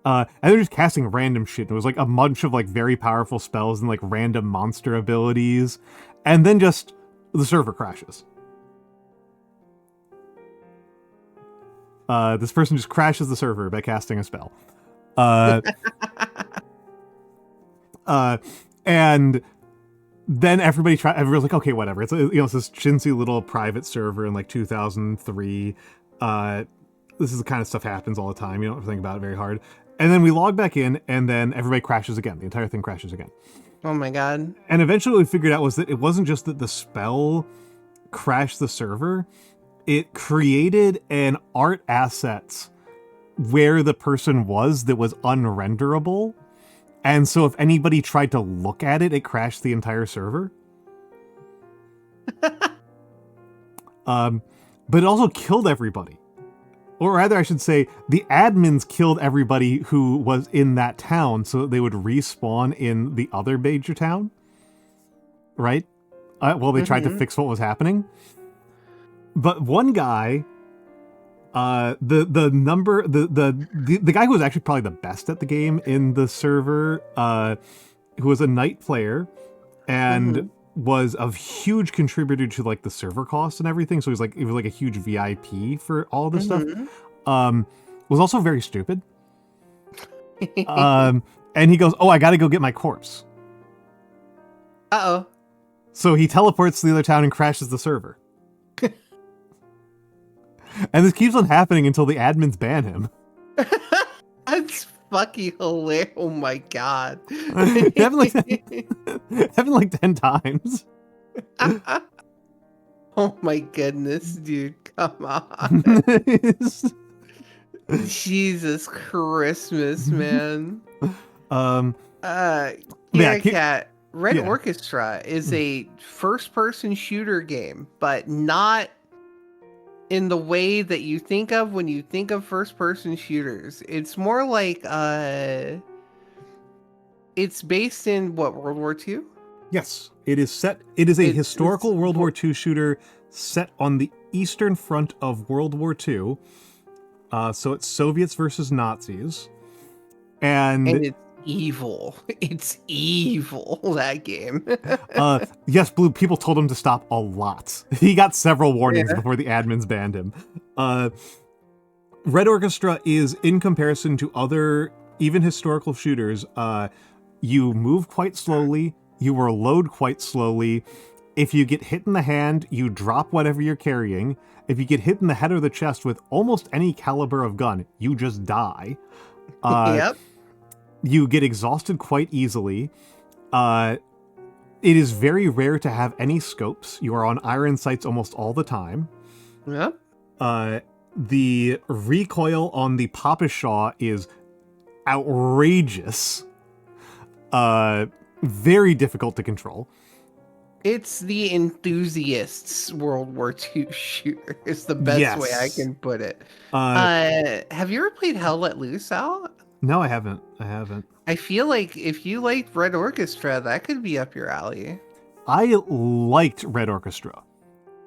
And they're just casting random shit. It was like a bunch of like very powerful spells and like random monster abilities. And then just the server crashes. This person just crashes the server by casting a spell. And then everyone's like, okay, whatever. It's it's this chintzy little private server in like 2003. This is the kind of stuff happens all the time. You don't have to think about it very hard. And then we log back in, and then everybody crashes again. The entire thing crashes again. Oh my god. And eventually what we figured out was that it wasn't just that the spell crashed the server. It created an art asset where the person was that was unrenderable. And so if anybody tried to look at it, it crashed the entire server. But it also killed everybody. Or rather, I should say, the admins killed everybody who was in that town so that they would respawn in the other major town. Right? While they tried to fix what was happening. But one guy, the guy who was actually probably the best at the game in the server, who was a knight player, and was a huge contributor to like the server costs and everything. So he was like a huge VIP for all this stuff. Was also very stupid. And he goes, "Oh, I got to go get my corpse." Uh-oh. So he teleports to the other town and crashes the server. And this keeps on happening until the admins ban him. That's fucking hilarious. Oh my god. It happened like 10 times. Oh my goodness, dude. Come on. Jesus Christmas, man. Cat. Red Orchestra is a first-person shooter game, but not in the way that you think of when you think of first-person shooters. It's more like it's based in what, World War II? Yes, it is set. It is a historical World War II shooter set on the Eastern Front of World War II. So it's Soviets versus Nazis, and it's evil. It's evil, that game. Yes, Blue, people told him to stop a lot. He got several warnings before the admins banned him. Red Orchestra is, in comparison to other, even historical shooters, you move quite slowly, you reload quite slowly. If you get hit in the hand, you drop whatever you're carrying. If you get hit in the head or the chest with almost any caliber of gun, you just die. Yep. You get exhausted quite easily. It is very rare to have any scopes. You are on iron sights almost all the time. Yep. The recoil on the Papashaw is outrageous. Very difficult to control. It's the enthusiast's World War II shooter. Is the best way I can put it. Have you ever played Hell Let Loose, Al? No, I haven't. I feel like if you liked Red Orchestra, that could be up your alley. I liked Red Orchestra.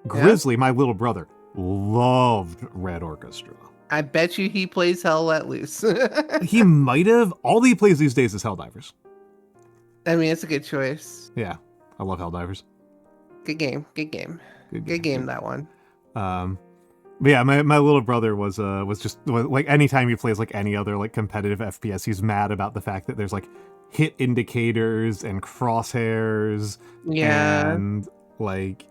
Grizzly, my little brother, loved Red Orchestra. I bet you he plays Hell Let Loose. He might have. All he plays these days is Helldivers. I mean, it's a good choice. Yeah, I love Helldivers. Good game. Good game, that one. But yeah, my little brother was just like, anytime he plays like any other like competitive FPS, he's mad about the fact that there's like hit indicators and crosshairs. Yeah. And like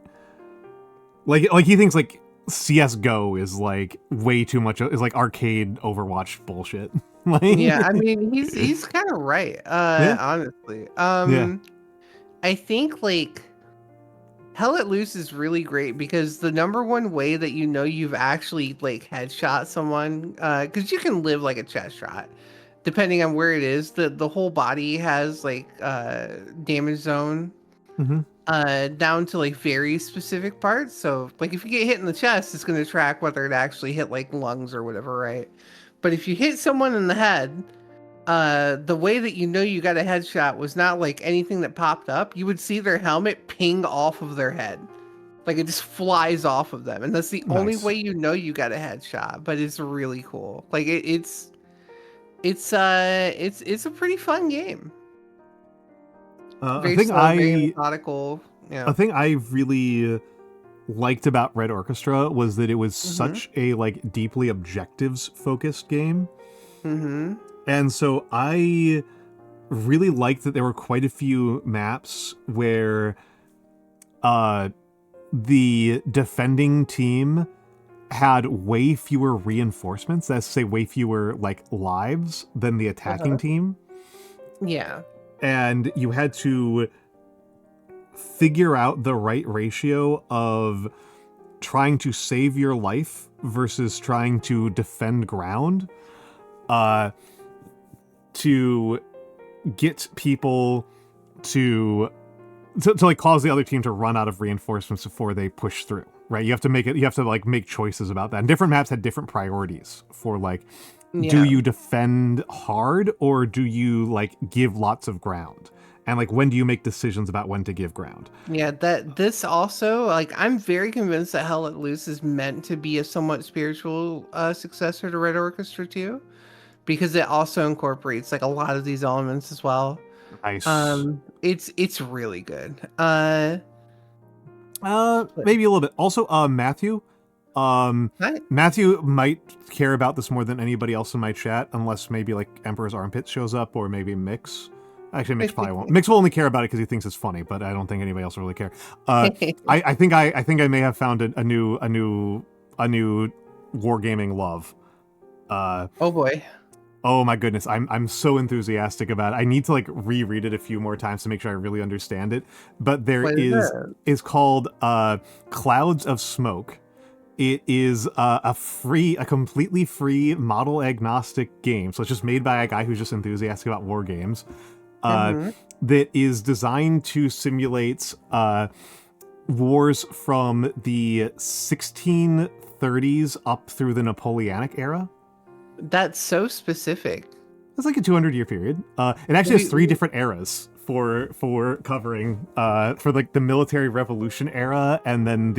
he thinks like CS:GO is like way too much, is like arcade Overwatch bullshit. Like, yeah, I mean, he's kind of right. Honestly. I think like Hell Let Loose is really great because the number one way that you know you've actually like headshot someone, because you can live like a chest shot, depending on where it is. The whole body has like damage zone down to like very specific parts. So like if you get hit in the chest, it's going to track whether it actually hit like lungs or whatever, right? But if you hit someone in the head, the way that you know you got a headshot was not like anything that popped up. You would see their helmet ping off of their head. Like it just flies off of them. And that's the only way you know you got a headshot, but it's really cool. Like it's a pretty fun game. Very slow, very methodical. Yeah. A thing I really liked about Red Orchestra was that it was such a like deeply objectives focused game. And so I really liked that there were quite a few maps where the defending team had way fewer reinforcements, that's to say way fewer like lives than the attacking team. Yeah. And you had to figure out the right ratio of trying to save your life versus trying to defend ground, to get people to like cause the other team to run out of reinforcements before they push through, right? You have to like make choices about that. And different maps had different priorities for like, do you defend hard or do you like give lots of ground? And like, when do you make decisions about when to give ground? Yeah, this also, like, I'm very convinced that Hell Let Loose is meant to be a somewhat spiritual successor to Red Orchestra 2, because it also incorporates like a lot of these elements as well. Nice. It's really good. Maybe a little bit. Also, Matthew. Matthew might care about this more than anybody else in my chat, unless maybe like Emperor's Armpit shows up, or maybe Mix. Actually, Mix probably won't. Mix will only care about it because he thinks it's funny, but I don't think anybody else will really care. I think I may have found a new wargaming love. Oh boy. Oh my goodness, I'm so enthusiastic about it. I need to like reread it a few more times to make sure I really understand it. But is called Clouds of Smoke. It is a completely free model agnostic game. So it's just made by a guy who's just enthusiastic about war games. That is designed to simulate wars from the 1630s up through the Napoleonic era. That's so specific. It's like a 200-year period. It actually has 3 different eras for covering for like the military revolution era, and then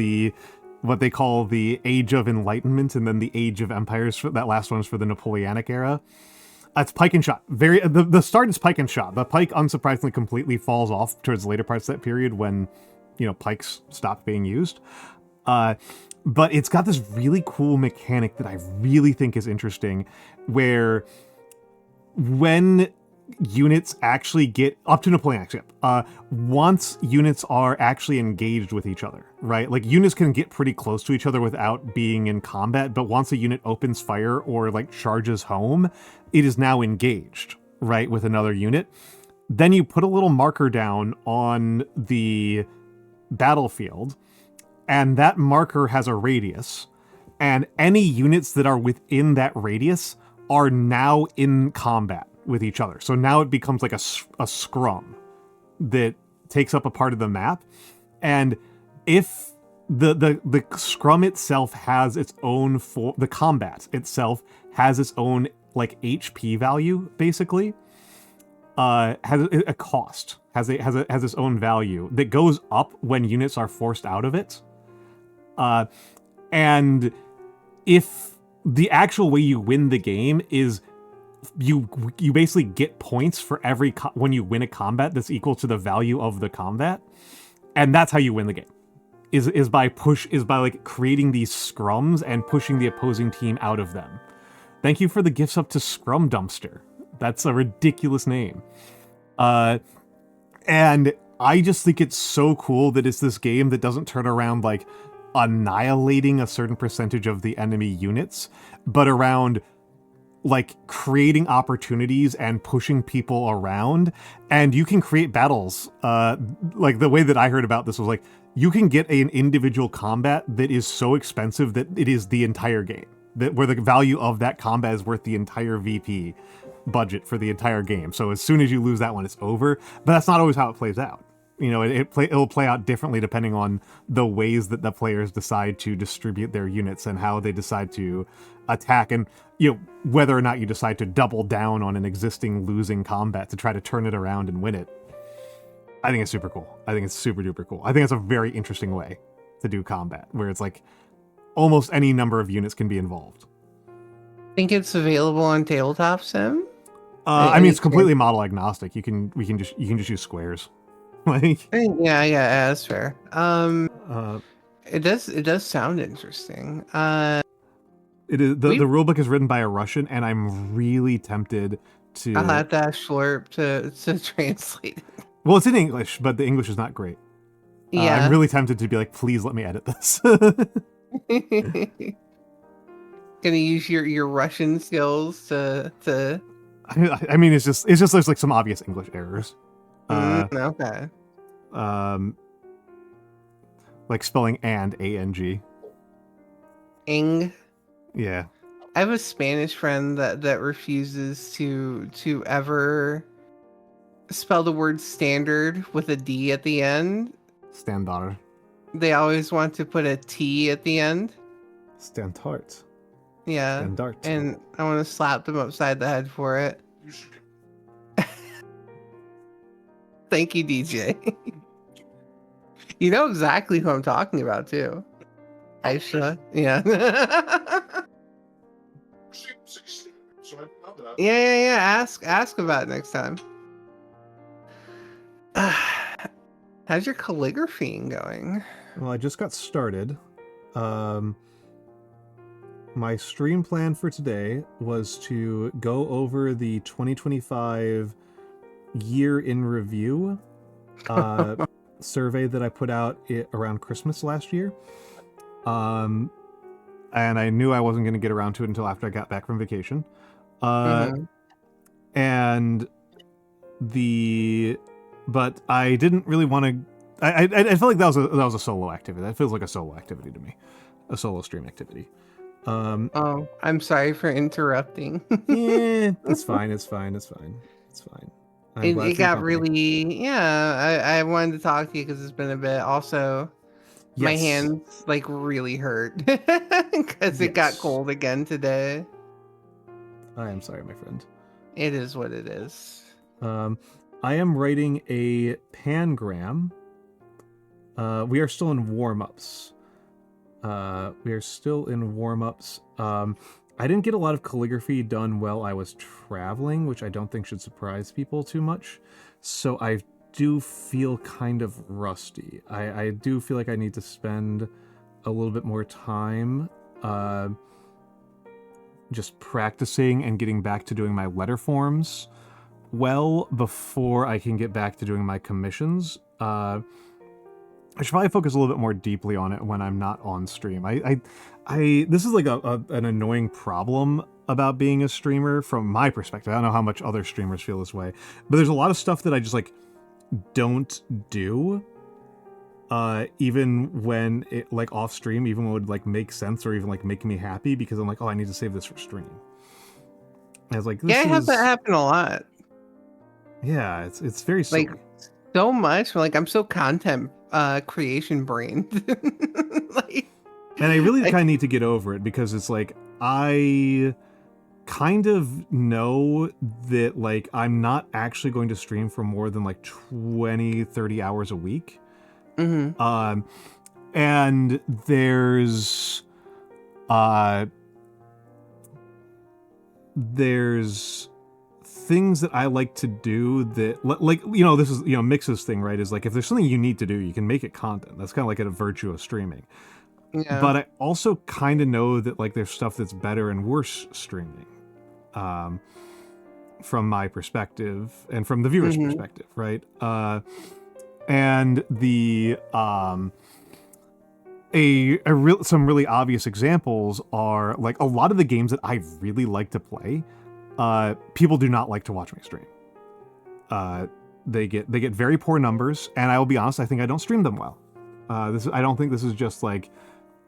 what they call the Age of Enlightenment, and then the Age of Empires. That last one is for the Napoleonic era. It's pike and shot. The start is pike and shot. The pike, unsurprisingly, completely falls off towards the later parts of that period when, pikes stopped being used. But it's got this really cool mechanic that I really think is interesting, where when units actually get up to Napoleonic, once units are actually engaged with each other, right? Like units can get pretty close to each other without being in combat, but once a unit opens fire or like charges home, it is now engaged, right, with another unit. then you put a little marker down on the battlefield, and that marker has a radius, and any units that are within that radius are now in combat with each other. So now it becomes like a scrum that takes up a part of the map, and if the scrum itself has its own the combat itself has its own like HP value, basically. Has a cost, has its own value that goes up when units are forced out of it. And if the actual way you win the game is you basically get points for every when you win a combat that's equal to the value of the combat, and that's how you win the game. Is by like creating these scrums and pushing the opposing team out of them. Thank you for the gifts up to Scrum Dumpster. That's a ridiculous name. And I just think it's so cool that it's this game that doesn't turn around like annihilating a certain percentage of the enemy units, but around like creating opportunities and pushing people around. And you can create battles. Like the way that I heard about this was like, you can get an individual combat that is so expensive that it is the entire game. Where the value of that combat is worth the entire VP budget for the entire game. So as soon as you lose that one, it's over. But that's not always how it plays out. You know, it'll play out differently depending on the ways that the players decide to distribute their units and how they decide to attack, and you know, whether or not you decide to double down on an existing losing combat to try to turn it around and win it. I think it's super cool. I think it's super duper cool. I think it's a very interesting way to do combat, where it's like almost any number of units can be involved. Think it's available on Tabletop Sim? I mean, it's completely model agnostic. You can just use squares. Like, yeah, that's fair. It does sound interesting. It is the rulebook is written by a Russian, and I'm really tempted to. I'll have to ask Schlorp to translate. Well, it's in English, but the English is not great. Yeah, I'm really tempted to be like, please let me edit this. Gonna use your Russian skills to. I mean, it's just there's like some obvious English errors. Okay. Like spelling and A-N-G. Ing. Yeah. I have a Spanish friend that refuses to ever spell the word standard with a D at the end. Standard. They always want to put a T at the end. Standard. Yeah. Standard. And I want to slap them upside the head for it. Thank you, DJ. You know exactly who I'm talking about, too. Aisha. Yeah. Yeah. Ask about it next time. How's your calligraphy going? Well, I just got started. My stream plan for today was to go over the 2025 year in review survey that I put out around Christmas last year. And I knew I wasn't going to get around to it until after I got back from vacation. And but I didn't really want to. I felt like that was a solo activity. That feels like a solo activity to me, a solo stream activity. Oh, I'm sorry for interrupting. Yeah, it's fine. It got really, I wanted to talk to you because it's been a bit. Also, my hands like really hurt because it got cold again today. I am sorry, my friend. It is what it is. I am writing a pangram. We are still in warm-ups. I didn't get a lot of calligraphy done while I was traveling, which I don't think should surprise people too much. So I do feel kind of rusty. I do feel like I need to spend a little bit more time just practicing and getting back to doing my letter forms well before I can get back to doing my commissions. I should probably focus a little bit more deeply on it when I'm not on stream. This is like an annoying problem about being a streamer from my perspective. I don't know how much other streamers feel this way, but there's a lot of stuff that I just like don't do, even when it like off stream, even when it would like make sense or even like make me happy, because I'm like, oh, I need to save this for stream. And I was like, this Yeah, it has that happen a lot. Yeah, it's very silly. Like so much. Like I'm so content creation brained. Like, and I really kind of need to get over it, because it's like I kind of know that like I'm not actually going to stream for more than like 20-30 hours a week. mm-hmm. And there's things that I like to do that, like, you know, this is, you know, Mix's thing, right? Is like, if there's something you need to do, you can make it content. That's kind of like a virtue of streaming. Yeah. But I also kind of know that like there's stuff that's better and worse streaming, from my perspective and from the viewer's perspective, right? And the some really obvious examples are like a lot of the games that I really like to play. People do not like to watch me stream. They get very poor numbers, and I will be honest, I think I don't stream them well. I don't think this is just like,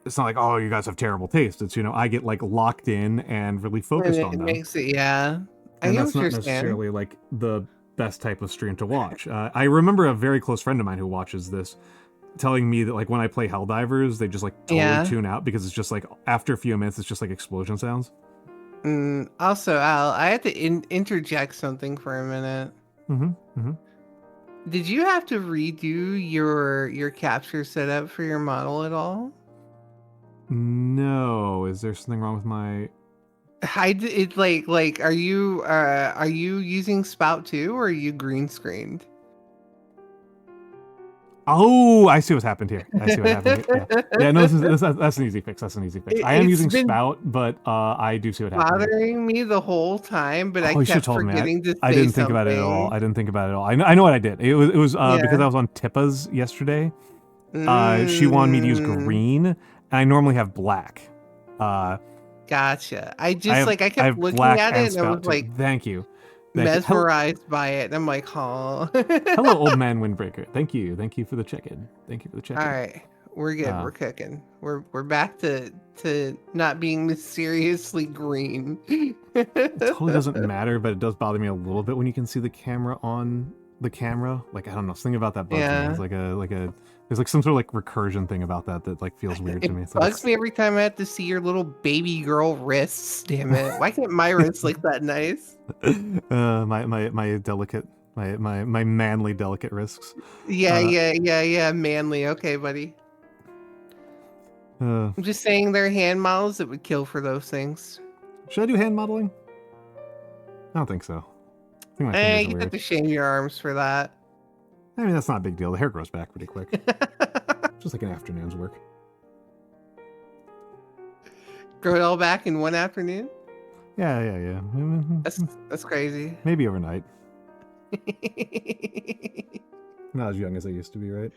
it's not like, oh, you guys have terrible taste. It's, you know, I get like locked in and really focused on them. It makes it, yeah. And that's not necessarily like the best type of stream to watch. I remember a very close friend of mine who watches this telling me that like when I play Helldivers, they just like totally tune out, because it's just like after a few minutes, it's just like explosion sounds. Also, Al, I had to interject something for a minute. Did you have to redo your capture setup for your model at all? No. Is there something wrong with my? It's like are you using Spout 2 or are you green screened? Oh, I see what's happened here. Yeah, no, that's an easy fix. That's an easy fix. I am using Spout, but I do see what happened. Bothering me the whole time, but I kept forgetting to say I didn't think about it at all. I know what I did. It was because I was on Tippa's yesterday. She wanted me to use green, and I normally have black. Gotcha. I kept looking at it, and I was like, thank you. Mesmerized by it. And I'm like, oh. Hello, old man Windbreaker. Thank you for the check-in. All right, we're good. We're cooking. We're back to not being mysteriously green. It totally doesn't matter, but it does bother me a little bit when you can see the camera on the camera. Like, I don't know, something about that bugs me. It's there's like some sort of like recursion thing about that like feels weird to me. It bugs me every time I have to see your little baby girl wrists. Damn it! Why can't my wrists look that nice? My delicate, my manly delicate wrists. Yeah, manly. Okay, buddy. I'm just saying they're hand models that would kill for those things. Should I do hand modeling? I don't think so. You have to shame your arms for that. I mean, that's not a big deal. The hair grows back pretty quick. Just like an afternoon's work. Grow it all back in one afternoon? Yeah. That's crazy. Maybe overnight. Not as young as I used to be, right?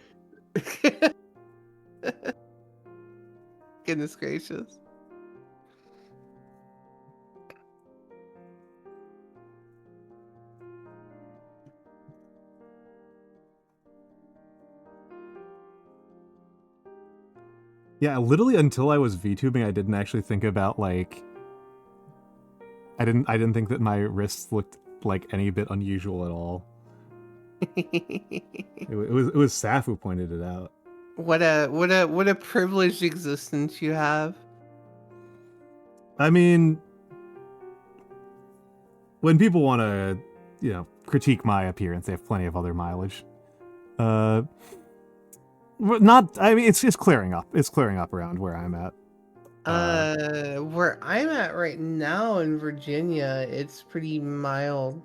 Goodness gracious. Yeah, literally until I was VTubing, I didn't actually think about like I didn't think that my wrists looked like any bit unusual at all. It was Saf who pointed it out. What a privileged existence you have. I mean, when people want to, you know, critique my appearance, they have plenty of other mileage. It's clearing up. It's clearing up around where I'm at. Where I'm at right now in Virginia, it's pretty mild.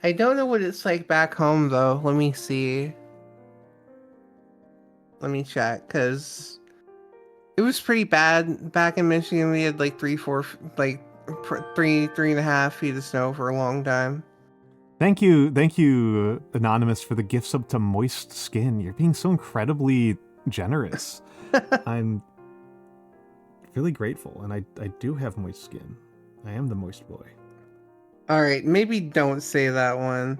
I don't know what it's like back home though. Let me see. Let me check, because it was pretty bad back in Michigan. We had like 3.5 feet of snow for a long time. Thank you, Anonymous, for the gift sub to Moist Skin. You're being so incredibly generous. I'm really grateful, and I do have moist skin. I am the moist boy. All right, maybe don't say that one.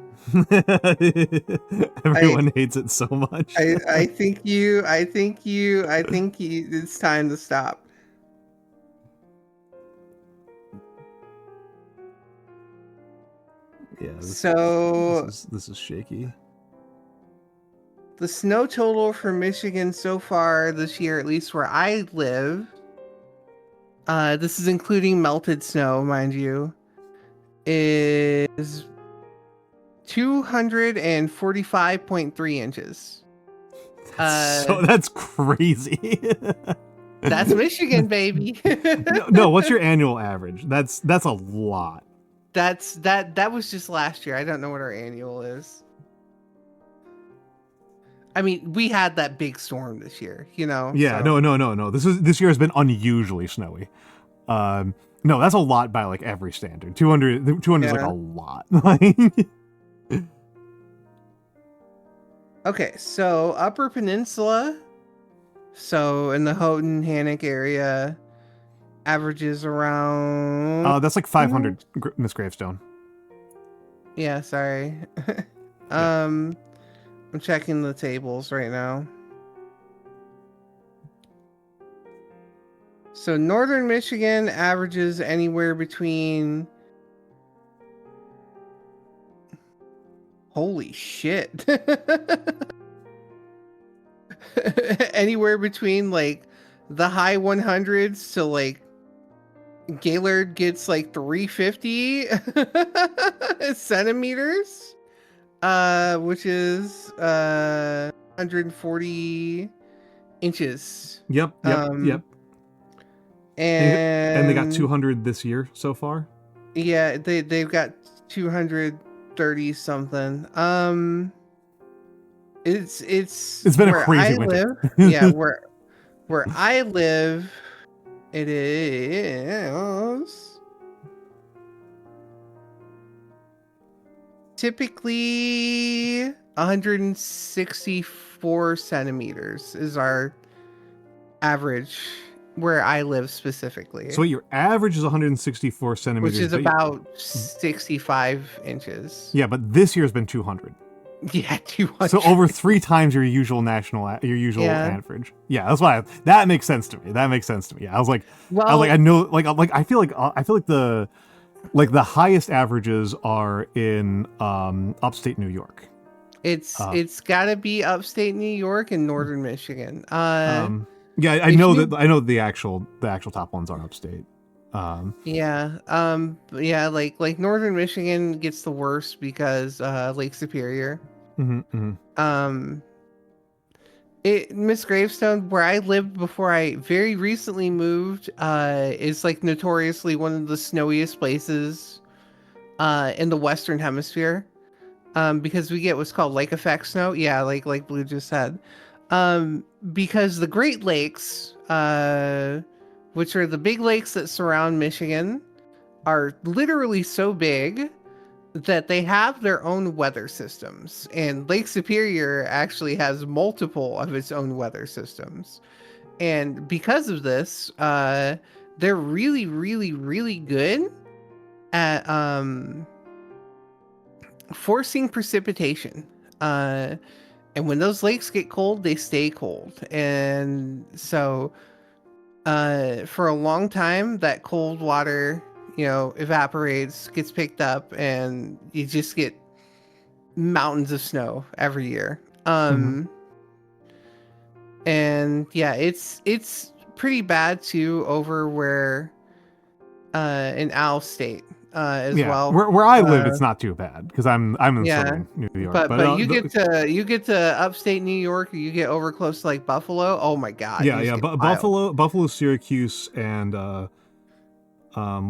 Everyone hates it so much. I think it's time to stop. Yeah. This is shaky. The snow total for Michigan so far this year, at least where I live, this is including melted snow, mind you, is 245.3 inches. So that's crazy. That's Michigan, baby. no, what's your annual average? That's a lot. That was just last year. I don't know what our annual is. I mean, we had that big storm this year, you know. Yeah, so. no. This year has been unusually snowy. No, that's a lot by like every standard. 200 is like a lot. Okay, so Upper Peninsula, so in the Houghton, Hannock area, averages around... that's like 500, Miss Gravestone. Yeah, sorry. I'm checking the tables right now. So Northern Michigan averages anywhere between... Holy shit. Anywhere between like the high 100s to like Gaylord gets like 350 centimeters, which is 140 inches. Yep. And they got 200 this year so far. Yeah, they've got 230 something. It's been a crazy winter. Yeah, where I live, it is typically 164 centimeters is our average where I live specifically. So your average is 164 centimeters, which is about 65 inches. Yeah, but this year's been 200. Yeah, 200. So over 3 times your usual average. Yeah, that's why that makes sense to me. Yeah, I was like, I know, I feel like the highest averages are in upstate New York. It's got to be upstate New York and northern Michigan. Yeah, I know the actual top ones are upstate. Yeah, like northern Michigan gets the worst because Lake Superior. Miss Gravestone, where I lived before I very recently moved, is like notoriously one of the snowiest places in the Western Hemisphere, because we get what's called lake effect snow. Yeah, like Blue just said, because the Great Lakes, which are the big lakes that surround Michigan, are literally so big that they have their own weather systems. And Lake Superior actually has multiple of its own weather systems. And because of this, they're really, really, really good at forcing precipitation. And when those lakes get cold, they stay cold. And so for a long time, that cold water, evaporates, gets picked up, and you just get mountains of snow every year. And yeah, it's pretty bad too over where in Owl State as well. Where I live, it's not too bad because I'm in southern New York. But you get to upstate New York, or you get over close to like Buffalo. Oh my God! Yeah. Buffalo, Syracuse, and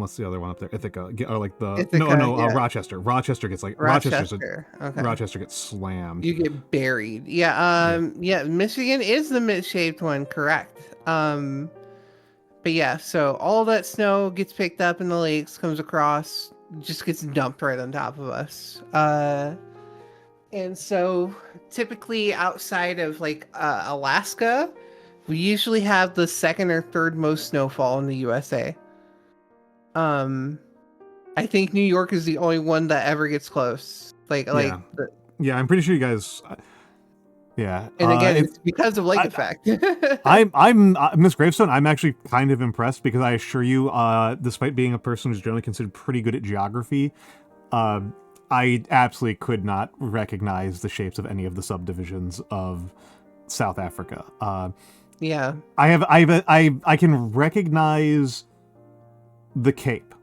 what's the other one up there? Ithaca, or like Rochester. Rochester gets like Rochester gets slammed. You get buried. Yeah. Michigan is the mid-shaped one, correct? But yeah, so all that snow gets picked up in the lakes, comes across, just gets dumped right on top of us. And so typically outside of like Alaska, we usually have the second or third most snowfall in the USA. I think New York is the only one that ever gets close. Yeah, I'm pretty sure you guys. Yeah, and again, it's because of lake effect. I'm Miss Gravestone. I'm actually kind of impressed because I assure you, despite being a person who's generally considered pretty good at geography, I absolutely could not recognize the shapes of any of the subdivisions of South Africa. Yeah, I can recognize the Cape,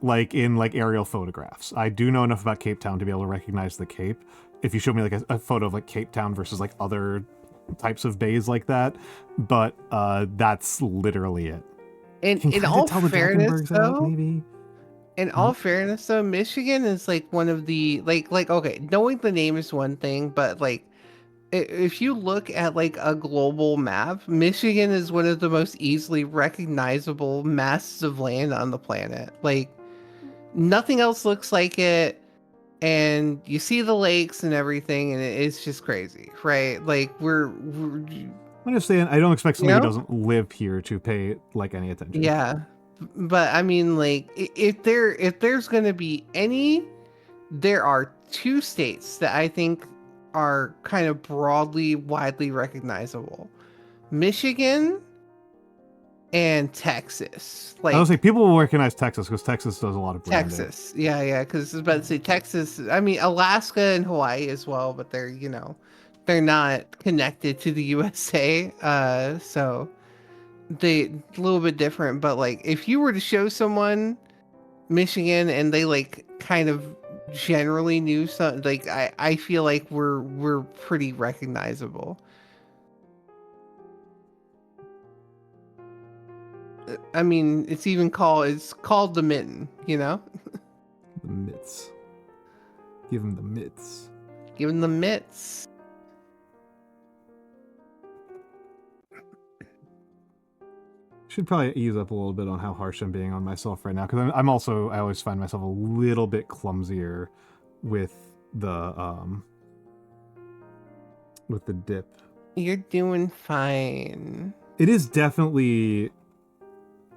like in like aerial photographs. I do know enough about Cape Town to be able to recognize the Cape. If you show me like a photo of like Cape Town versus like other types of bays like that, but that's literally it. In all fairness, though, maybe. In all fairness, though, Michigan is like one of the like okay, knowing the name is one thing, but like if you look at like a global map, Michigan is one of the most easily recognizable masses of land on the planet. Like nothing else looks like it, and you see the lakes and everything, and it's just crazy, right? Like we're I understand. I don't expect somebody who doesn't live here to pay like any attention. Yeah. But I mean, like, if there's going to be any, there are two states that I think are kind of broadly, widely recognizable: Michigan and Texas. Like, I would say people will recognize Texas because Texas does a lot of branding. Texas, yeah, because I was about to say Texas. I mean, Alaska and Hawaii as well, but they're they're not connected to the USA, so. They a little bit different, but like if you were to show someone Michigan and they like kind of generally knew something, like I feel like we're pretty recognizable. I mean, it's called the mitten, The mitts. Give him the mitts. Give him the mitts. Should probably ease up a little bit on how harsh I'm being on myself right now, because I always find myself a little bit clumsier with the dip. You're doing fine. It is definitely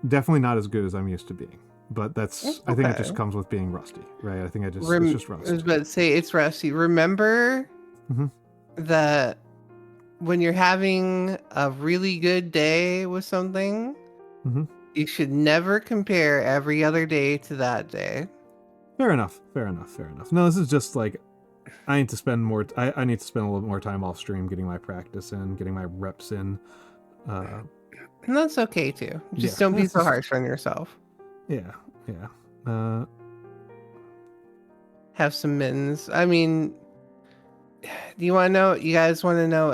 not as good as I'm used to being, but that's okay. I think it just comes with being rusty, right? I think it's just rusty. I was about to say it's rusty. Remember that when you're having a really good day with something, you should never compare every other day to that day. Fair enough. No, this is just like I need to spend I need to spend a little bit more time off stream getting my practice in, getting my reps in. And that's okay too. Just don't be so harsh on yourself. Yeah. Have some mittens. I mean, do you want to know? You guys want to know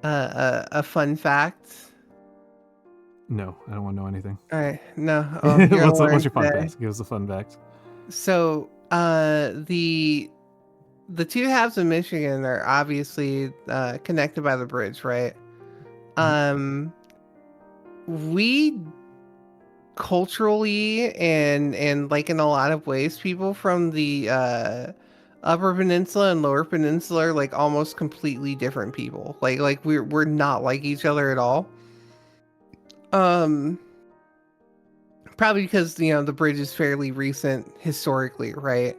a fun fact? No, I don't want to know anything. All right, no. What's your fun fact? Give us the fun fact. So, the two halves of Michigan are obviously connected by the bridge, right? We culturally and like in a lot of ways, people from the Upper Peninsula and Lower Peninsula are like almost completely different people. Like we're not like each other at all. Probably because the bridge is fairly recent historically, right?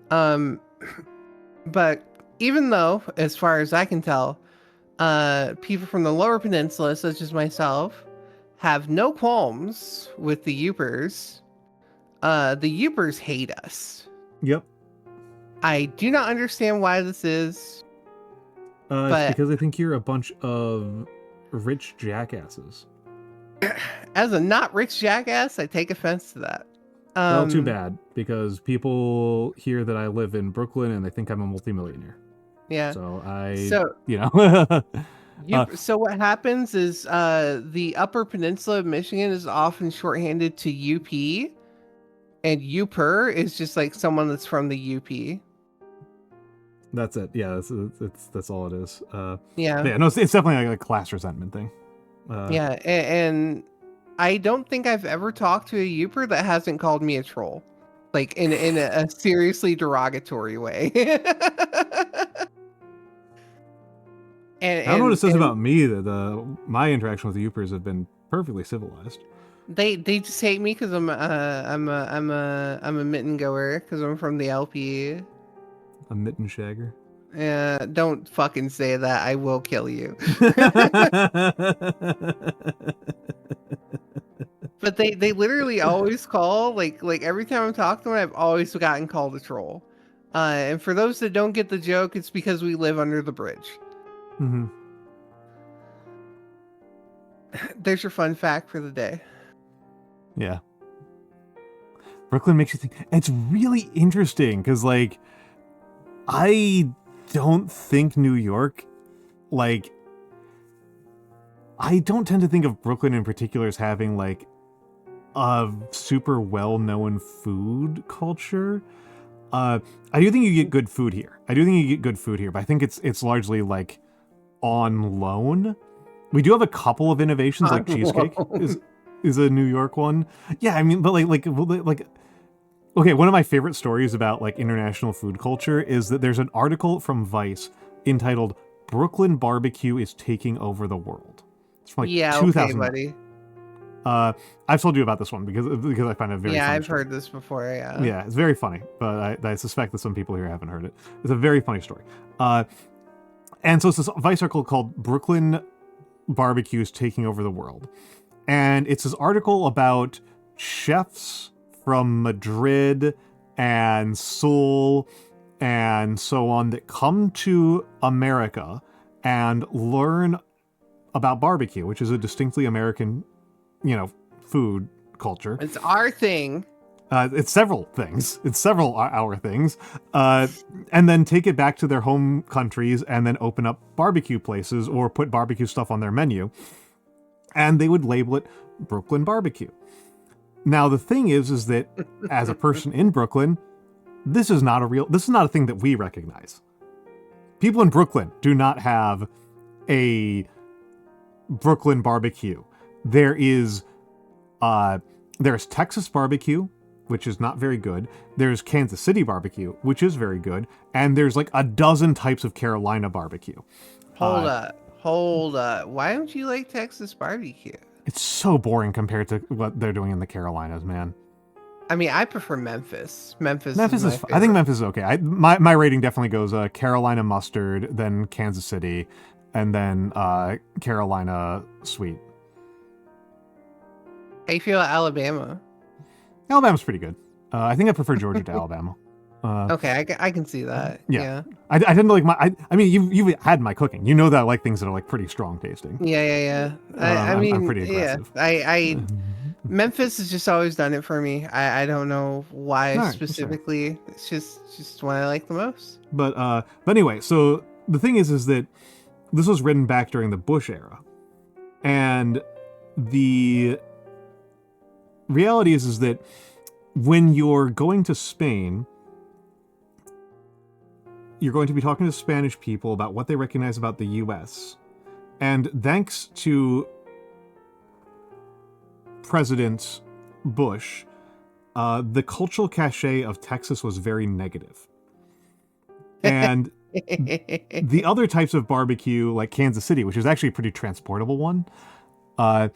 But even though, as far as I can tell, people from the Lower Peninsula, such as myself, have no qualms with the Yoopers, the Yoopers hate us. Yep. I do not understand why this is. It's because I think you're a bunch of rich jackasses. As a not rich jackass, I take offense to that. Well, too bad, because people hear that I live in Brooklyn and they think I'm a multimillionaire. Yeah. So so what happens is the Upper Peninsula of Michigan is often shorthanded to UP, and Youper is just like someone that's from the UP. That's it. Yeah, that's all it is. No, it's definitely like a class resentment thing. And I don't think I've ever talked to a Youper that hasn't called me a troll. like in a seriously derogatory way. I don't know what it says about me that my interaction with the Yoopers have been perfectly civilized. They just hate me because I'm a mitten goer because I'm from the LP. A mitten shagger. Yeah, don't fucking say that. I will kill you. But they literally always call, like every time I'm talking to them, I've always gotten called a troll. And for those that don't get the joke, it's because we live under the bridge. Mm-hmm. There's your fun fact for the day. Yeah. Brooklyn makes you think. It's really interesting because, like, I don't think New York, like, I don't tend to think of Brooklyn in particular as having, like, a super well-known food culture. I do think you get good food here. But I think it's largely, like, on loan. We do have a couple of innovations, like cheesecake is a New York one. Yeah, I mean, but like, okay, one of my favorite stories about like international food culture is that there's an article from Vice entitled "Brooklyn Barbecue is Taking Over the World." It's from like 2000. Okay, buddy. I've told you about this one because I find it very. Yeah, funny I've heard this before. Yeah. Yeah, it's very funny, but I suspect that some people here haven't heard it. It's a very funny story. And so it's this Vice article called "Brooklyn Barbecue is Taking Over the World," and it's this article about chefs from Madrid and Seoul and so on that come to America and learn about barbecue, which is a distinctly American, food culture. It's our thing. It's several things. It's several our things. And then take it back to their home countries and then open up barbecue places or put barbecue stuff on their menu. And they would label it Brooklyn barbecue. Now, the thing is that as a person in Brooklyn, this is not a thing that we recognize. People in Brooklyn do not have a Brooklyn barbecue. There's Texas barbecue, which is not very good. There's Kansas City barbecue, which is very good. And there's like a dozen types of Carolina barbecue. Hold up. Why don't you like Texas barbecue? It's so boring compared to what they're doing in the Carolinas, man. I mean, I prefer Memphis. Memphis is I think Memphis is okay. My rating definitely goes Carolina mustard, then Kansas City, and then Carolina sweet. How you feel about Alabama? Alabama's pretty good. I think I prefer Georgia to Alabama. Okay, I can see that. Yeah. I tend to like I mean, you've had my cooking. You know that I like things that are like pretty strong tasting. Yeah. I mean, I'm pretty aggressive. Yeah. Memphis has just always done it for me. I don't know why specifically. It's just what I like the most. But anyway, so the thing is that this was written back during the Bush era, and the reality is that when you're going to Spain, you're going to be talking to Spanish people about what they recognize about the U.S. And thanks to President Bush, the cultural cachet of Texas was very negative. And the other types of barbecue, like Kansas City, which is actually a pretty transportable one, are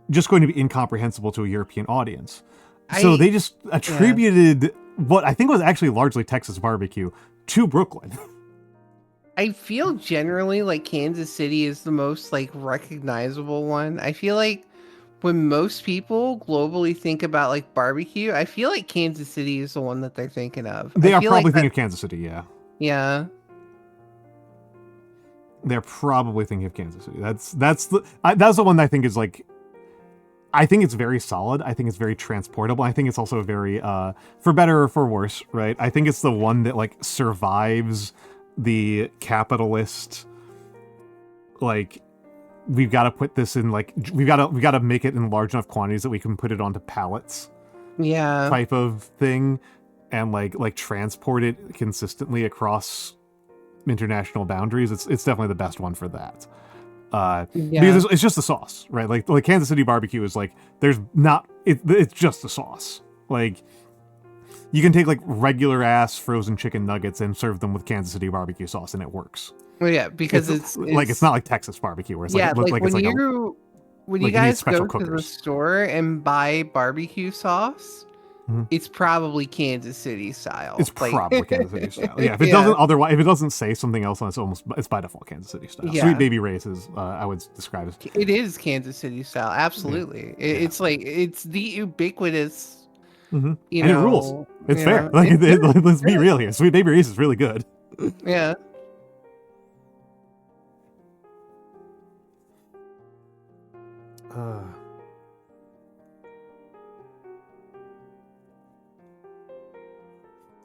just going to be incomprehensible to a European audience. So they just attributed what I think was actually largely Texas barbecue to Brooklyn. I feel generally like Kansas City is the most like recognizable one. I feel like when most people globally think about like barbecue, I feel like Kansas City is the one that they're thinking of. They are probably thinking of Kansas City, yeah. Yeah. They're probably thinking of Kansas City. That's the one that I think is like, I think it's very solid. I think it's very transportable. I think it's also very, for better or for worse, right? I think it's the one that like survives the capitalist, like, we've got to put this in like, we've got to make it in large enough quantities that we can put it onto pallets. Yeah. Type of thing, and like transport it consistently across international boundaries. It's definitely the best one for that. Because it's just the sauce, right? Like Kansas City barbecue is like there's not it's just the sauce. Like you can take like regular ass frozen chicken nuggets and serve them with Kansas City barbecue sauce, and it works. Well, yeah, because it's like it's not like Texas barbecue where it's yeah, like like it's when like when like you you need guys go special to the cookers. store and buy barbecue sauce, it's probably Kansas City style. It's Like- probably Kansas City style. Yeah, if it doesn't say something else, it's by default Kansas City style. Yeah. Sweet Baby Ray's is I would describe as It is Kansas City style, absolutely. It's like it's the ubiquitous. You and know, it rules. It's you fair. know, Like it's let's be real here. Sweet Baby Ray's is really good. yeah.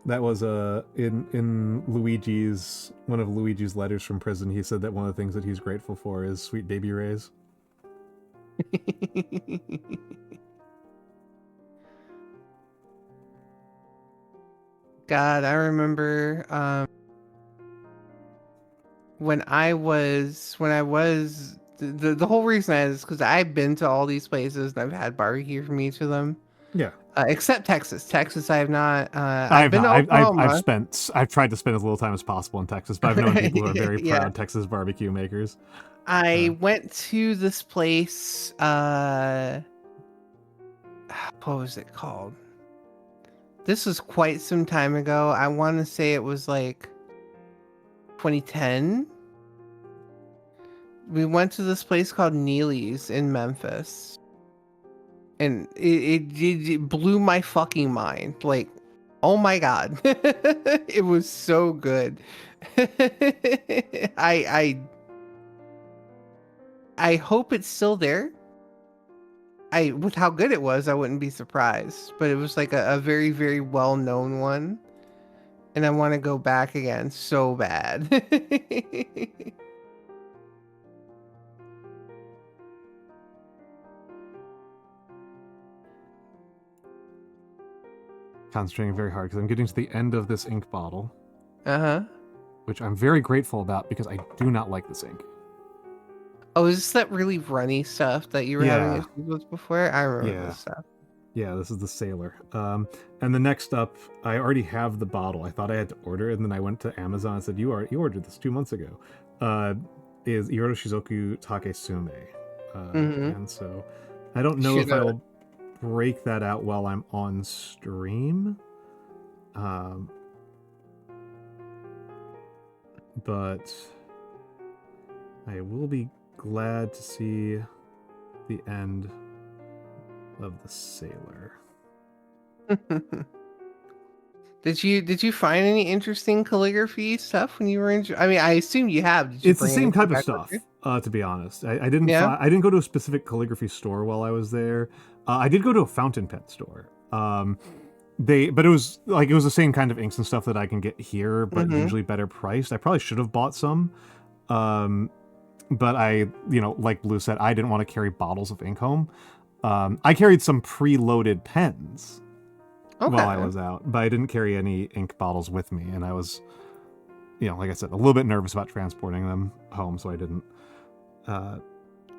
That was in Luigi's one of Luigi's letters from prison. He said that one of the things that he's grateful for is Sweet Baby Ray's. God, I remember when I was the whole reason is because I've been to all these places and I've had barbecue from each of them. Yeah. Except Texas. Texas, I have not. I've been to Oklahoma. I've tried to spend as little time as possible in Texas, but I've known people who are very Yeah. proud Texas barbecue makers. I went to this place. What was it called? This was quite some time ago. I want to say it was like 2010. We went to this place called Neely's in Memphis. And it blew my fucking mind. Like, oh my God. It was so good. I hope it's still there. With how good it was, I wouldn't be surprised. But it was like a very, very well-known one. And I want to go back again so bad. Concentrating very hard because I'm getting to the end of this ink bottle. Uh-huh. Which I'm very grateful about because I do not like this ink. Oh, is this that really runny stuff that you were having issues with before? I remember this stuff. Yeah, this is the Sailor. And the next up, I already have the bottle. I thought I had to order it, and then I went to Amazon and said, you ordered this 2 months ago. Is Iroto Shizoku Takesume. And so I don't know if I'll break that out while I'm on stream. But I will be glad to see the end of the Sailor. Did you find any interesting calligraphy stuff when you were in? I mean, I assume you have. It's the same type of stuff, to be honest. I didn't. I didn't go to a specific calligraphy store while I was there. I did go to a fountain pen store. But it was the same kind of inks and stuff that I can get here, but usually better priced. I probably should have bought some. But I, like Blue said, I didn't want to carry bottles of ink home. I carried some preloaded pens while I was out, but I didn't carry any ink bottles with me. And I was, like I said, a little bit nervous about transporting them home, so I didn't.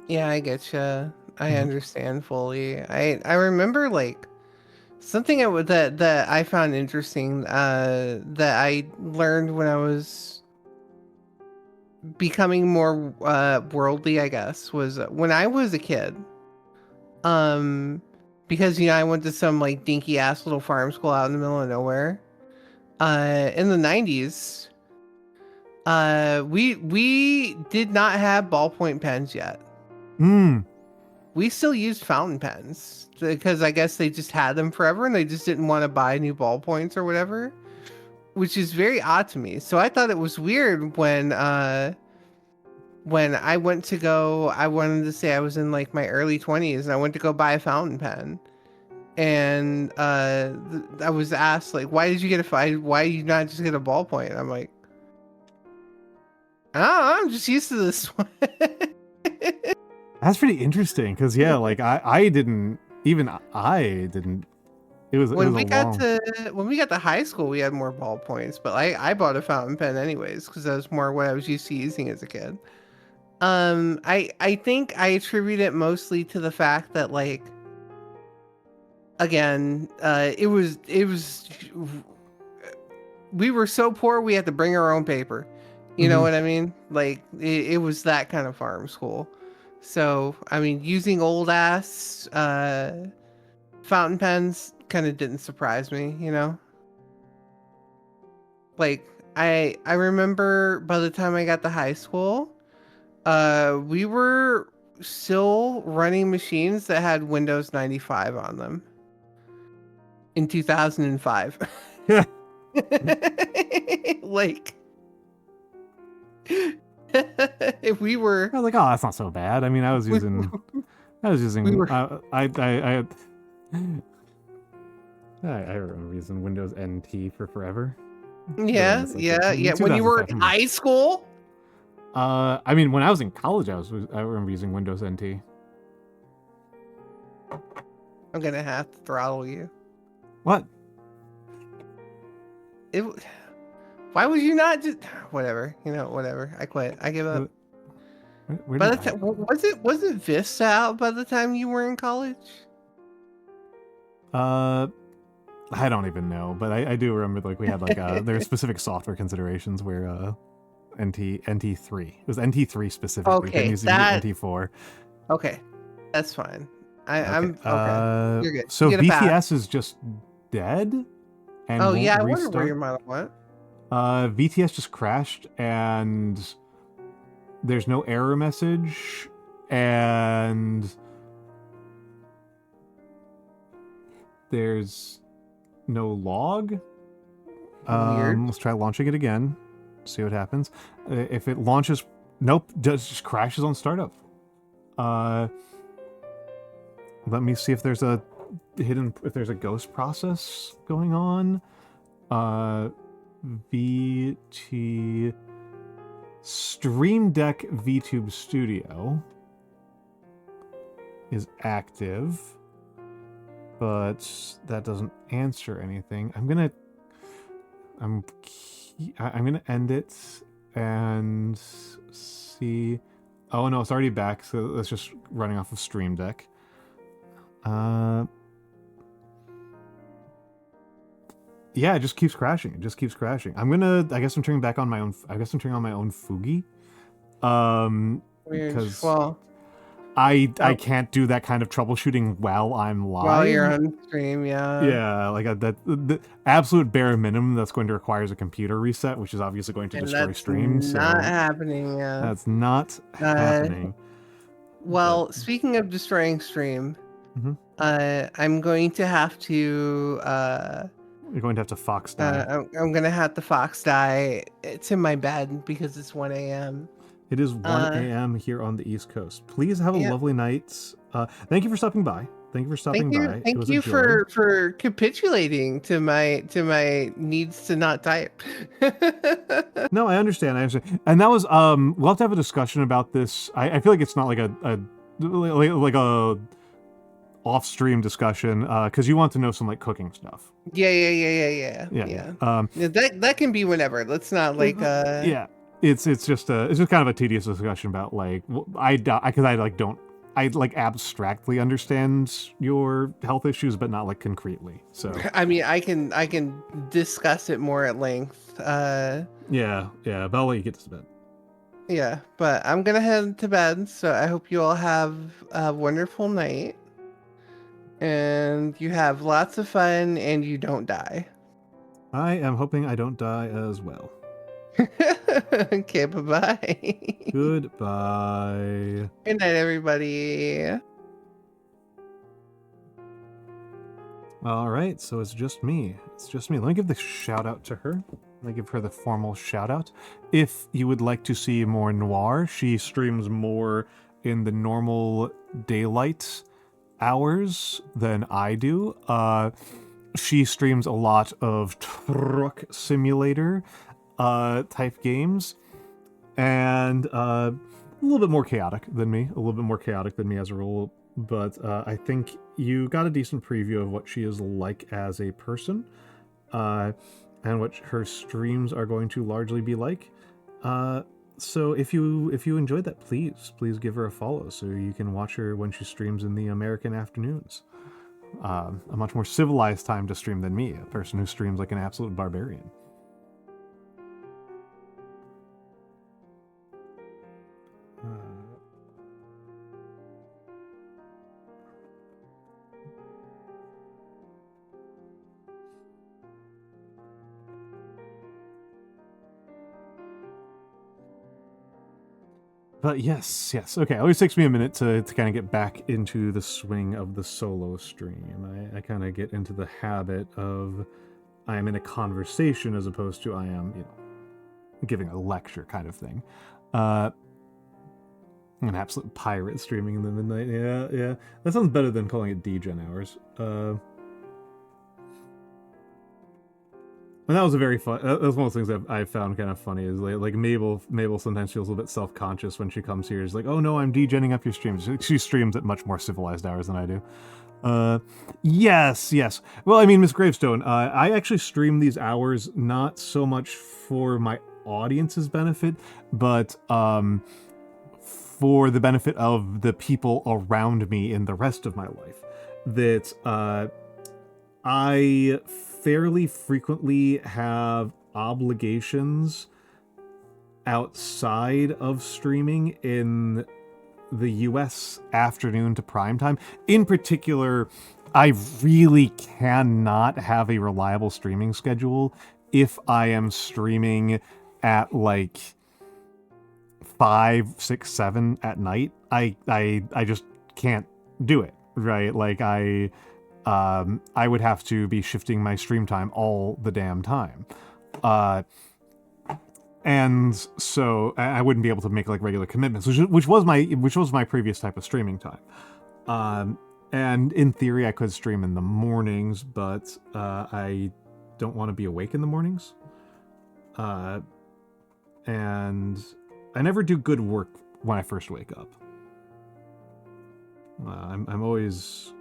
Yeah, I get you. I understand fully. I remember like something that I found interesting that I learned when I was becoming more worldly, I guess, was when I was a kid. Because I went to some like dinky ass little farm school out in the middle of nowhere. In the 90s, we did not have ballpoint pens yet. We still used fountain pens because I guess they just had them forever and they just didn't want to buy new ballpoints or whatever, which is very odd to me. So I thought it was weird when I went to go, I wanted to say I was in like my early 20s and I went to go buy a fountain pen. And I was asked like, why did you you not just get a ballpoint? I'm like, oh, I'm just used to this one. That's pretty interesting because like I didn't. It was when we got to high school, we had more ballpoints, but I bought a fountain pen anyways because that was more what I was used to using as a kid. I think I attribute it mostly to the fact that, like, again, it was we were so poor we had to bring our own paper. You know what I mean? Like, it was that kind of farm school. So, I mean, using old ass fountain pens kind of didn't surprise me, you know? Like, I remember by the time I got to high school, we were still running machines that had Windows 95 on them in 2005. Like, if we were, I was like, oh, that's not so bad. I mean, I was using, we were, I remember using Windows NT for forever. yeah. When you were in high school, I mean, when I was in college, I remember using Windows NT. I'm gonna have to throttle you. What? Why would you not just whatever? You know, whatever. I quit. I give up. By the time, was it Vista out by the time you were in college? I don't even know, but I do remember, like, we had like there are specific software considerations where NT3. It was NT3 specifically. Okay, NT4. Okay, that's fine. I'm okay. You're good. So VTS is just dead. And oh yeah, I wonder where your model went. VTS just crashed, and there's no error message, and there's no log. Weird. Let's try launching it again. See what happens. If it launches, nope, just crashes on startup. Let me see if there's a ghost process going on. VT Stream Deck VTube Studio is active, but that doesn't answer anything. I'm gonna end it and see. Oh no, it's already back, so that's just running off of Stream Deck. Yeah, it just keeps crashing. I guess I'm turning back on my own. I guess I'm turning on my own Fugi. Because I can't do that kind of troubleshooting while I'm live. While you're on stream, yeah. Yeah, like the absolute bare minimum that's going to require is a computer reset, which is obviously going to destroy streams. Not happening. Yeah. That's not happening. Well, speaking of destroying stream, I'm going to have to. You're going to have to fox die. I'm going to have to fox die. It's in my bed because it's 1 a.m. It is 1 a.m. here on the East Coast. Please have a lovely night. Thank you for stopping by. Thank you for capitulating to my needs to not type. No, I understand. And that was we'll have to have a discussion about this. I feel like it's not like a off-stream discussion because you want to know some like cooking stuff. Yeah. That can be whenever. Let's not like yeah. It's just kind of a tedious discussion about like I abstractly understand your health issues, but not like concretely. So I mean, I can discuss it more at length. Yeah, but I'll let you get to bed. Yeah, but I'm gonna head to bed. So I hope you all have a wonderful night, and you have lots of fun, and you don't die. I am hoping I don't die as well. Okay, bye-bye. Goodbye. Good night, everybody. All right, so it's just me. Let me give the shout out to her. Let me give her the formal shout out. If you would like to see more Noir, she streams more in the normal daylight hours than I do. She streams a lot of truck simulator type games, and a little bit more chaotic than me. As a rule, but I think you got a decent preview of what she is like as a person, and what her streams are going to largely be like. So if you enjoyed that, please give her a follow so you can watch her when she streams in the American afternoons. A much more civilized time to stream than me, a person who streams like an absolute barbarian. But yes. Okay, it always takes me a minute to kind of get back into the swing of the solo stream. I kind of get into the habit of I am in a conversation as opposed to I am, giving a lecture kind of thing. An absolute pirate streaming in the midnight. Yeah. That sounds better than calling it DGen hours. And that was a very fun. That was one of those things that I found kind of funny. Is like Mabel sometimes feels a little bit self-conscious when she comes here. She's like, "Oh no, I'm degenning up your streams." She streams at much more civilized hours than I do. Yes. Well, I mean, Miss Gravestone, I actually stream these hours not so much for my audience's benefit, but for the benefit of the people around me in the rest of my life. That I fairly frequently have obligations outside of streaming in the US afternoon to prime time. In particular, I really cannot have a reliable streaming schedule if I am streaming at like 5, 6, 7 at night. I just can't do it, right? Like I would have to be shifting my stream time all the damn time. And so I wouldn't be able to make like regular commitments, which was my previous type of streaming time. And in theory I could stream in the mornings, but I don't want to be awake in the mornings. And I never do good work when I first wake up. I'm always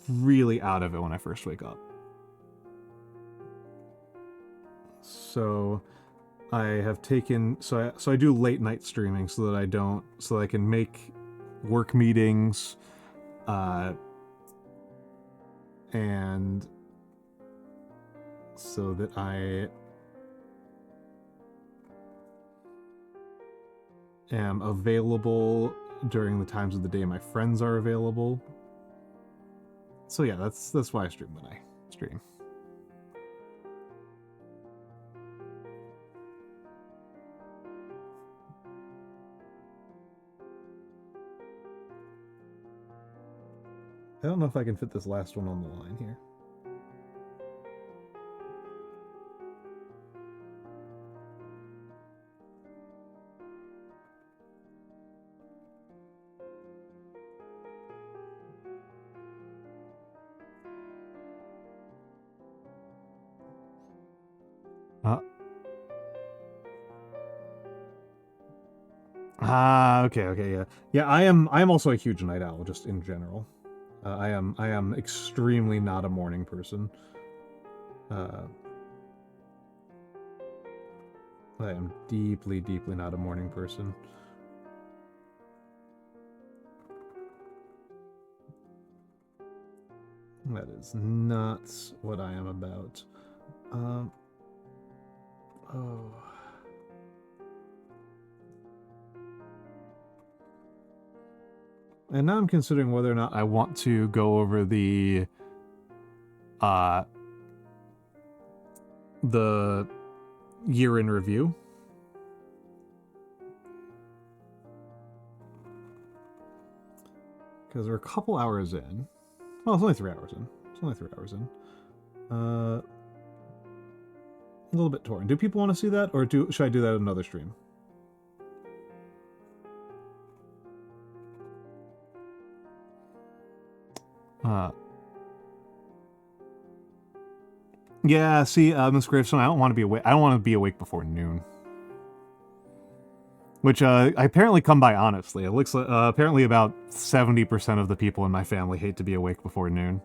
really out of it when I first wake up. So I have taken so I do late night streaming so that I can make work meetings and so that I am available during the times of the day my friends are available. So yeah, that's why I stream when I stream. I don't know if I can fit this last one on the line here. Okay, yeah. Yeah, I am also a huge night owl, just in general. I am extremely not a morning person. I am deeply not a morning person. That is not what I am about. Oh. And now I'm considering whether or not I want to go over the year in review. Because we're a couple hours in. Well, it's only 3 hours in. A little bit torn. Do people want to see that, or should I do that in another stream? Yeah, see, Miss Gravestone, I don't want to be awake. I don't want to be awake before noon. Which I apparently come by honestly. It looks like apparently about 70% of the people in my family hate to be awake before noon.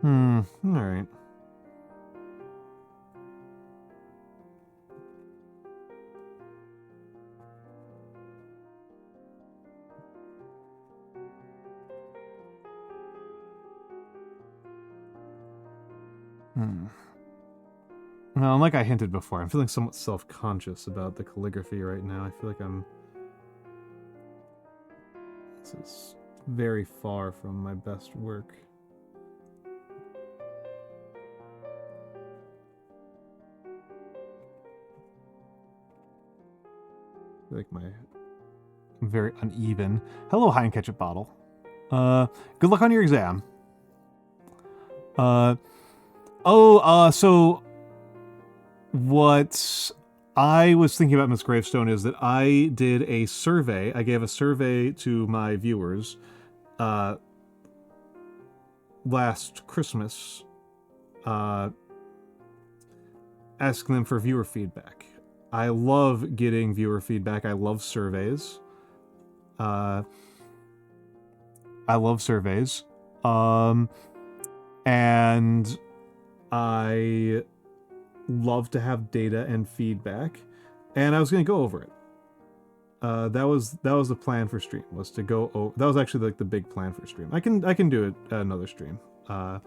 All right. Well, like I hinted before, I'm feeling somewhat self-conscious about the calligraphy right now. I feel like this is very far from my best work. I feel like I'm very uneven. Hello, High and Ketchup Bottle. Good luck on your exam. So what I was thinking about, Miss Gravestone, is that I did a survey. I gave a survey to my viewers last Christmas, asking them for viewer feedback. I love getting viewer feedback. I love surveys. And I love to have data and feedback, and I was going to go over it. That was the plan for stream, was to go over. That was actually like the big plan for stream. I can do it at another stream. I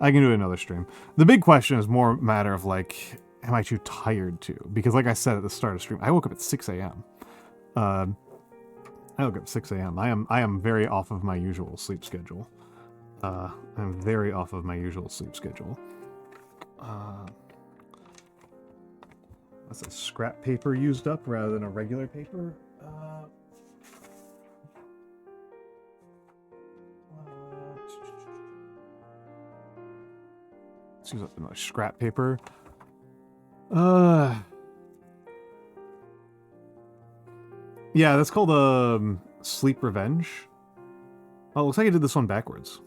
can do it another stream. The big question is more a matter of like, am I too tired to? Because like I said at the start of stream, I woke up at 6 a.m. I woke up at 6 a.m. I am very off of my usual sleep schedule. I'm very off of my usual sleep schedule. That's a scrap paper used up rather than a regular paper. Let's use up another scrap paper. Yeah, that's called Sleep Revenge. Oh, looks like I did this one backwards.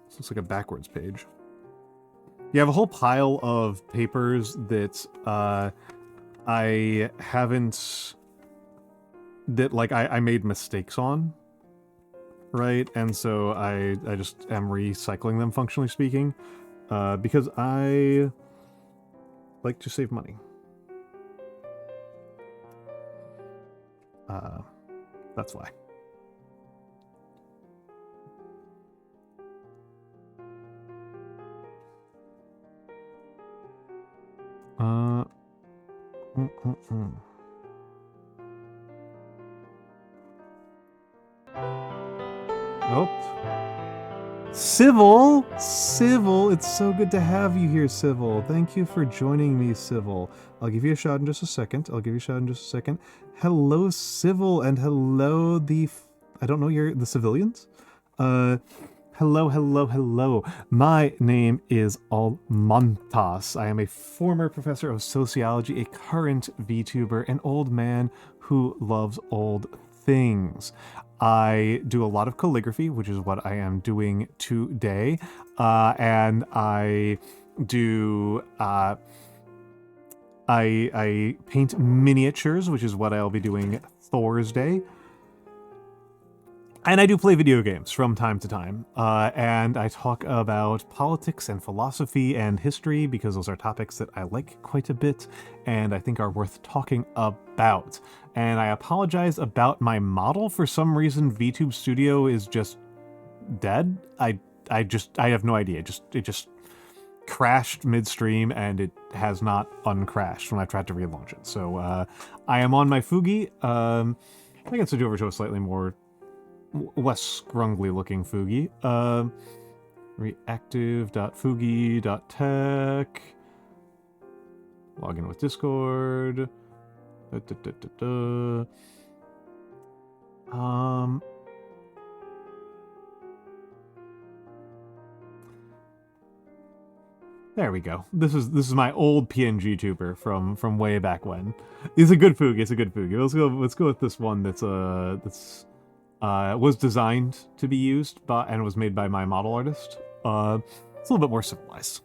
This looks like a backwards page. You have a whole pile of papers that I haven't... that, like, I made mistakes on. Right? And so I just am recycling them, functionally speaking. Because I like to save money. That's why. Nope. Civil, it's so good to have you here, Civil. Thank you for joining me, Civil. I'll give you a shout in just a second. Hello, Civil, and hello, I don't know, the civilians? Hello. My name is Almantas. I am a former professor of sociology, a current VTuber, an old man who loves old things. I do a lot of calligraphy, which is what I am doing today, and I do I paint miniatures, which is what I'll be doing Thursday. And I do play video games from time to time, and I talk about politics and philosophy and history because those are topics that I like quite a bit and I think are worth talking about. And I apologize about my model. For some reason, VTube Studio is just dead. I have no idea. It just crashed midstream and it has not uncrashed when I tried to relaunch it. So I am on my Fugi. I can switch over to a slightly more less scrungly looking Fugi. Reactive.fugi.tech. Log in with Discord. There we go. This is my old PNG tuber from way back when. It's a good Fugi. Let's go with this one that's was designed to be used by and was made by my model artist. It's a little bit more civilized.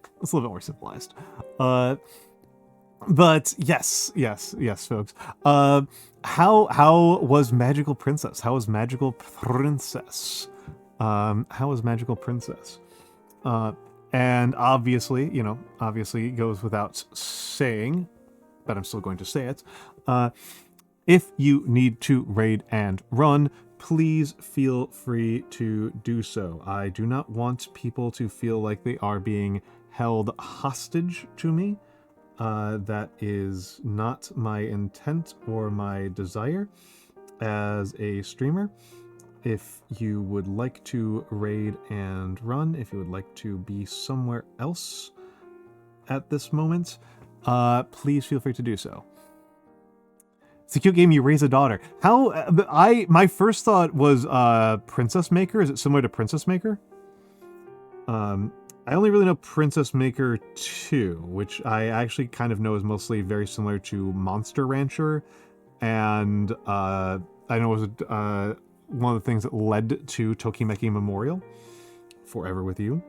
But yes, folks. How was Magical Princess? How is Magical Princess? And obviously, it goes without saying, but I'm still going to say it. If you need to raid and run, please feel free to do so. I do not want people to feel like they are being held hostage to me. That is not my intent or my desire as a streamer. If you would like to raid and run, if you would like to be somewhere else at this moment, please feel free to do so. It's a cute game. You raise a daughter. My first thought was Princess Maker. Is it similar to Princess Maker? I only really know Princess Maker 2, which I actually kind of know is mostly very similar to Monster Rancher, and I know it was one of the things that led to Tokimeki Memorial, Forever With You.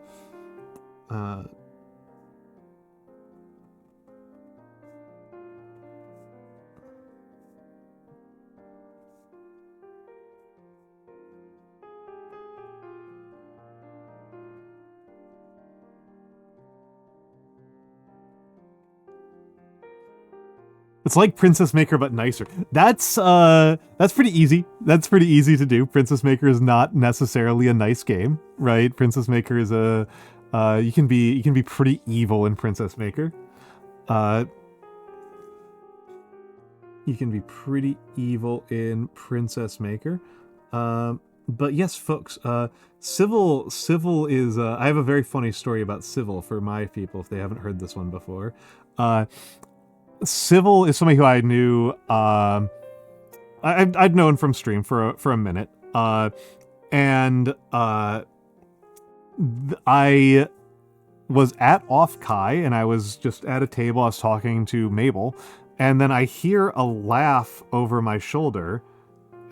It's like Princess Maker, but nicer. That's pretty easy. That's pretty easy to do. Princess Maker is not necessarily a nice game, right? Princess Maker is you can be pretty evil in Princess Maker. You can be pretty evil in Princess Maker. But yes, folks, Civil is, I have a very funny story about Civil for my people if they haven't heard this one before. Civil is somebody who I knew, I'd known from stream for a minute, and I was at Off Kai, and I was just at a table, I was talking to Mabel, and then I hear a laugh over my shoulder,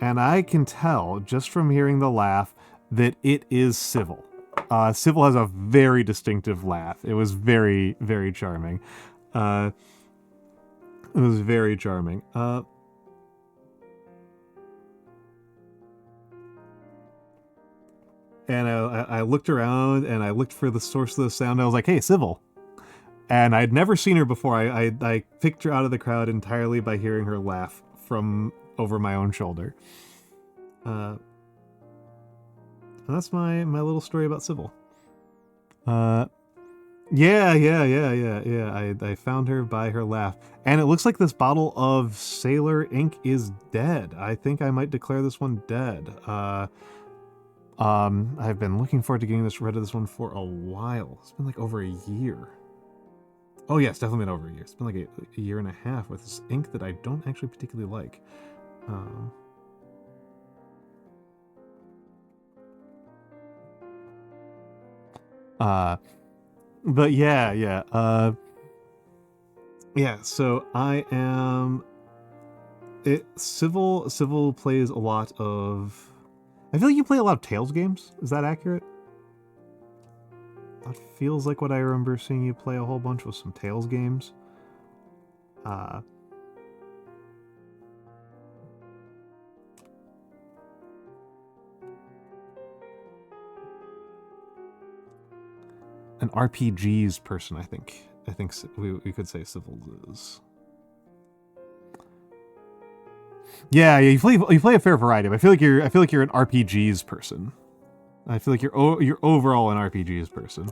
and I can tell, just from hearing the laugh, that it is Civil. Civil has a very distinctive laugh. It was very, very charming. It was very charming. And I looked around and I looked for the source of the sound. I was like, hey, Civil. And I'd never seen her before. I picked her out of the crowd entirely by hearing her laugh from over my own shoulder. And that's my little story about Civil. Yeah. I found her by her laugh. And it looks like this bottle of Sailor ink is dead. I think I might declare this one dead. I've been looking forward to getting rid of this one for a while. It's been like over a year. Oh yeah, it's definitely been over a year. It's been like a year and a half with this ink that I don't actually particularly like. But yeah. Yeah, so I am... Civil plays a lot of... I feel like you play a lot of Tales games. Is that accurate? That feels like what I remember seeing you play a whole bunch with some Tales games. An RPGs person, I think. I think we could say Civil is. Yeah, you play a fair variety. But I feel like you're an RPGs person. I feel like you're overall an RPGs person.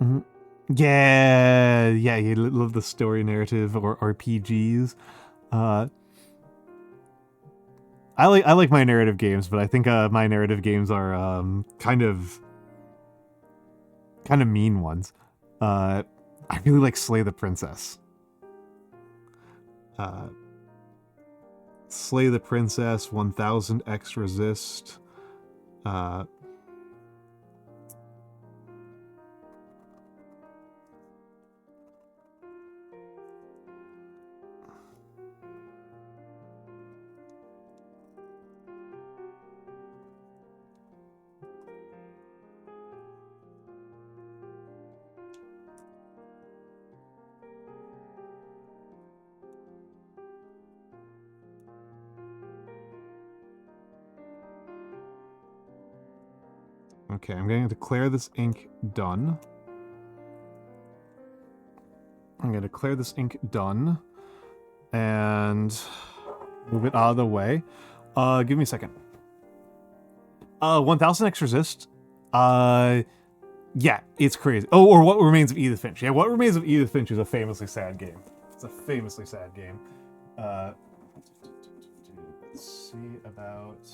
Mm-hmm. Yeah, you love the story narrative or RPGs. I like my narrative games, but I think my narrative games are kind of mean ones. I really like Slay the Princess. Slay the Princess, 1000x Resist. Okay, I'm going to declare this ink done. I'm going to declare this ink done. And move it out of the way. Give me a second. 1000 X resist. Yeah, it's crazy. Oh, or What Remains of Edith Finch. Yeah, What Remains of Edith Finch is a famously sad game. It's a famously sad game. Let's see about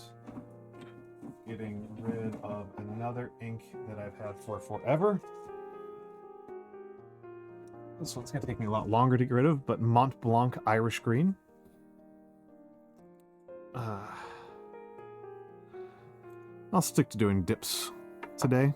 getting rid of another ink that I've had for forever. This one's going to take me a lot longer to get rid of, but Mont Blanc Irish Green. I'll stick to doing dips today.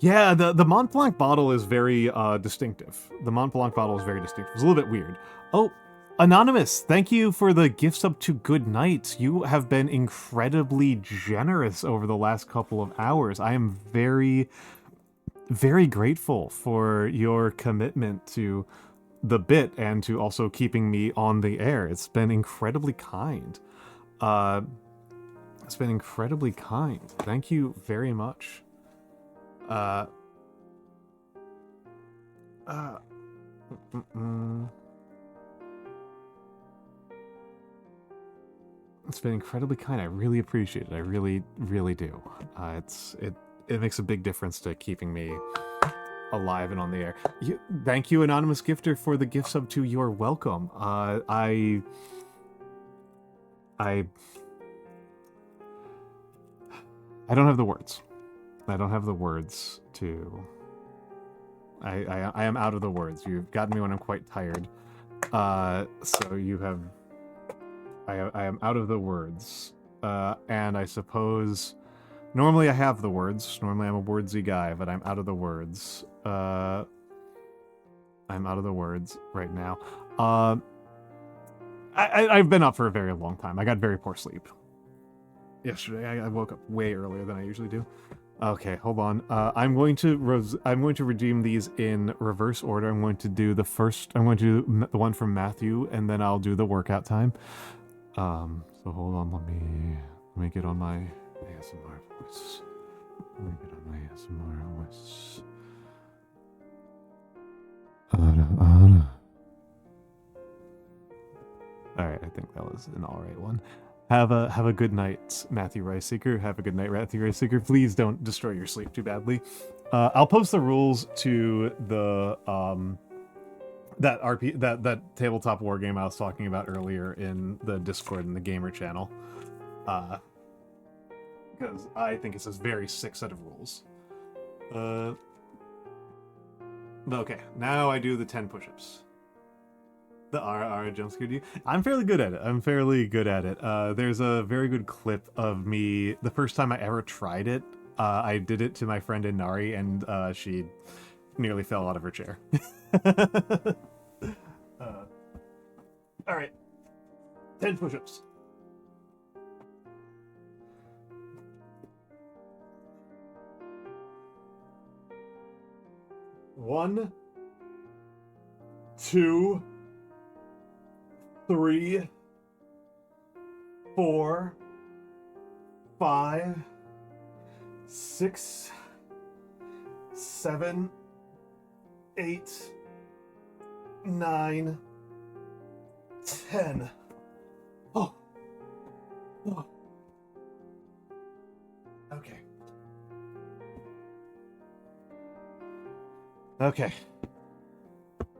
Yeah, the Mont Blanc bottle is very distinctive. The Mont Blanc bottle is very distinctive. It's a little bit weird. Oh, Anonymous, thank you for the gifts up to good night. You have been incredibly generous over the last couple of hours. I am very, very grateful for your commitment to the bit and to also keeping me on the air. It's been incredibly kind. It's been incredibly kind. Thank you very much. It's been incredibly kind. I really appreciate it. I really, really do. It makes a big difference to keeping me alive and on the air. Thank you, Anonymous Gifter, for the gift sub to You're Welcome. I don't have the words. I don't have the words to... I am out of the words. You've gotten me when I'm quite tired. So you have... I am out of the words. And I suppose... Normally I have the words. Normally I'm a wordsy guy, but I'm out of the words. I'm out of the words right now. I've been up for a very long time. I got very poor sleep yesterday. I woke up way earlier than I usually do. Okay, hold on. I'm going to redeem these in reverse order. I'm going to do the first. I'm going to do the one from Matthew, and then I'll do the workout time. So hold on. Let me get on my ASMR voice. Let me get on my ASMR voice. All right, I think that was an all right one. Have a good night, Matthew Riceseeker. Have a good night, Matthew Riceseeker. Please don't destroy your sleep too badly. I'll post the rules to the that tabletop war game I was talking about earlier in the Discord and the gamer channel. Because I think it's a very sick set of rules. Okay, now I do the 10 push-ups. The RR jump scare you. I'm fairly good at it. There's a very good clip of me, the first time I ever tried it. I did it to my friend Inari, and she nearly fell out of her chair. Alright. 10 push-ups. One, 2, 3, 4, 5, 6, 7, 8, 9, 10. Oh. Okay. Okay.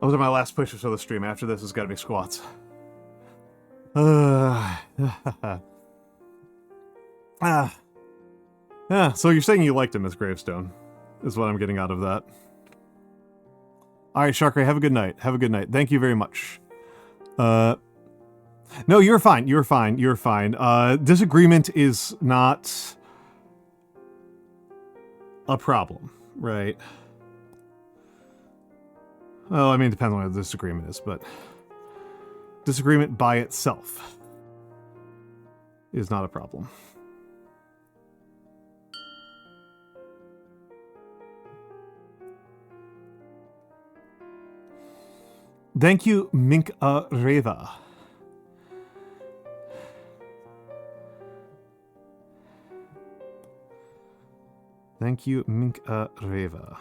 Those are my last push-ups of the stream. After this, it's got to be squats. So you're saying you liked him as Gravestone, is what I'm getting out of that. Alright, Sharkray, have a good night. Have a good night. Thank you very much. No, you're fine. You're fine. You're fine. Disagreement is not a problem, right? Well, I mean, it depends on what the disagreement is, but disagreement by itself is not a problem. Thank you, Minka Reva. Thank you, Minka Reva.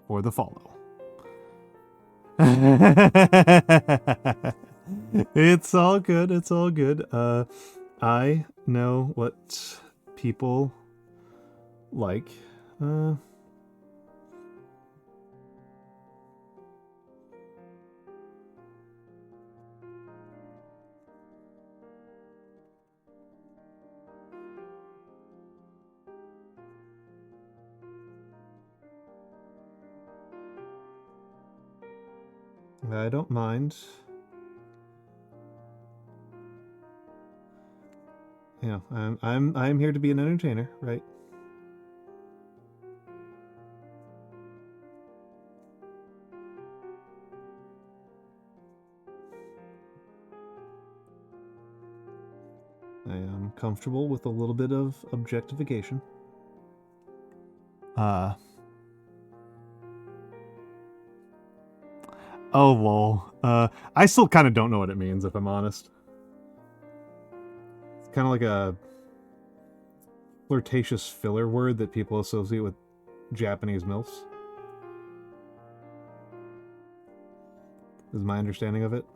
For the follow. It's all good. It's all good. I know what people like. I don't mind. Yeah, I'm here to be an entertainer, right? I am comfortable with a little bit of objectification. Oh, lol. I still kind of don't know what it means, if I'm honest. It's kind of like a flirtatious filler word that people associate with Japanese MILFs. Is my understanding of it.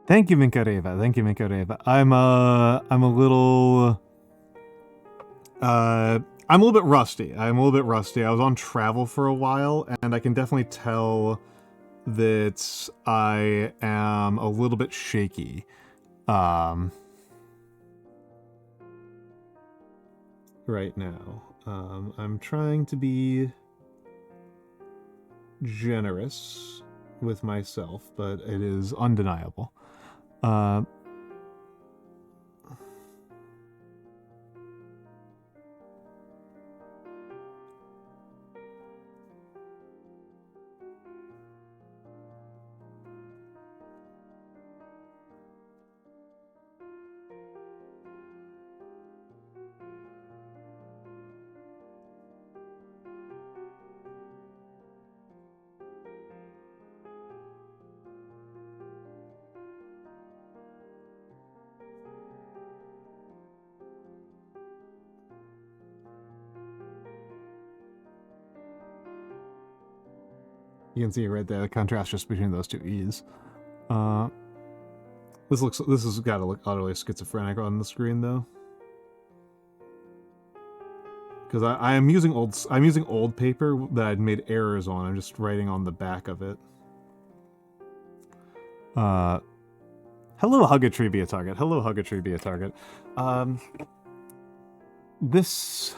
Thank you, Minkareva. Thank you, Minkareva. I'm a little bit rusty. I was on travel for a while, and I can definitely tell that I am a little bit shaky. Right now. I'm trying to be generous with myself, but it is undeniable. You can see right there the contrast just between those two E's. This has got to look utterly schizophrenic on the screen though, because I'm using old paper that I'd made errors on. I'm just writing on the back of it. Hello, Huggatree be a target. Hello, Huggatree be a target. This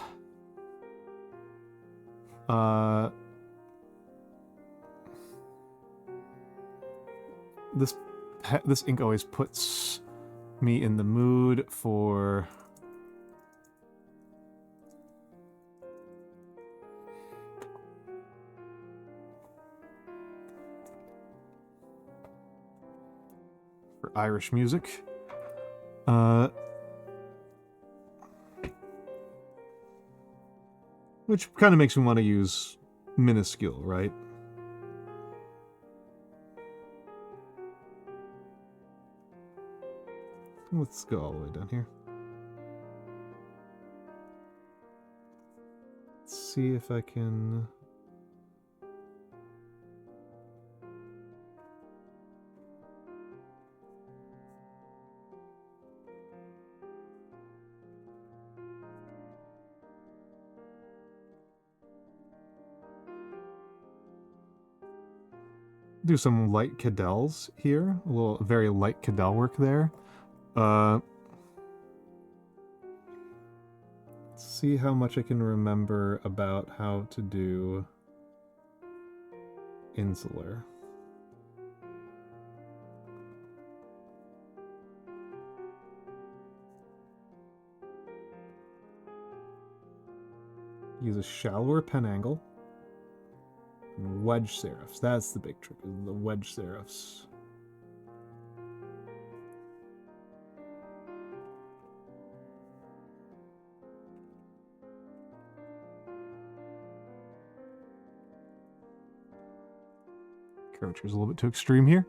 this ink always puts me in the mood for Irish music. Which kind of makes me want to use minuscule, right? Let's go all the way down here. Let's see if I can... do some light cadels here. A little, very light cadel work there. See how much I can remember about how to do insular. Use a shallower pen angle. And wedge serifs. That's the big trick, is the wedge serifs. Curvature's a little bit too extreme here.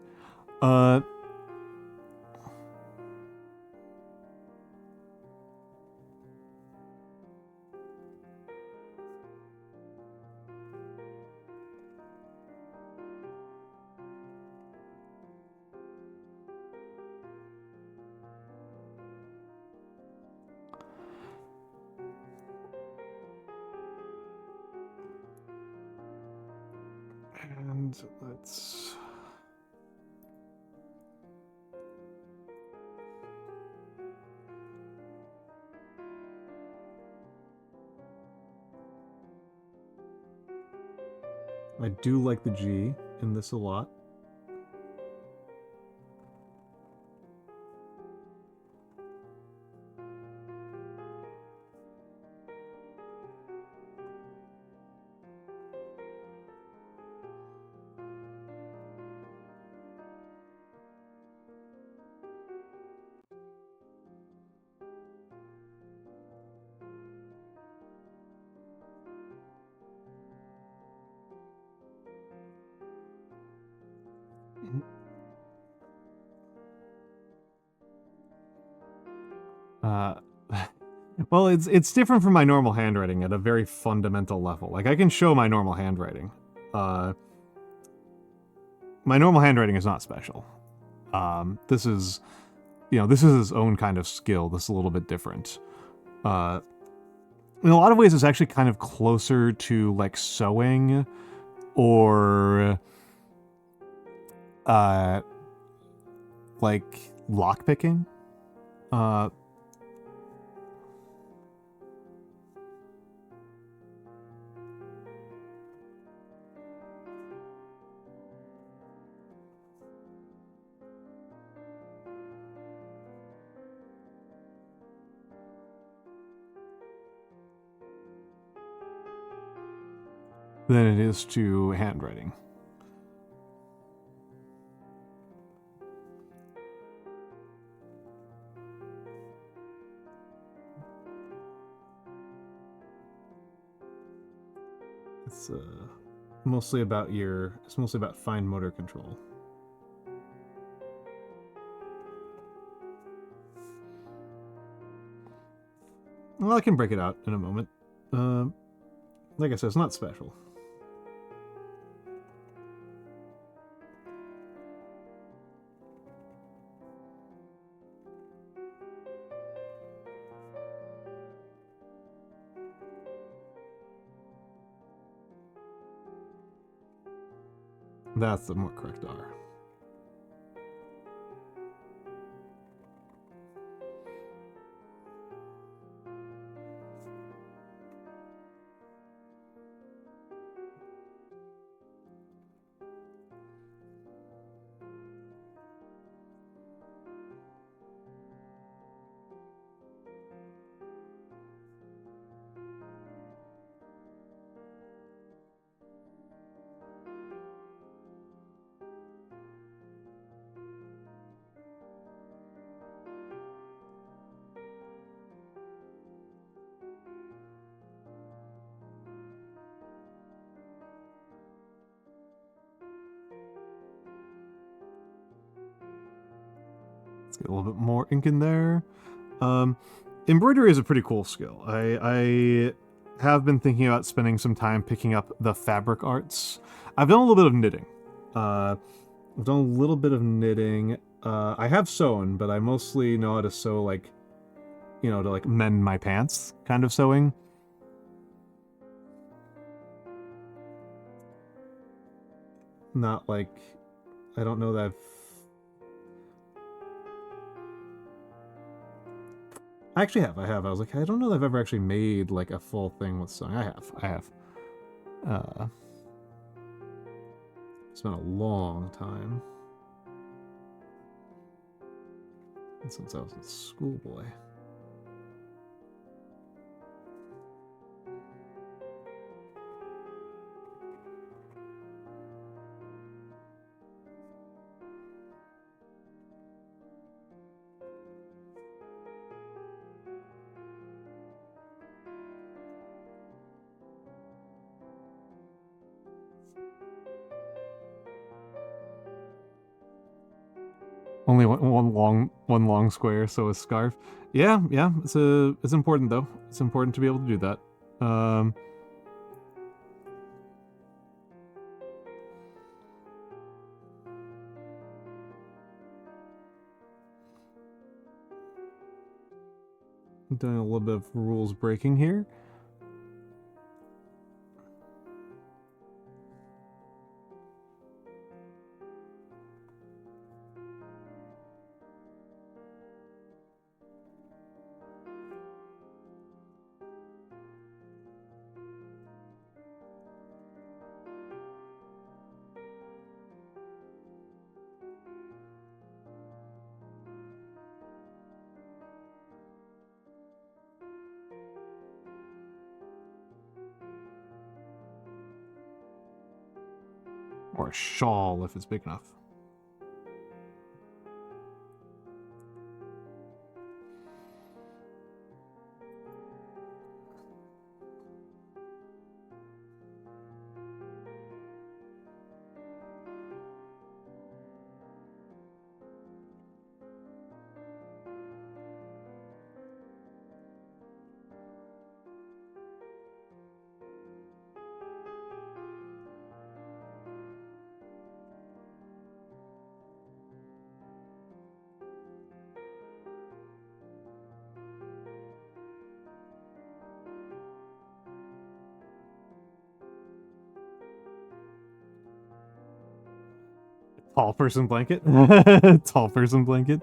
And let's... I do like the G in this a lot. Well, it's different from my normal handwriting at a very fundamental level. Like, I can show my normal handwriting. My normal handwriting is not special. This is, this is its own kind of skill. This is a little bit different. In a lot of ways, it's actually kind of closer to, like, sewing or, like, lockpicking. Than it is to handwriting. It's mostly about fine motor control. Well, I can break it out in a moment. Like I said, it's not special. That's the more correct R. Get a little bit more ink in there. Embroidery is a pretty cool skill. I have been thinking about spending some time picking up the fabric arts. I've done a little bit of knitting. I have sewn, but I mostly know how to sew, like, to like mend my pants kind of sewing. Not like I don't know that I've... I actually have. I have. I was like, I don't know that I've ever actually made like a full thing with sewing. I have. I have. It's been a long time since I was a schoolboy. Only one long square, so a scarf. Yeah, yeah. It's important though. It's important to be able to do that. Doing a little bit of rules breaking here. Or a shawl if it's big enough. Tall person blanket. Tall person blanket.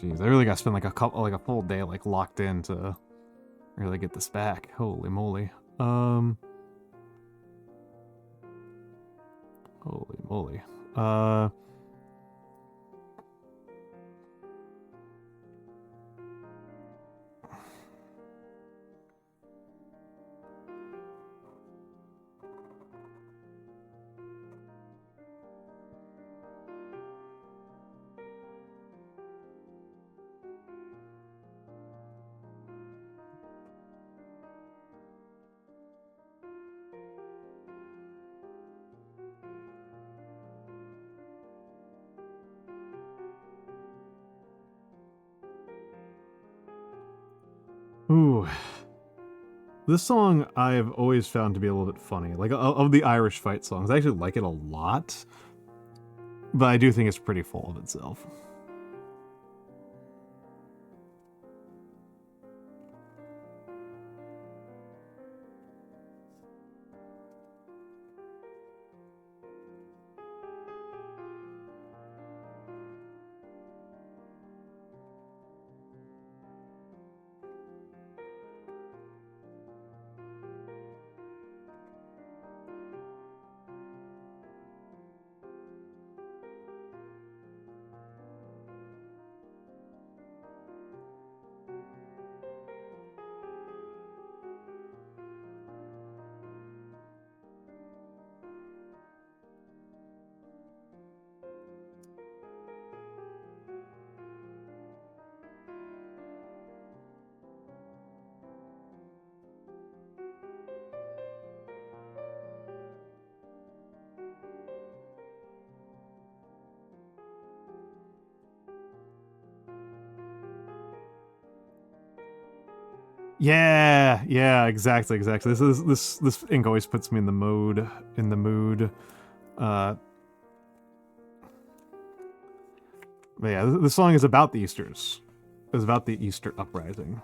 Jeez, I really got to spend like a full day like locked in to really get this back. Holy moly. Holy moly. Ooh. This song I've always found to be a little bit funny. Like, of the Irish fight songs, I actually like it a lot. But I do think it's pretty full of itself. Yeah, exactly. This ink always puts me in the mood. But yeah, this song is about the Easters. It's about the Easter uprising.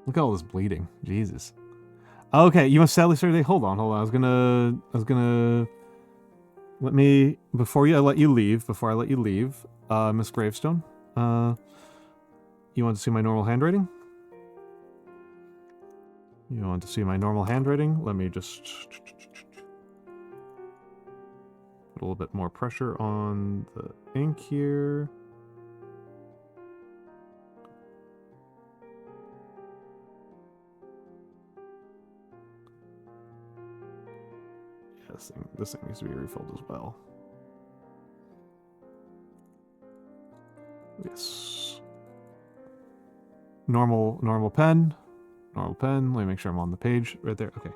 Look at all this bleeding. Jesus. Okay, you must sadly start today. Hold on. I was gonna before I let you leave, Miss Gravestone, you want to see my normal handwriting? You want to see my normal handwriting? Let me just put a little bit more pressure on the ink here. Yeah, this thing needs to be refilled as well. Yes. Normal pen. Normal pen. Let me make sure I'm on the page right there. Okay.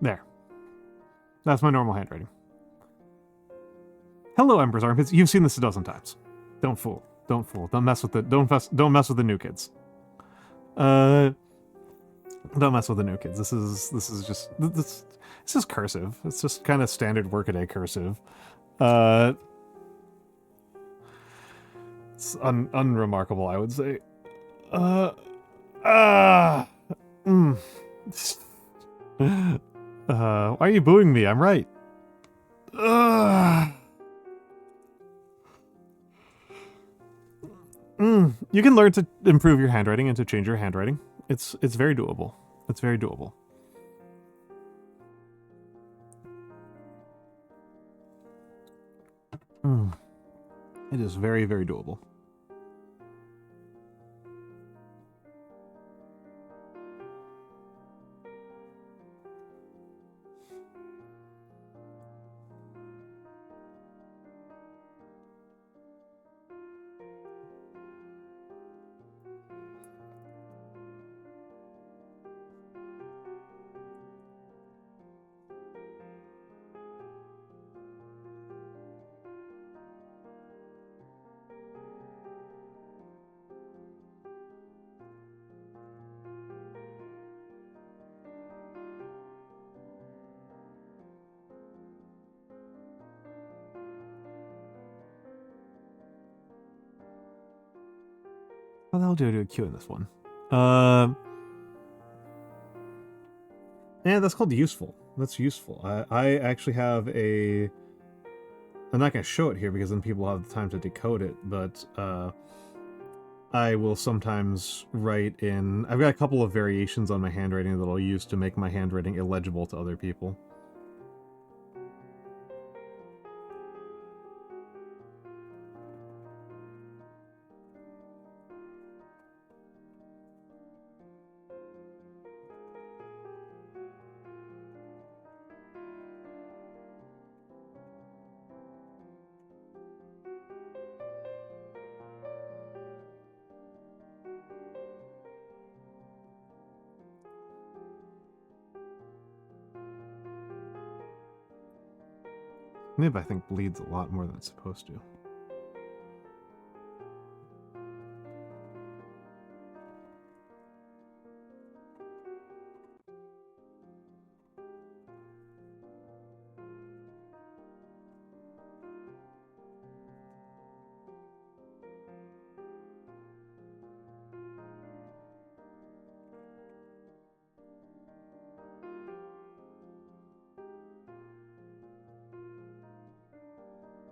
There. That's my normal handwriting. Hello, Emperor's Armpits. You've seen this a dozen times. Don't fool. Don't mess with the don't mess with the new kids. Don't mess with the new kids. This is cursive. It's just kind of standard workaday cursive. It's unremarkable, I would say. Why are you booing me? I'm right. You can learn to improve your handwriting and to change your handwriting. It's very doable. It's very doable. It is very, very doable. How the hell do I do a Q in this one? Yeah, that's called useful. That's useful. I actually have a... I'm not going to show it here because then people have the time to decode it, but I will sometimes write in... I've got a couple of variations on my handwriting that I'll use to make my handwriting illegible to other people. Nib, I think, bleeds a lot more than it's supposed to.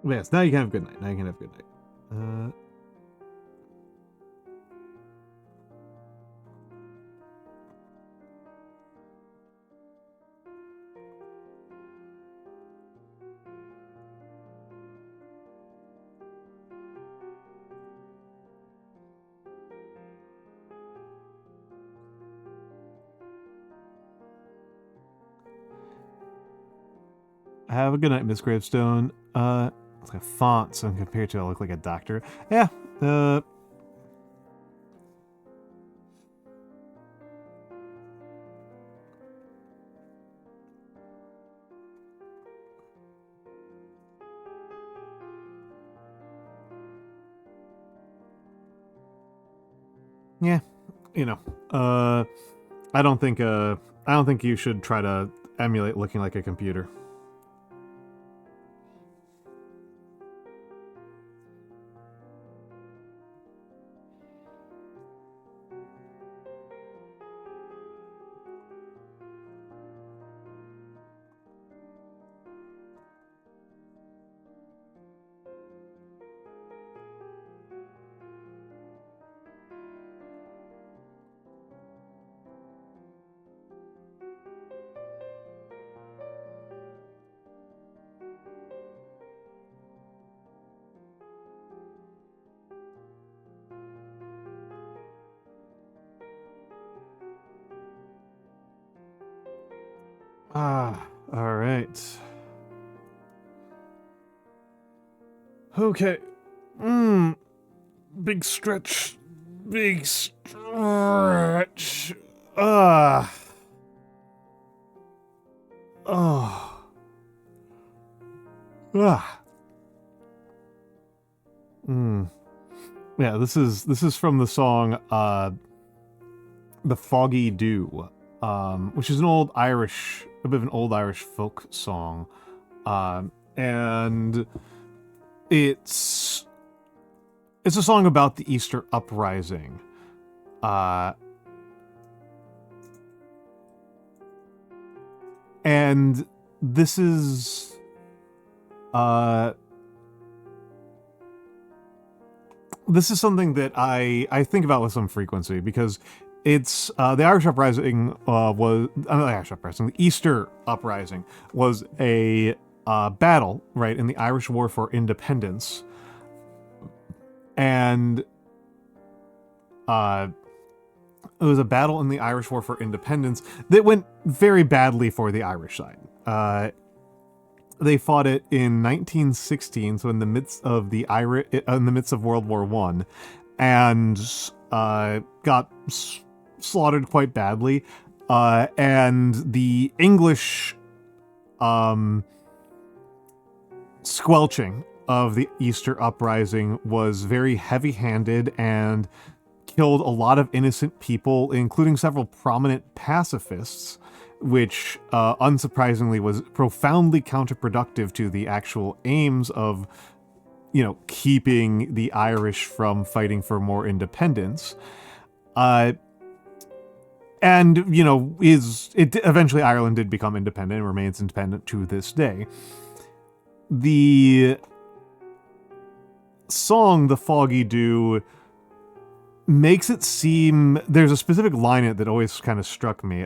Yes, now you can have a good night. Now you can have a good night. Have a good night, Miss Gravestone. It's like a font, so compared to I look like a doctor. Yeah, yeah, you know, I don't think you should try to emulate looking like a computer. All right. Okay. Big stretch. Big stretch. Oh. Yeah, this is from the song The Foggy Dew, which is a bit of an old Irish folk song. And it's a song about the Easter uprising. And this is something that I think about with some frequency, because it's the Irish uprising the Easter uprising was a battle, right, in the Irish War for Independence, and it was a battle in the Irish War for Independence that went very badly for the Irish side. They fought it in 1916, so in the midst of World War I, and got slaughtered quite badly. And the English squelching of the Easter uprising was very heavy-handed and killed a lot of innocent people, including several prominent pacifists, which unsurprisingly was profoundly counterproductive to the actual aims of, keeping the Irish from fighting for more independence. And, eventually Ireland did become independent and remains independent to this day. The song, The Foggy Dew, makes it seem, there's a specific line in it that always kind of struck me,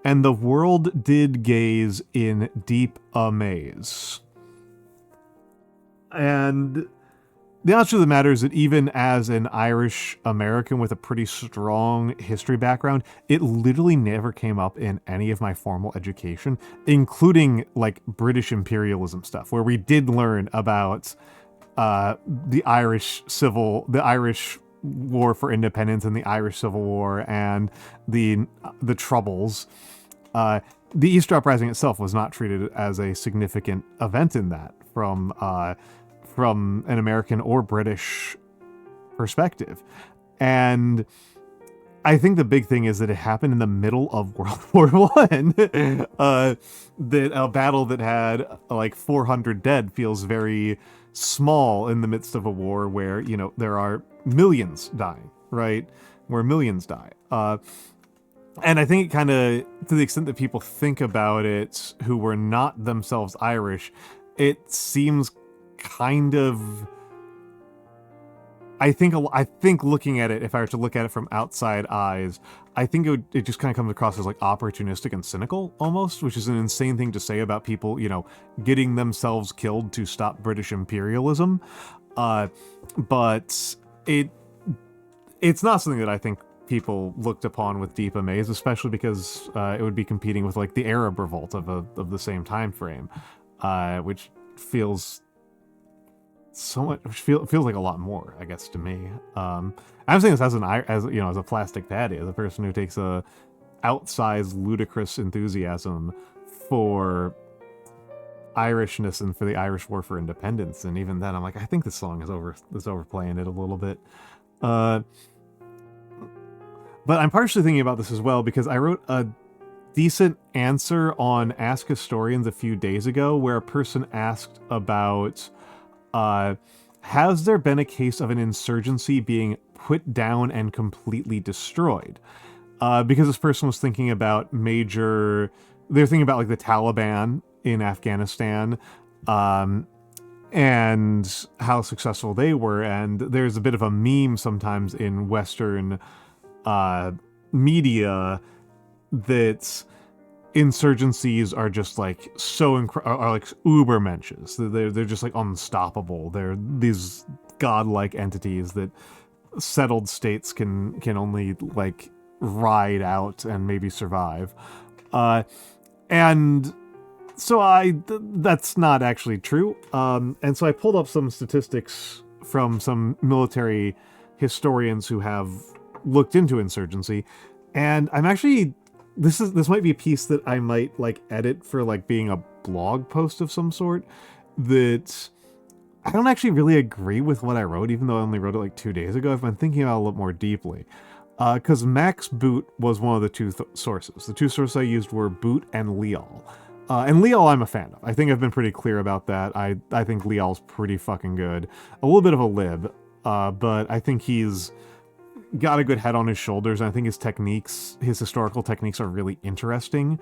and the world did gaze in deep amaze. And the honest truth of the matter is that even as an Irish American with a pretty strong history background, it literally never came up in any of my formal education, including like British imperialism stuff, where we did learn about the Irish War for Independence and the Irish Civil War and the Troubles. The Easter Uprising itself was not treated as a significant event in that from an American or British perspective. And I think the big thing is that it happened in the middle of World War One. That a battle that had like 400 dead feels very small in the midst of a war where, there are millions dying, right? Where millions die. And I think it kind of, to the extent that people think about it who were not themselves Irish, it seems kind of, I think looking at it, if I were to look at it from outside eyes, I think it just kind of comes across as like opportunistic and cynical almost, which is an insane thing to say about people, getting themselves killed to stop British imperialism. But it's not something that I think people looked upon with deep amaze, especially because it would be competing with like the Arab revolt of the same time frame. which feels so much. Feels like a lot more, I guess, to me. I'm saying this as as a plastic daddy, as a person who takes a outsized, ludicrous enthusiasm for Irishness and for the Irish War for Independence, and even then, I'm like, I think this song is overplaying it a little bit. But I'm partially thinking about this as well because I wrote a decent answer on Ask Historians a few days ago where a person asked about has there been a case of an insurgency being put down and completely destroyed? Because this person was thinking about they're thinking about like the Taliban in Afghanistan, and how successful they were, and there's a bit of a meme sometimes in Western media that insurgencies are just like are like ubermenches. They're just like unstoppable. They're these godlike entities that settled states can only like ride out and maybe survive. And so that's not actually true. And so I pulled up some statistics from some military historians who have looked into insurgency, and I'm actually this might be a piece that I might like edit for like being a blog post of some sort. That I don't actually really agree with what I wrote, even though I only wrote it like 2 days ago. I've been thinking about it a little more deeply. Because Max Boot was one of the two sources. The two sources I used were Boot and Leal. And Leal I'm a fan of. I think I've been pretty clear about that. I think Leal's pretty fucking good. A little bit of a lib, but I think he's got a good head on his shoulders, and I think his historical techniques are really interesting.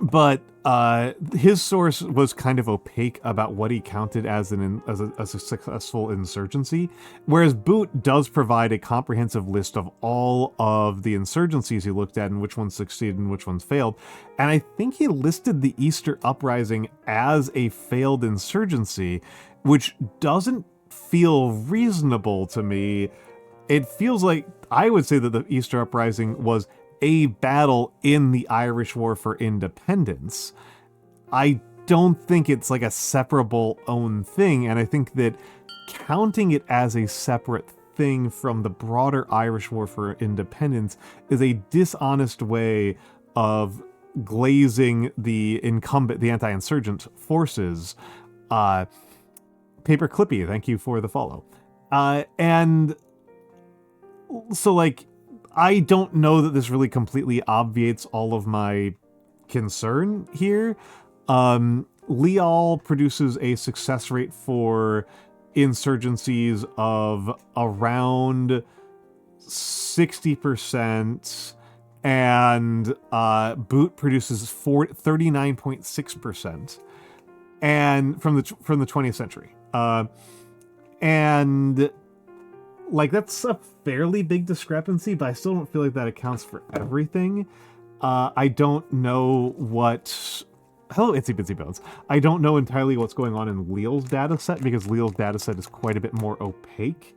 But his source was kind of opaque about what he counted as a successful insurgency, whereas Boot does provide a comprehensive list of all of the insurgencies he looked at and which ones succeeded and which ones failed. And I think he listed the Easter Uprising as a failed insurgency, which doesn't feel reasonable to me. It feels like I would say that the Easter Uprising was a battle in the Irish War for Independence. I don't think it's like a separable own thing, and I think that counting it as a separate thing from the broader Irish War for Independence is a dishonest way of glazing the anti-insurgent forces. Paper Clippy, thank you for the follow. And so like, I don't know that this really completely obviates all of my concern here. Leal produces a success rate for insurgencies of around 60%, and Boot produces 39.6%, and from the 20th century. And like, that's a fairly big discrepancy, but I still don't feel like that accounts for everything. I don't know what... Hello, Itsy Bitsy Bones. I don't know entirely what's going on in Leal's dataset, because Leal's dataset is quite a bit more opaque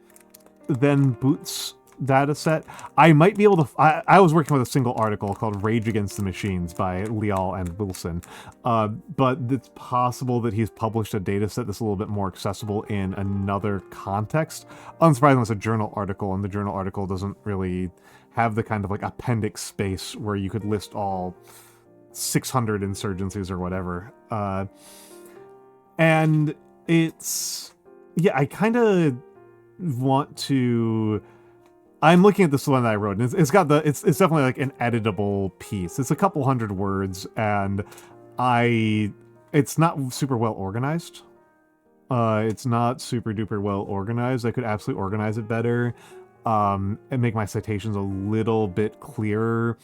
than Boot's dataset. I might be able to... I was working with a single article called Rage Against the Machines by Leal and Wilson, but it's possible that he's published a dataset that's a little bit more accessible in another context. Unsurprisingly, it's a journal article, and the journal article doesn't really have the kind of like appendix space where you could list all 600 insurgencies or whatever. And it's... Yeah, I kind of want to... I'm looking at this one that I wrote, and it's definitely like an editable piece. It's a couple hundred words, and it's not super well organized. It's not super duper well organized. I could absolutely organize it better, and make my citations a little bit clearer.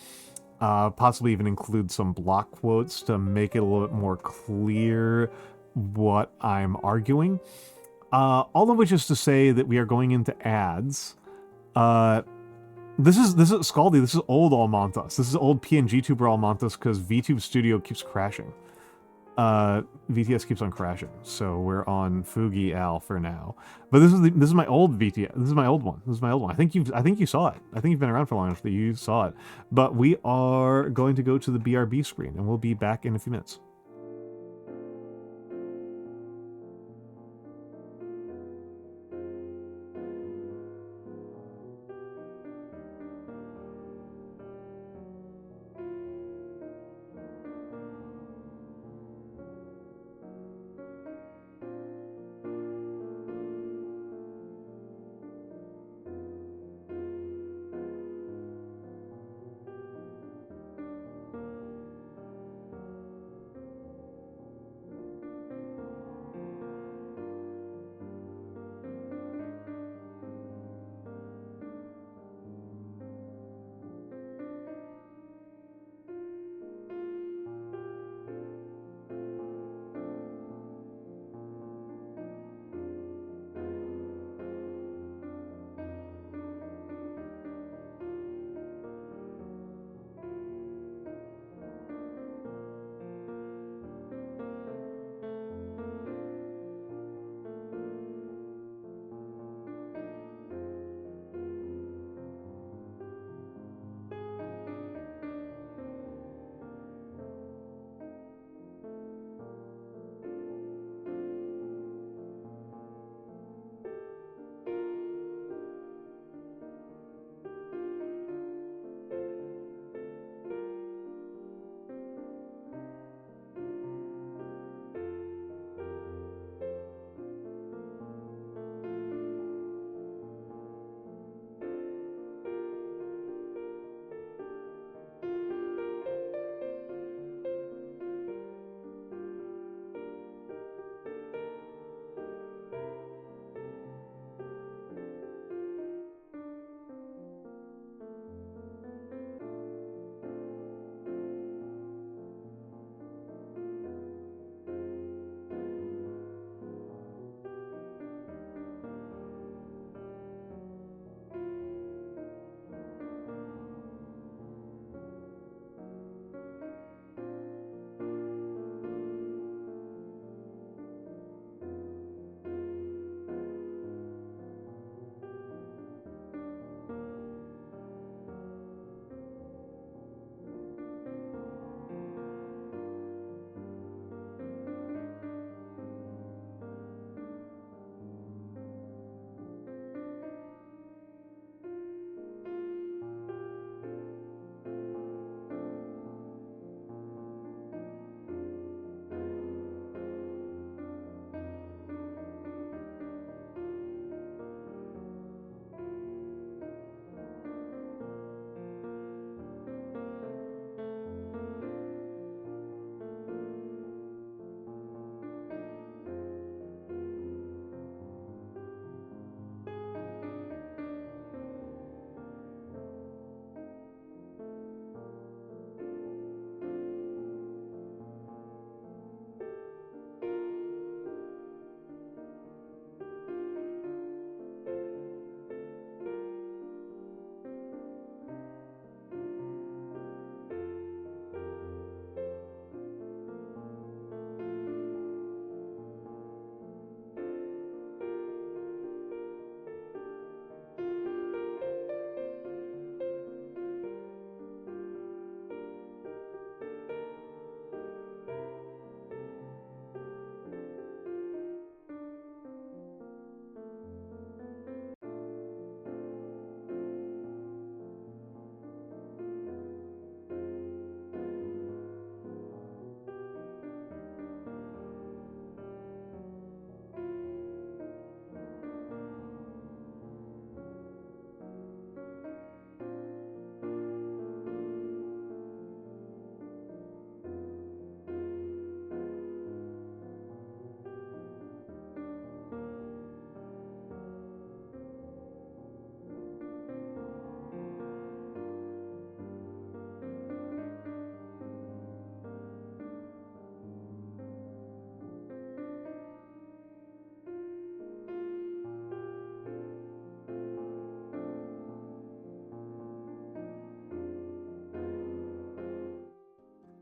Possibly even include some block quotes to make it a little bit more clear what I'm arguing. All of which is to say that we are going into ads. This is Scaldy. This is old Almantas. This is old PNG tuber Almantas because VTube Studio keeps crashing. VTS keeps on crashing, so we're on Fugi Al for now. But this is my old VTS. This is my old one. I think you saw it. I think you've been around for long enough that you saw it. But we are going to go to the BRB screen, and we'll be back in a few minutes.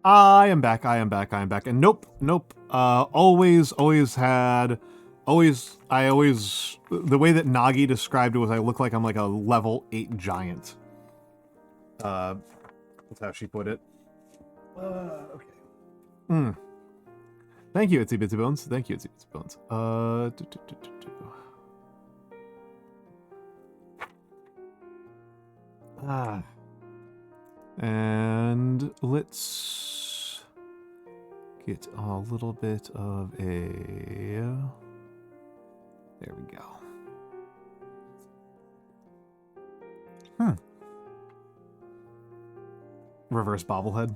I am back. And nope. Always had, the way that Nagi described it was I look like I'm like a level 8 giant. That's how she put it. Okay. Thank you, Itsy Bitsy Bones. And let's get a little bit of a... There we go. Reverse bobblehead.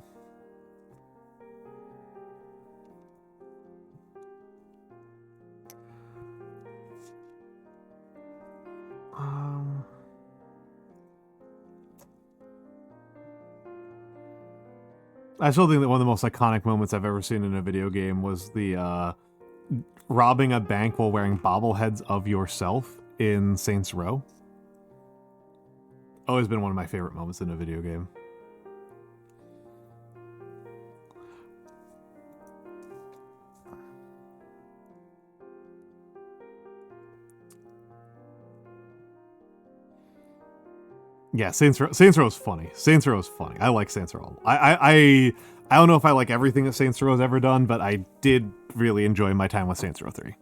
I still think that one of the most iconic moments I've ever seen in a video game was the robbing a bank while wearing bobbleheads of yourself in Saints Row. Always been one of my favorite moments in a video game. Yeah, Saints Row is funny. I like Saints Row. I don't know if I like everything that Saints Row has ever done, but I did really enjoy my time with Saints Row 3.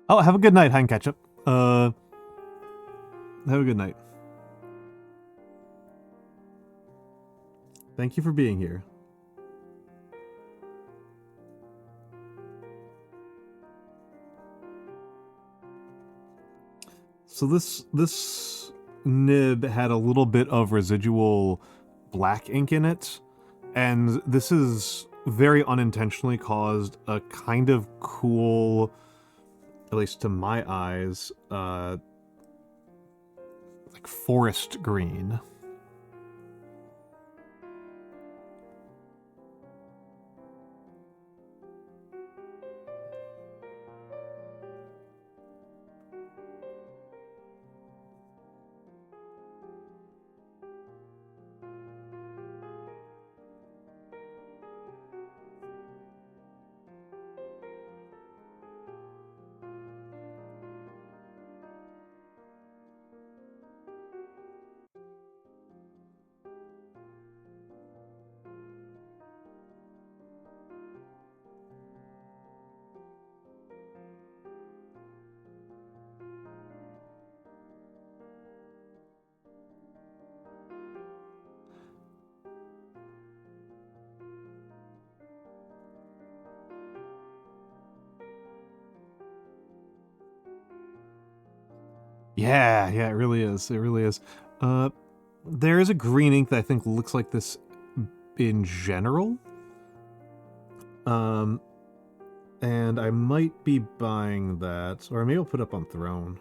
Oh, have a good night, Hein Ketchup. Have a good night. Thank you for being here. So this nib had a little bit of residual black ink in it, and this is very unintentionally caused a kind of cool, at least to my eyes, like forest green. Yeah, it really is. It really is. There is a green ink that I think looks like this in general. And I might be buying that, or maybe I'll put up on Throne.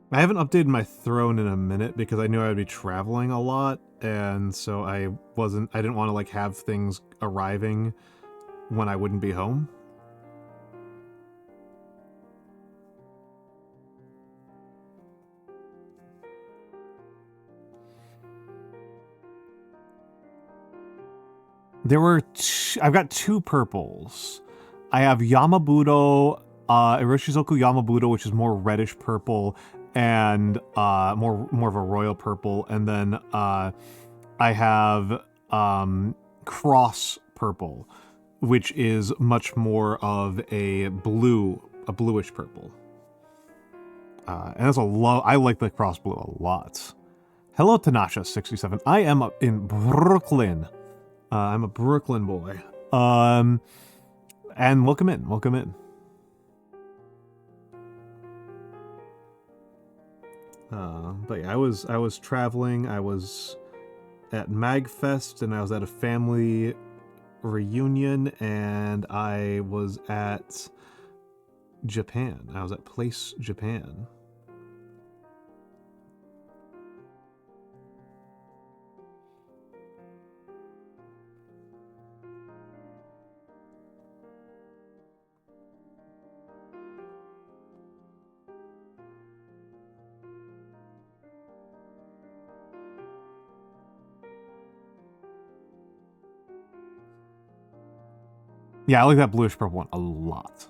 I haven't updated my throne in a minute because I knew I would be traveling a lot, and so I didn't want to like have things arriving when I wouldn't be home. I've got two purples. I have Yamabudo, Iroshizoku Yamabudo, which is more reddish purple and more of a royal purple, and then I have Cross purple, which is much more of a bluish purple. And that's I like the Cross blue a lot. Hello, Tanasha67. I am up in Brooklyn. I'm a Brooklyn boy. And welcome in. But yeah, I was traveling. I was at MagFest, and I was at a family reunion, and I was at Japan. I was at Place Japan. Yeah, I like that bluish purple one a lot.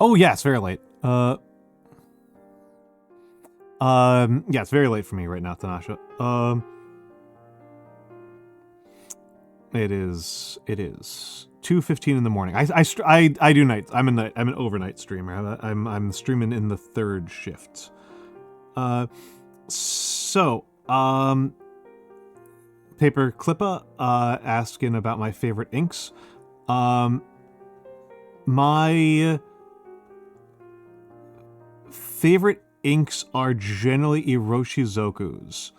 Oh yeah, it's very late. Yeah, it's very late for me right now, Tanasha. It is 2:15 in the morning. I do nights. I'm an overnight streamer. I'm streaming in the third shift. Paper Clippa asking about my favorite inks. My favorite inks are generally Iroshizoku's.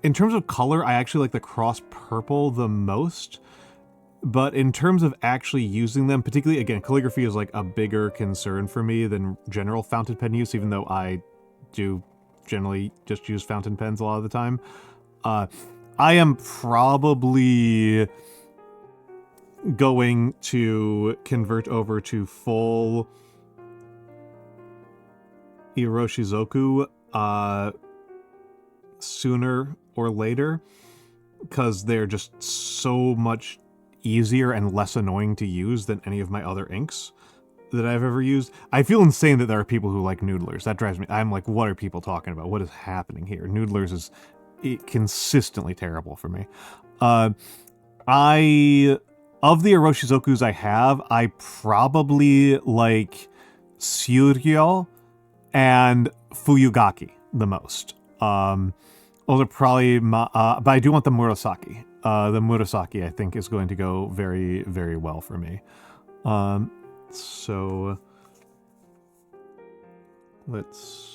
In terms of color, I actually like the Cross Purple the most. But in terms of actually using them, particularly, again, calligraphy is like a bigger concern for me than general fountain pen use, even though I do generally just use fountain pens a lot of the time. I am probably going to convert over to full Iroshizoku sooner or later, because they're just so much easier and less annoying to use than any of my other inks that I've ever used. I feel insane that there are people who like Noodlers. That drives me. I'm like, what are people talking about? What is happening here? Noodlers is consistently terrible for me. Of the Iroshizokus I have, I probably like Suryo and Fuyugaki the most. Those are probably but I do want the Murasaki. The Murasaki, I think, is going to go very, very well for me. So let's...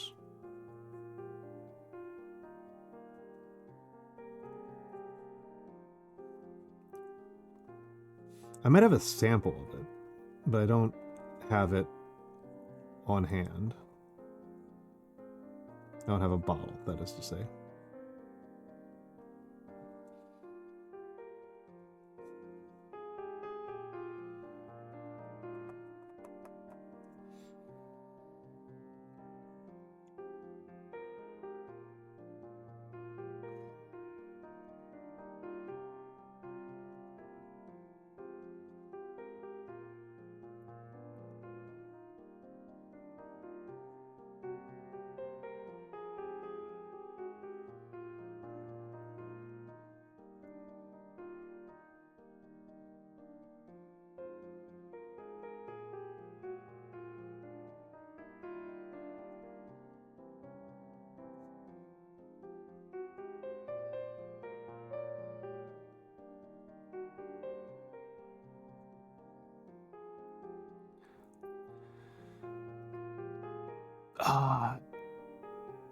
I might have a sample of it, but I don't have it on hand. I don't have a bottle, that is to say.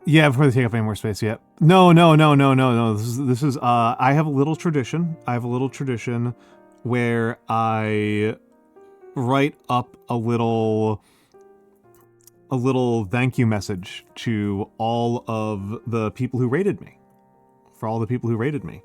Yeah, before they take up any more space. Yeah. No. This is. I have a little tradition. Where I write up a little thank you message to all of the people who rated me. For all the people who rated me.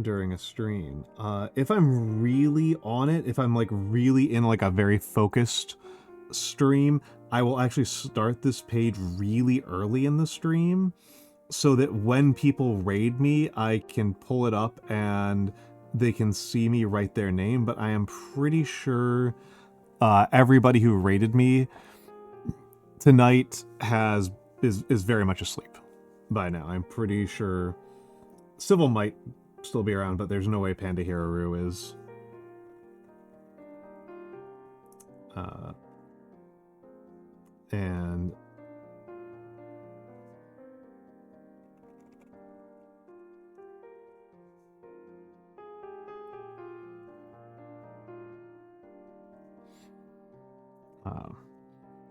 During a stream. If I'm really on it, if I'm like really in like a very focused stream, I will actually start this page really early in the stream so that when people raid me, I can pull it up and they can see me write their name. But I am pretty sure everybody who rated me tonight is very much asleep by now. I'm pretty sure Civil might still be around, but there's no way Panda Hiraru is. And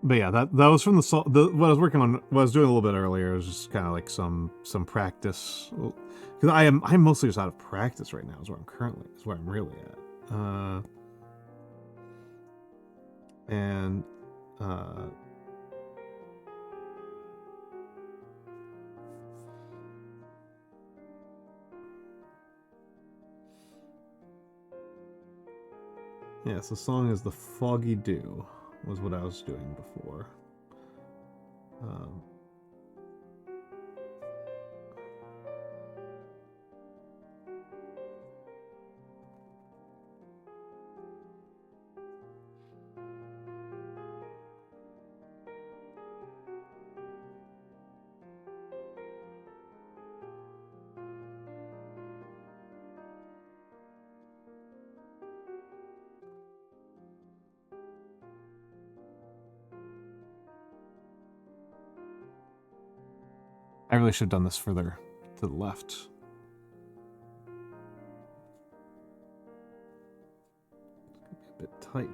but yeah, that was from what I was working on. What I was doing a little bit earlier was just kind of like some practice, because I'm mostly just out of practice right now. Is where I'm really at. Yes, the song is "The Foggy Dew." Was what I was doing before. I really should have done this further to the left. A bit tight.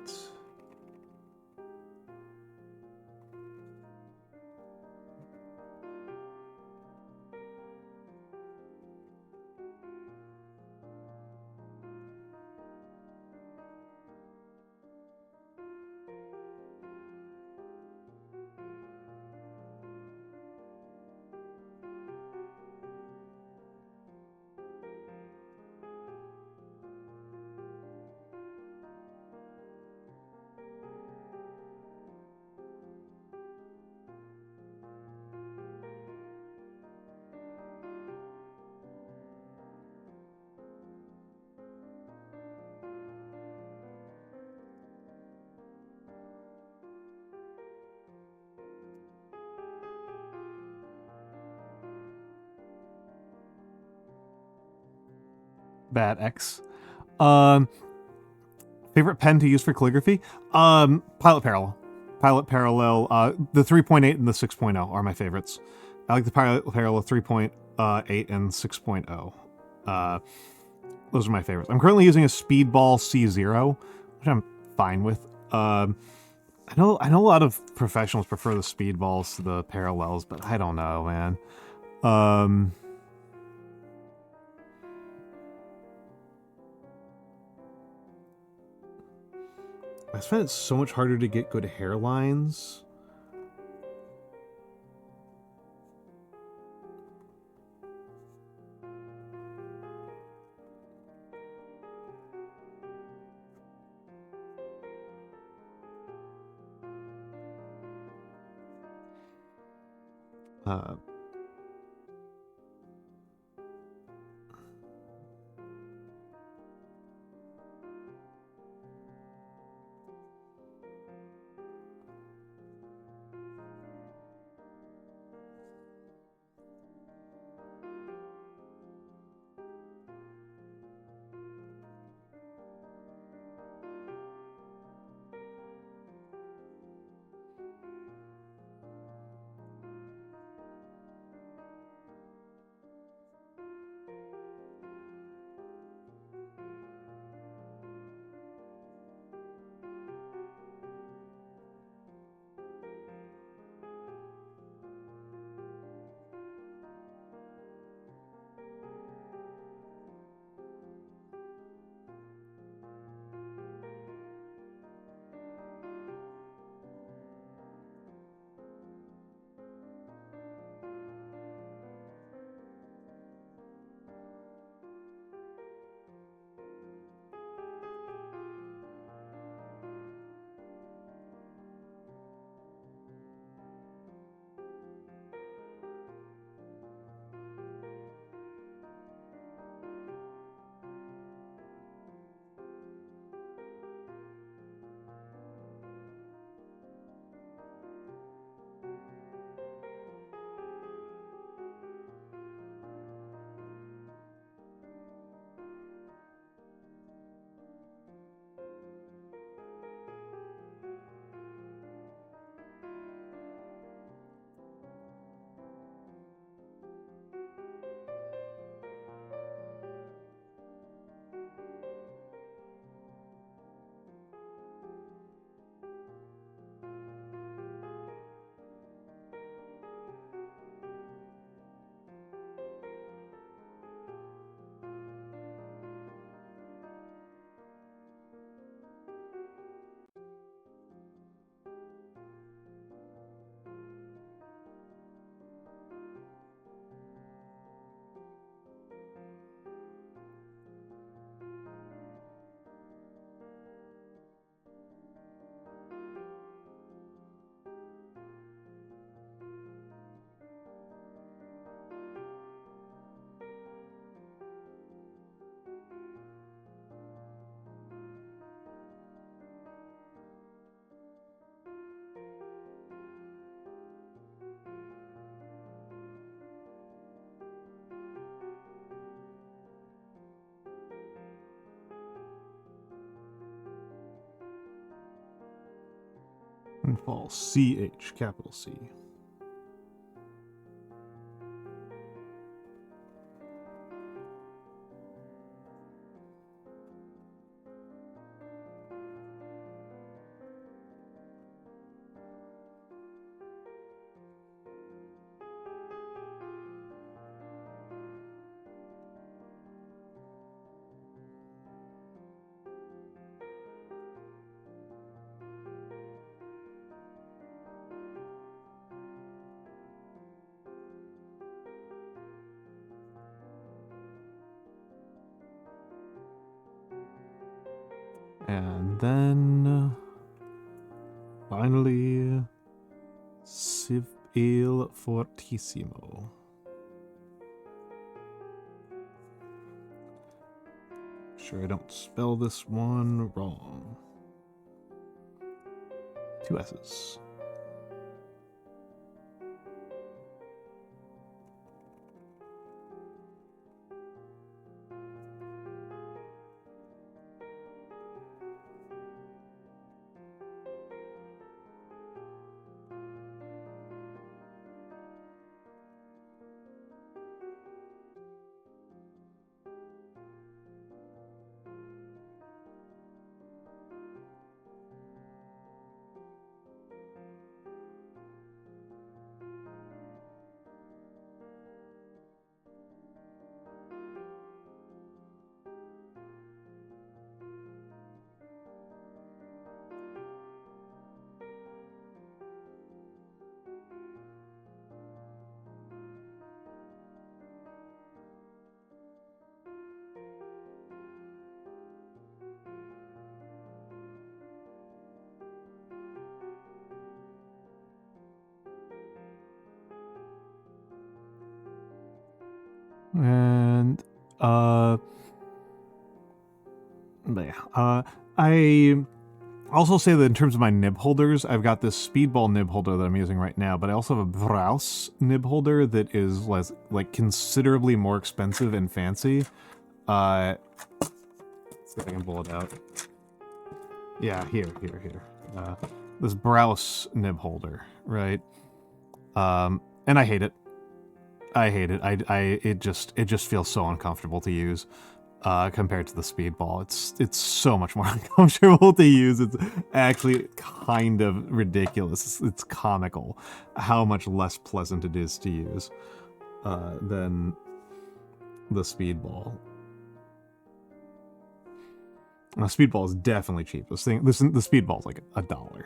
Bad X. Favorite pen to use for calligraphy? Pilot Parallel. Pilot Parallel, the 3.8 and the 6.0 are my favorites. I like the Pilot Parallel 3.8 and 6.0. Those are my favorites. I'm currently using a Speedball C0, which I'm fine with. I know a lot of professionals prefer the Speedballs to the Parallels, but I don't know, man. I just find it so much harder to get good hairlines. And fall CH, capital C. And then finally, Civ il Fortissimo. Sure I don't spell this one wrong. 2 S's. And but yeah, I also say that in terms of my nib holders, I've got this speedball nib holder that I'm using right now, but I also have a Browse nib holder that is less, like, considerably more expensive and fancy. Let's see if I can pull it out. Yeah, here. This Browse nib holder, right? And I hate it. It just feels so uncomfortable to use. Compared to the speedball, it's so much more uncomfortable to use. It's actually kind of ridiculous. It's comical how much less pleasant it is to use than the speedball. The speedball is definitely cheap. The speedball is like $1.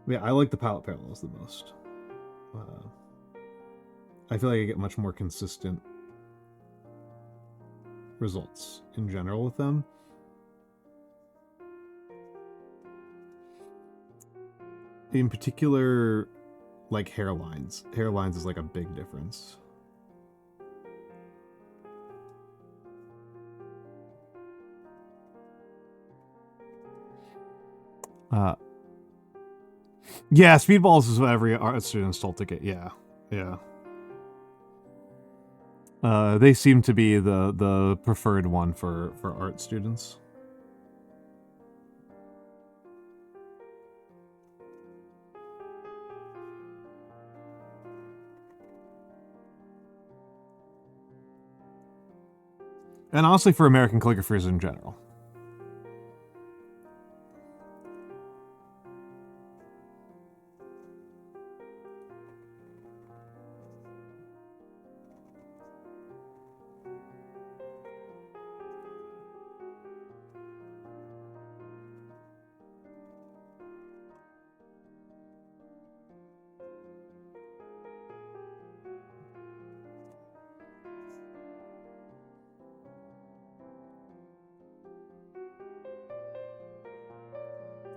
Yeah, I like the palette parallels the most. I feel like I get much more consistent results in general with them. In particular, like hairlines. Hairlines is like a big difference. Yeah, speedballs is what every art student's told to get. Yeah. They seem to be the preferred one for art students. And honestly, for American calligraphers in general.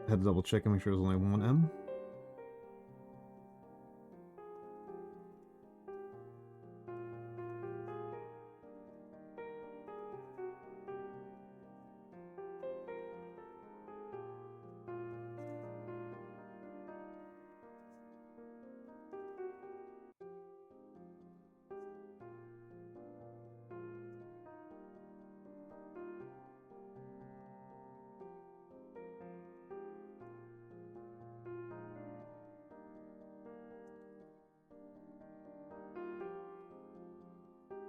Had to double check and make sure it was only one M.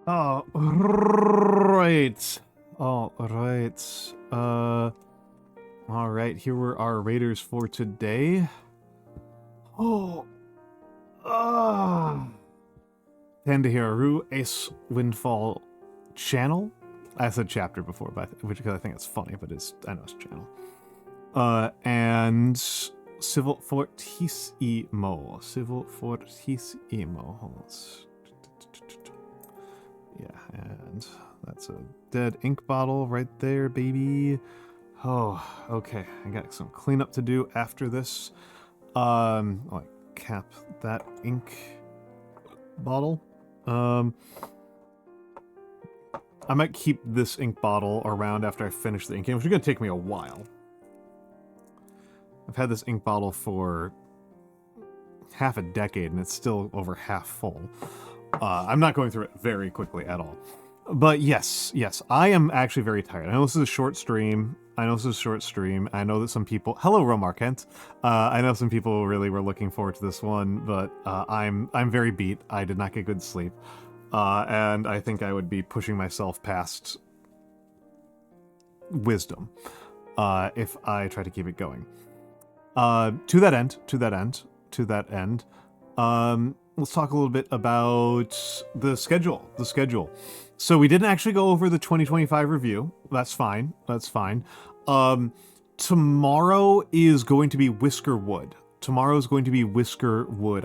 Oh, right. All right. All right. Here were our raiders for today. Oh. Tandahiru Ace Windfall Channel. I said chapter before, but which because I think it's funny, but I know it's channel. And Civil Fortissimo. Civil Fortissimo. Yeah, and that's a dead ink bottle right there, baby. Oh, okay. I got some cleanup to do after this. I'll cap that ink bottle. I might keep this ink bottle around after I finish the inking, which is going to take me a while. I've had this ink bottle for half a decade, and it's still over half full. I'm not going through it very quickly at all. But yes, I am actually very tired. I know this is a short stream. I know that some people... Hello, Romar Kent. I know some people really were looking forward to this one, but I'm very beat. I did not get good sleep. And I think I would be pushing myself past wisdom if I try to keep it going. To that end, let's talk a little bit about the schedule. So we didn't actually go over the 2025 review. That's fine. Tomorrow is going to be Whiskerwood.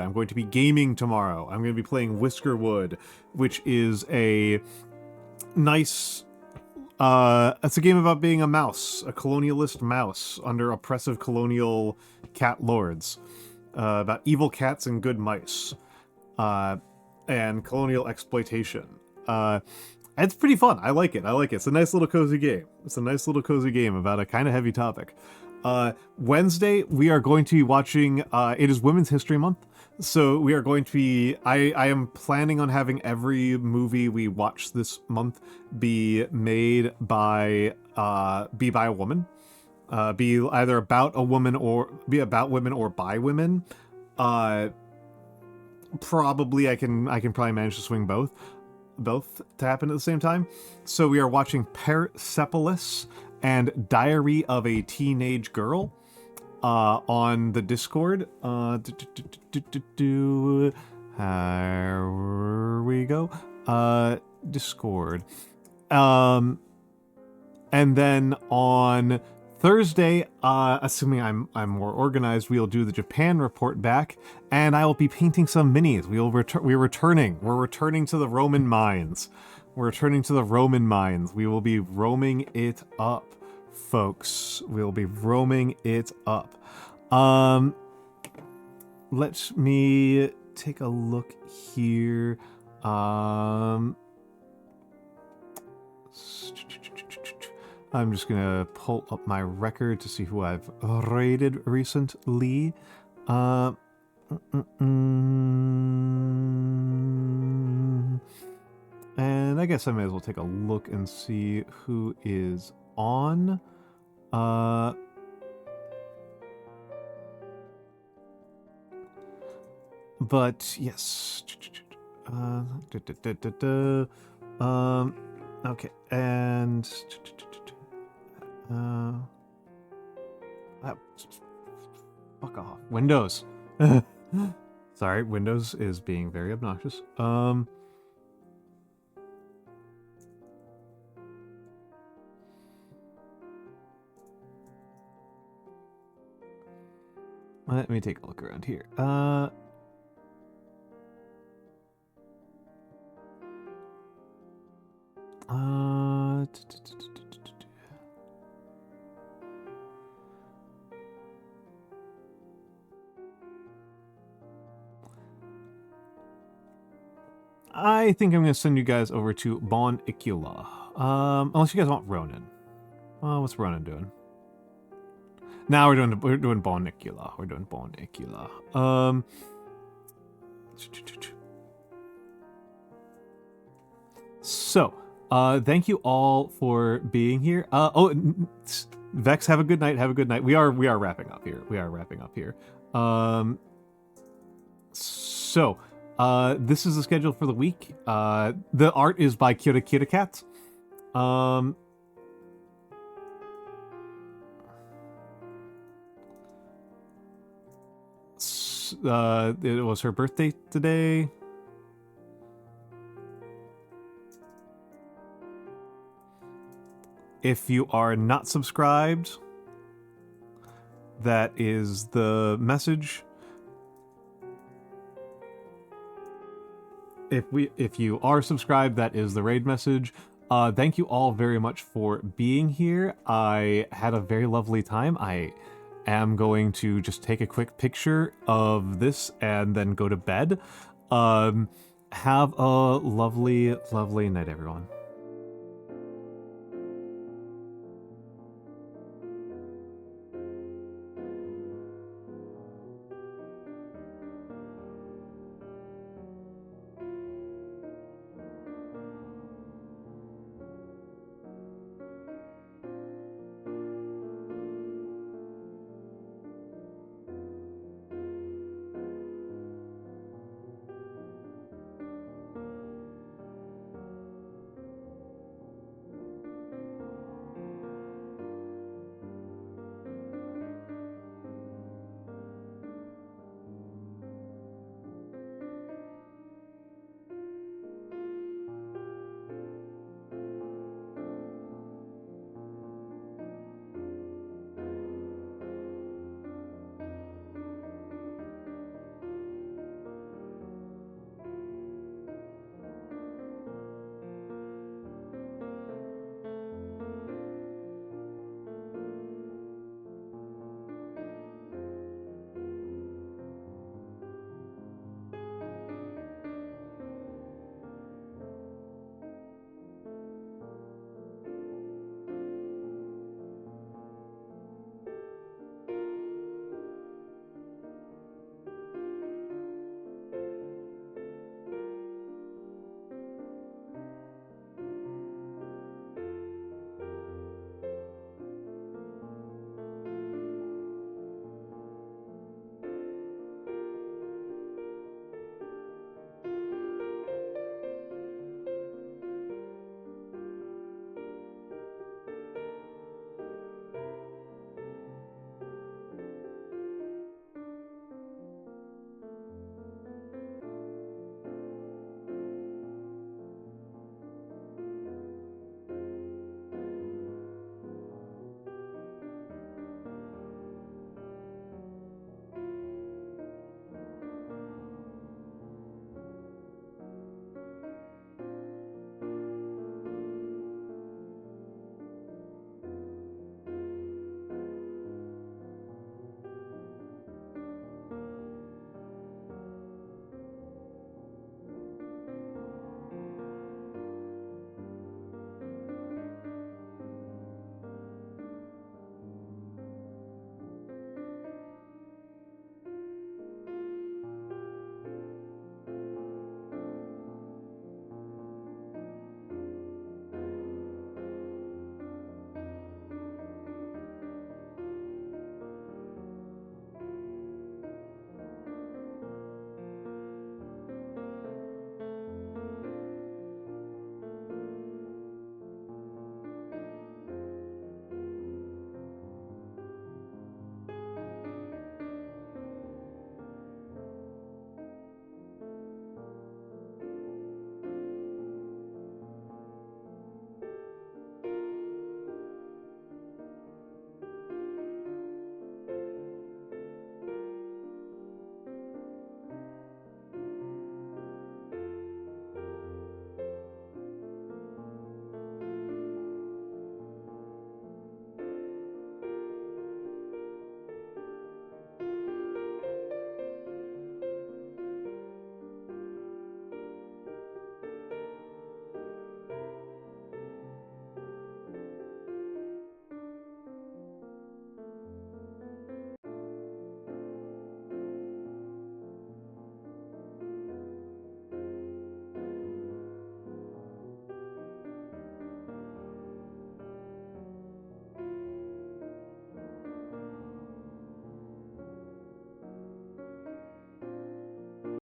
I'm going to be gaming tomorrow. I'm going to be playing Whiskerwood, which is a nice... it's a game about being a mouse, a colonialist mouse under oppressive colonial cat lords. About evil cats and good mice. And colonial exploitation. It's pretty fun. I like it. It's a nice little cozy game. About a kind of heavy topic. Wednesday, we are going to be watching, it is Women's History Month, so we are going to be, I am planning on having every movie we watch this month be made by a woman. Be either about a woman or be about women or by women. Probably I can probably manage to swing both to happen at the same time. So we are watching Persepolis and Diary of a Teenage Girl on the Discord. Here we go. Discord. And then on Thursday, assuming I'm more organized, we'll do the Japan report back, and I will be painting some minis. We're returning to the Roman mines. We will be roaming it up, folks. Let me take a look here. I'm just gonna pull up my record to see who I've raided recently. And I guess I may as well take a look and see who is on. But yes. Okay, and fuck off. Windows. Sorry, Windows is being very obnoxious. Let me take a look around here. I think I'm going to send you guys over to Bon Ikula. Unless you guys want Ronin. What's Ronin doing? Now we're doing Bon Ikula. We're doing Bon Ikula. So, thank you all for being here. Vex, have a good night. Have a good night. We are wrapping up here. So, this is the schedule for the week. The art is by Kyoto Cat. It was her birthday today. If you are not subscribed, that is the message. If you are subscribed, that is the raid message. Thank you all very much for being here. I had a very lovely time. I am going to just take a quick picture of this and then go to bed. Have a lovely, lovely night, everyone.